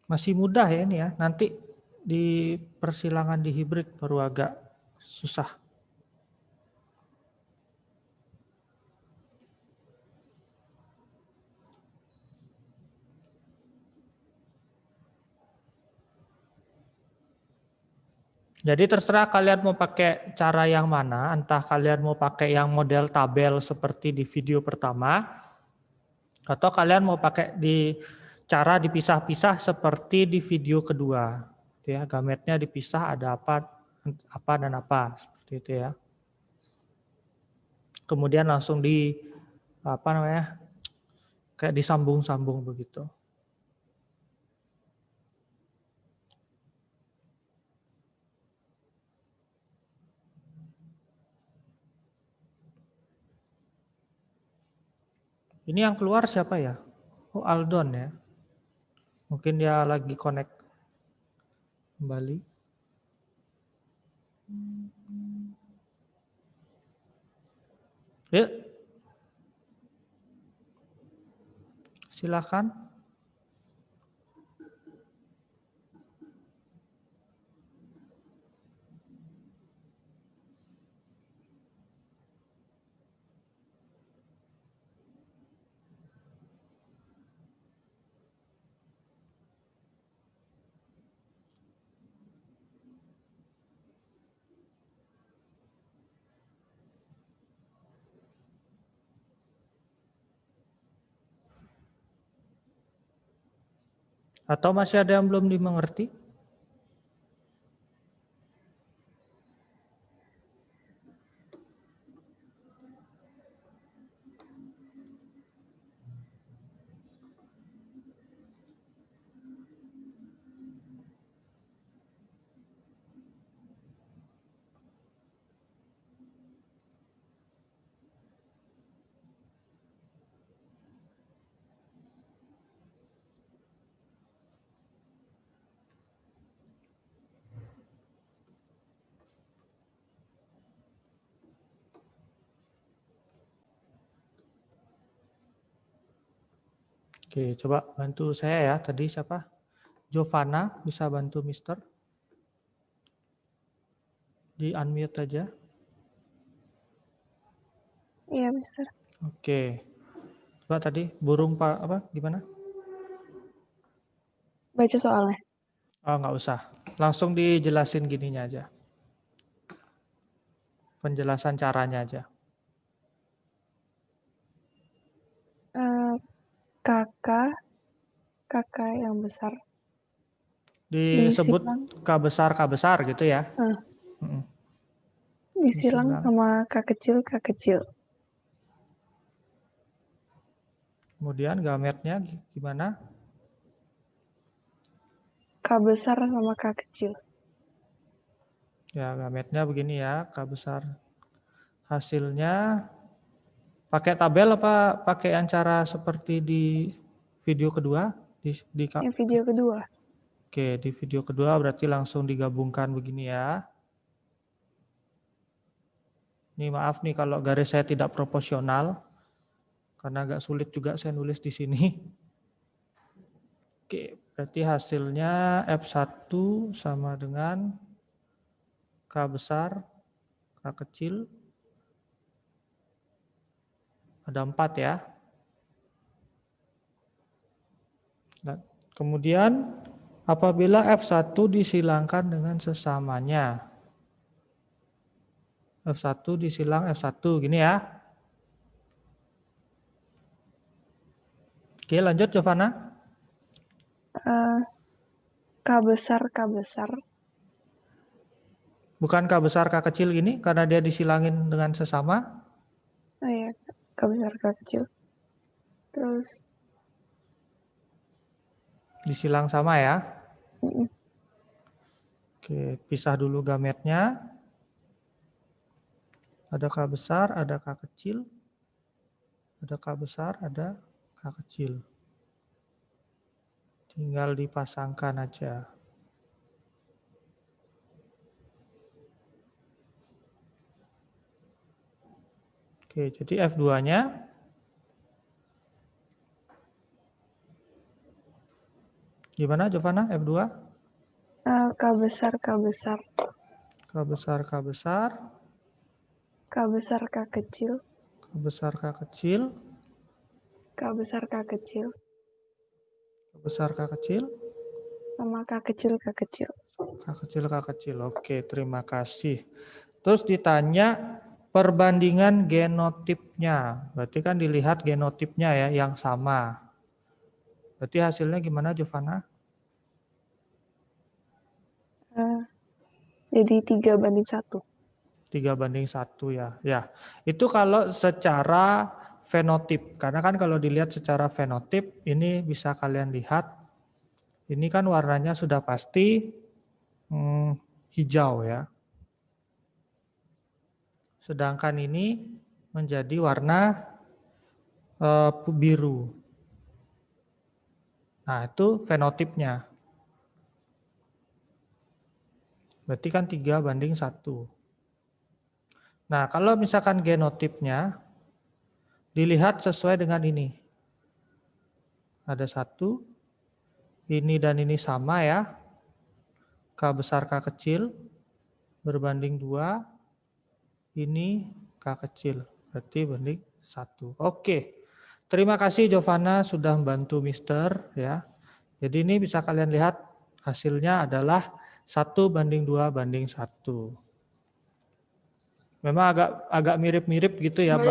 Masih mudah ya ini ya. Nanti di persilangan di hibrid baru agak susah. Jadi terserah kalian mau pakai cara yang mana, entah kalian mau pakai yang model tabel seperti di video pertama, atau kalian mau pakai di cara dipisah-pisah seperti di video kedua. Ya, gametnya dipisah ada apa dan apa seperti itu ya. Kemudian langsung di kayak disambung-sambung begitu. Ini yang keluar siapa ya? Oh, Aldon ya. Mungkin dia lagi connect kembali. Yuk. Silakan. Atau masih ada yang belum dimengerti? Oke, coba bantu saya ya. Tadi siapa? Giovanna, bisa bantu Mister? Di unmute aja. Iya, Mister. Oke. Coba tadi burung Pak apa gimana? Baca soalnya. Oh, nggak usah. Langsung dijelasin gininya aja. Penjelasan caranya aja. Kakak yang besar. Disebut K besar gitu ya. Disilang sama K kecil. Kemudian gametnya gimana? K besar sama K kecil. Ya, gametnya begini ya, K besar. Hasilnya pakai tabel apa pakai yang cara seperti di video kedua? Yang video kedua. Oke, di video kedua berarti langsung digabungkan begini ya. Ini maaf nih kalau garis saya tidak proporsional, karena agak sulit juga saya nulis di sini. Oke, berarti hasilnya F1 sama dengan K besar, K kecil. Ada 4 ya. Nah, kemudian apabila F1 disilangkan dengan sesamanya. F1 disilang F1, gini ya. Oke, lanjut Giovanna. K besar. Bukan K besar, K kecil gini, karena dia disilangin dengan sesama. Oh iya, K besar, K kecil. Terus disilang sama ya. Oke, pisah dulu gametnya. Ada K besar, ada K kecil. Ada K besar, ada K kecil. Tinggal dipasangkan aja. Oke, jadi F2-nya gimana Jovana F2? K besar, K besar. K besar, K besar. K besar, K kecil. K besar, K kecil. K besar, K kecil. K besar, K kecil. Sama K kecil, K kecil. K kecil, K kecil. Oke, terima kasih. Terus ditanya perbandingan genotipnya. Berarti kan dilihat genotipnya ya yang sama. Berarti hasilnya gimana Jovana? Jadi 3:1. 3:1 ya. Ya, itu kalau secara fenotip. Karena kan kalau dilihat secara fenotip, ini bisa kalian lihat. Ini kan warnanya sudah pasti hijau ya. Sedangkan ini menjadi warna biru. Nah, itu fenotipnya. Berarti kan 3:1. Nah, kalau misalkan genotipnya dilihat sesuai dengan ini. Ada 1, ini dan ini sama ya. K besar, K kecil berbanding 2. Ini K kecil. Berarti banding 1. Oke. Terima kasih Jovana sudah membantu Mister ya. Jadi ini bisa kalian lihat hasilnya adalah 1:2:1. Memang agak mirip-mirip gitu ya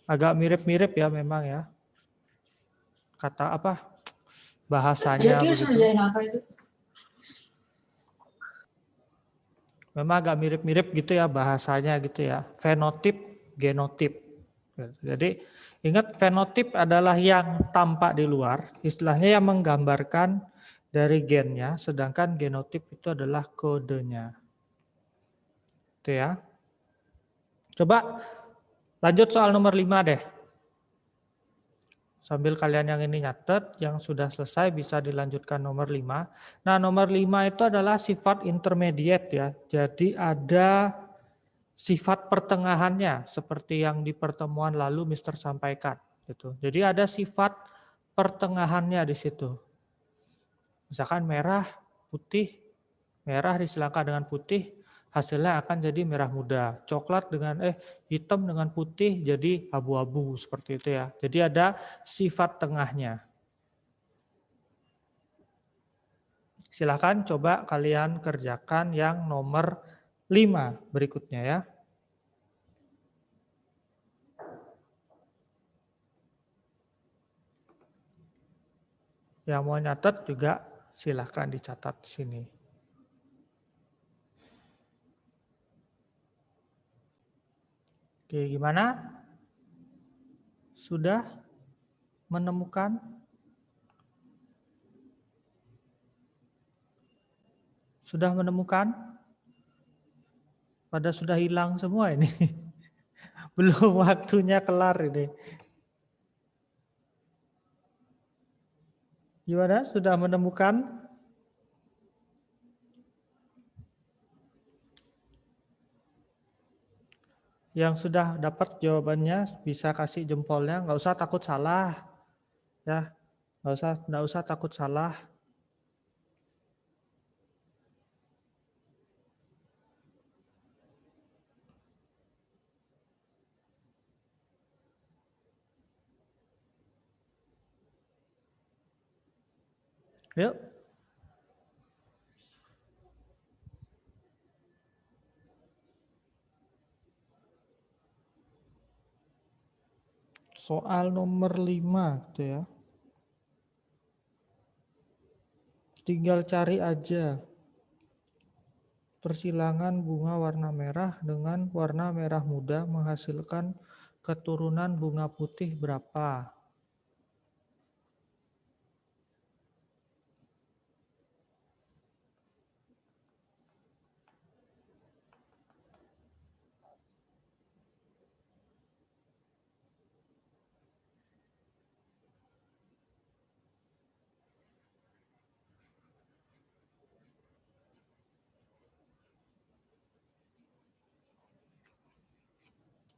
agak mirip-mirip ya memang ya. Kata apa? Bahasanya begitu. Memang agak mirip-mirip gitu ya bahasanya gitu ya. Fenotip, genotip. Jadi ingat fenotip adalah yang tampak di luar, istilahnya yang menggambarkan dari gennya, sedangkan genotip itu adalah kodenya. Itu ya. Coba lanjut soal nomor 5 deh. Sambil kalian yang ini nyatet, yang sudah selesai bisa dilanjutkan nomor 5. Nah, nomor 5 itu adalah sifat intermediate ya. Jadi ada sifat pertengahannya seperti yang di pertemuan lalu Mister sampaikan gitu. Jadi ada sifat pertengahannya di situ. Misalkan merah, putih, merah disilakan dengan putih, hasilnya akan jadi merah muda. Coklat dengan hitam dengan putih jadi abu-abu seperti itu ya. Jadi ada sifat tengahnya. Silakan coba kalian kerjakan yang nomor 5 berikutnya ya. Yang mau nyatet juga silakan dicatat di sini. Oke, gimana? Sudah menemukan? Sudah menemukan? Pada sudah hilang semua ini. Belum waktunya kelar ini. Gimana? Sudah menemukan? Yang sudah dapat jawabannya bisa kasih jempolnya. Nggak usah takut salah. Ya, nggak usah takut salah. Yuk. Soal nomor 5 gitu ya. Tinggal cari aja persilangan bunga warna merah dengan warna merah muda menghasilkan keturunan bunga putih berapa?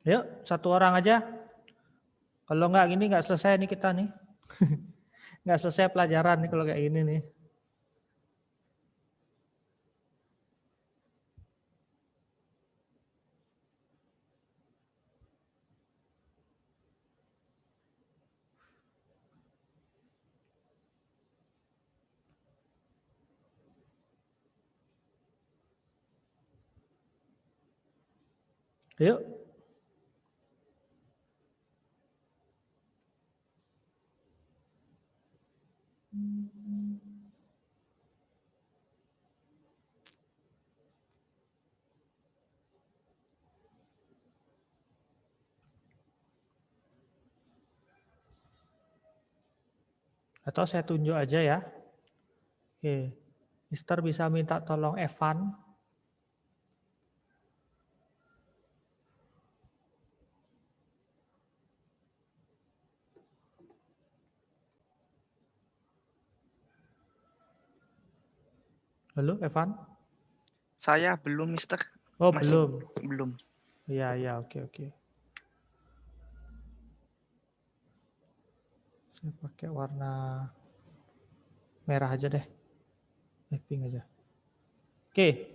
Yuk, satu orang aja. Kalau nggak gini nggak selesai nih kita nih. Nggak selesai pelajaran nih kalau kayak gini nih. Yuk. Atau saya tunjuk aja ya. Oke. Mister bisa minta tolong Evan. Halo Evan? Saya belum, Mister. Oh, Masih belum. belum. Iya, oke. Saya pakai warna merah aja deh. Pink aja. Oke.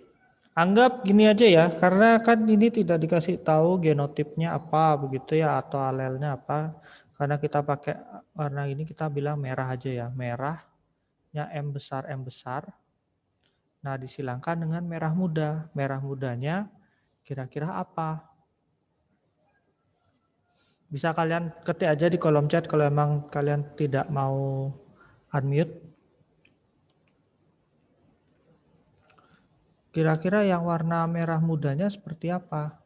Anggap gini aja ya, karena kan ini tidak dikasih tahu genotipnya apa begitu ya, atau alelnya apa. Karena kita pakai warna ini, kita bilang merah aja ya. Merahnya M besar. Nah, disilangkan dengan merah muda. Merah mudanya kira-kira apa? Bisa kalian ketik aja di kolom chat kalau emang kalian tidak mau unmute. Kira-kira yang warna merah mudanya seperti apa?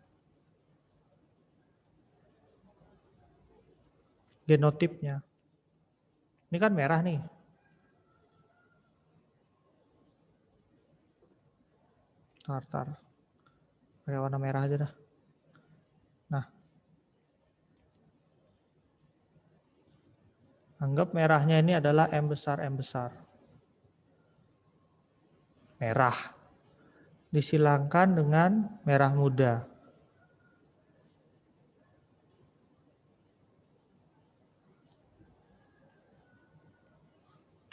Genotipnya. Ini kan merah nih. Tar. Pakai warna merah aja dah. Nah. Anggap merahnya ini adalah M besar. Merah. Disilangkan dengan merah muda.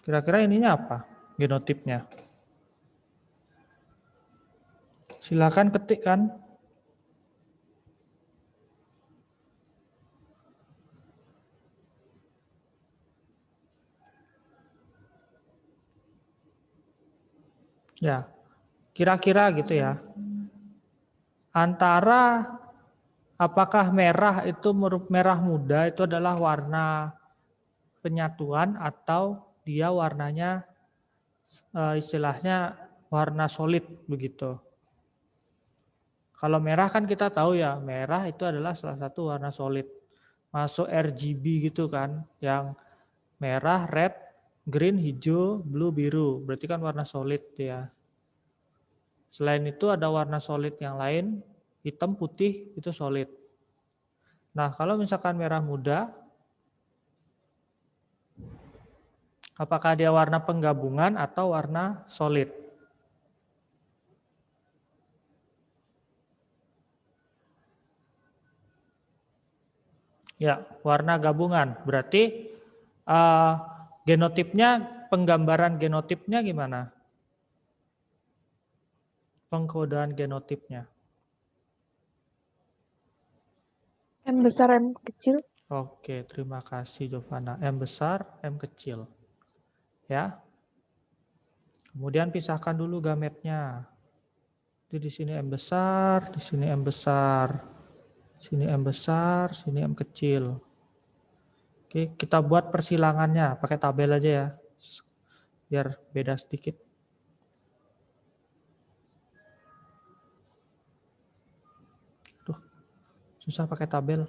Kira-kira ininya apa? Genotipnya. Silakan ketik kan. Ya, kira-kira gitu ya. Antara apakah merah muda itu adalah warna penyatuan atau dia warnanya istilahnya warna solid begitu. Kalau merah kan kita tahu ya, merah itu adalah salah satu warna solid. Masuk RGB gitu kan, yang merah, red, green, hijau, blue, biru. Berarti kan warna solid ya. Selain itu ada warna solid yang lain, hitam, putih, itu solid. Nah, kalau misalkan merah muda, apakah dia warna penggabungan atau warna solid? Ya, warna gabungan. Berarti genotipnya, penggambaran genotipnya gimana? Pengkodaan genotipnya. M besar, M kecil. Oke, terima kasih Jovana. M besar, M kecil. Ya. Kemudian pisahkan dulu gametnya. Jadi di sini M besar, di sini M besar. Sini M besar, sini M kecil. Oke, kita buat persilangannya, pakai tabel aja ya. Biar beda sedikit. Tuh, susah pakai tabel.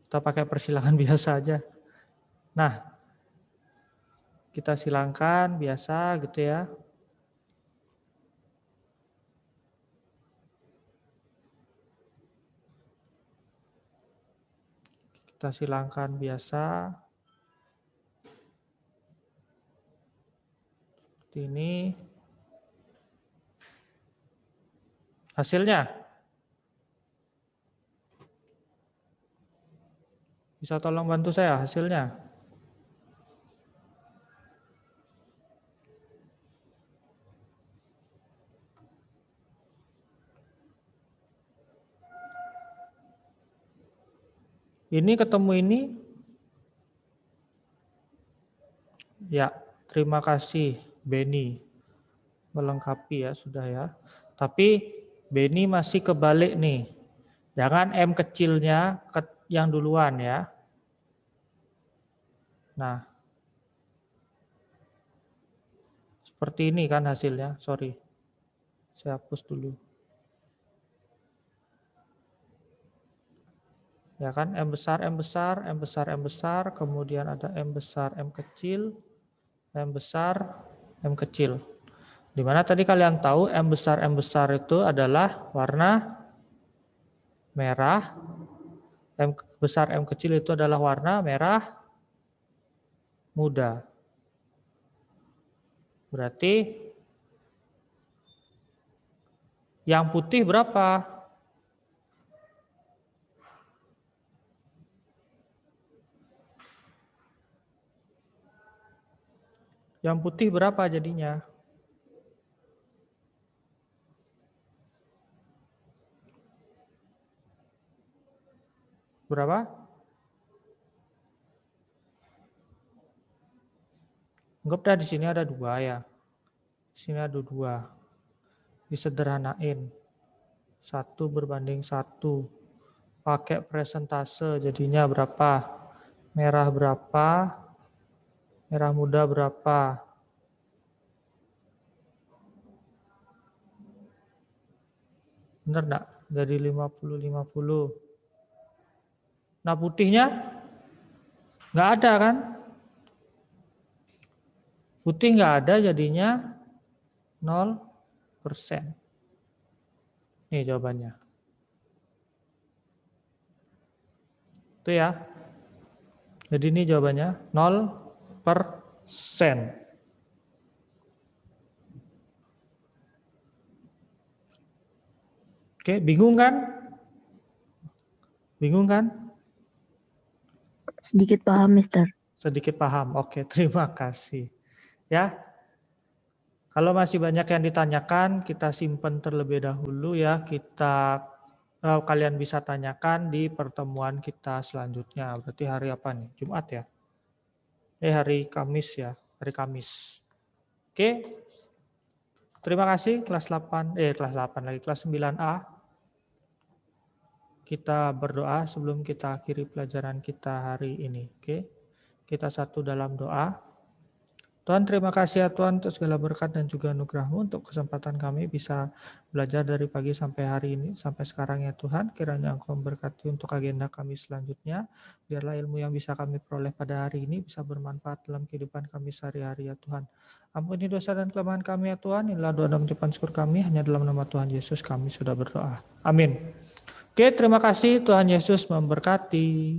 Kita pakai persilangan biasa aja. Nah, kita silangkan biasa gitu ya. Kita silangkan biasa. Seperti ini. Hasilnya Bisa tolong bantu saya hasilnya? Ini ketemu ini? Ya, terima kasih Beni. Melengkapi ya, sudah ya. Tapi Beni masih kebalik nih. Jangan M kecilnya yang duluan ya. Nah, seperti ini kan hasilnya, sorry. Saya hapus dulu. Ya kan, M besar, M besar, M besar, M besar, kemudian ada M besar, M kecil, M besar, M kecil. Di mana tadi kalian tahu M besar itu adalah warna merah, M besar, M kecil itu adalah warna merah muda. Berarti yang putih berapa? Yang putih berapa jadinya? Berapa? Anggap dah di sini ada 2 ya. Di sini ada 2. Disederhanain. 1 berbanding 1. Pakai presentase jadinya berapa? Merah berapa? Merah muda berapa? Benar enggak? Jadi 50-50. Nah putihnya nggak ada kan? Putih nggak ada jadinya 0%. Nih jawabannya. Itu ya. Jadi ini jawabannya 0%. Oke, bingung kan? Bingung kan? Sedikit paham, Mister. Sedikit paham. Oke, terima kasih. Ya. Kalau masih banyak yang ditanyakan, kita simpan terlebih dahulu ya. Kalian bisa tanyakan di pertemuan kita selanjutnya. Berarti hari apa nih? Jumat ya? Hari Kamis ya. Hari Kamis. Oke. Terima kasih kelas 8 kelas 9A. Kita berdoa sebelum kita akhiri pelajaran kita hari ini. Oke. Kita satu dalam doa. Tuhan, terima kasih ya Tuhan untuk segala berkat dan juga anugerah-Mu untuk kesempatan kami bisa belajar dari pagi sampai hari ini, sampai sekarang ya Tuhan. Kiranya Engkau memberkati untuk agenda kami selanjutnya. Biarlah ilmu yang bisa kami peroleh pada hari ini bisa bermanfaat dalam kehidupan kami sehari-hari ya Tuhan. Ampuni dosa dan kelemahan kami ya Tuhan. Inilah doa dan ucapan syukur kami. Hanya dalam nama Tuhan Yesus kami sudah berdoa. Amin. Oke, terima kasih. Tuhan Yesus memberkati.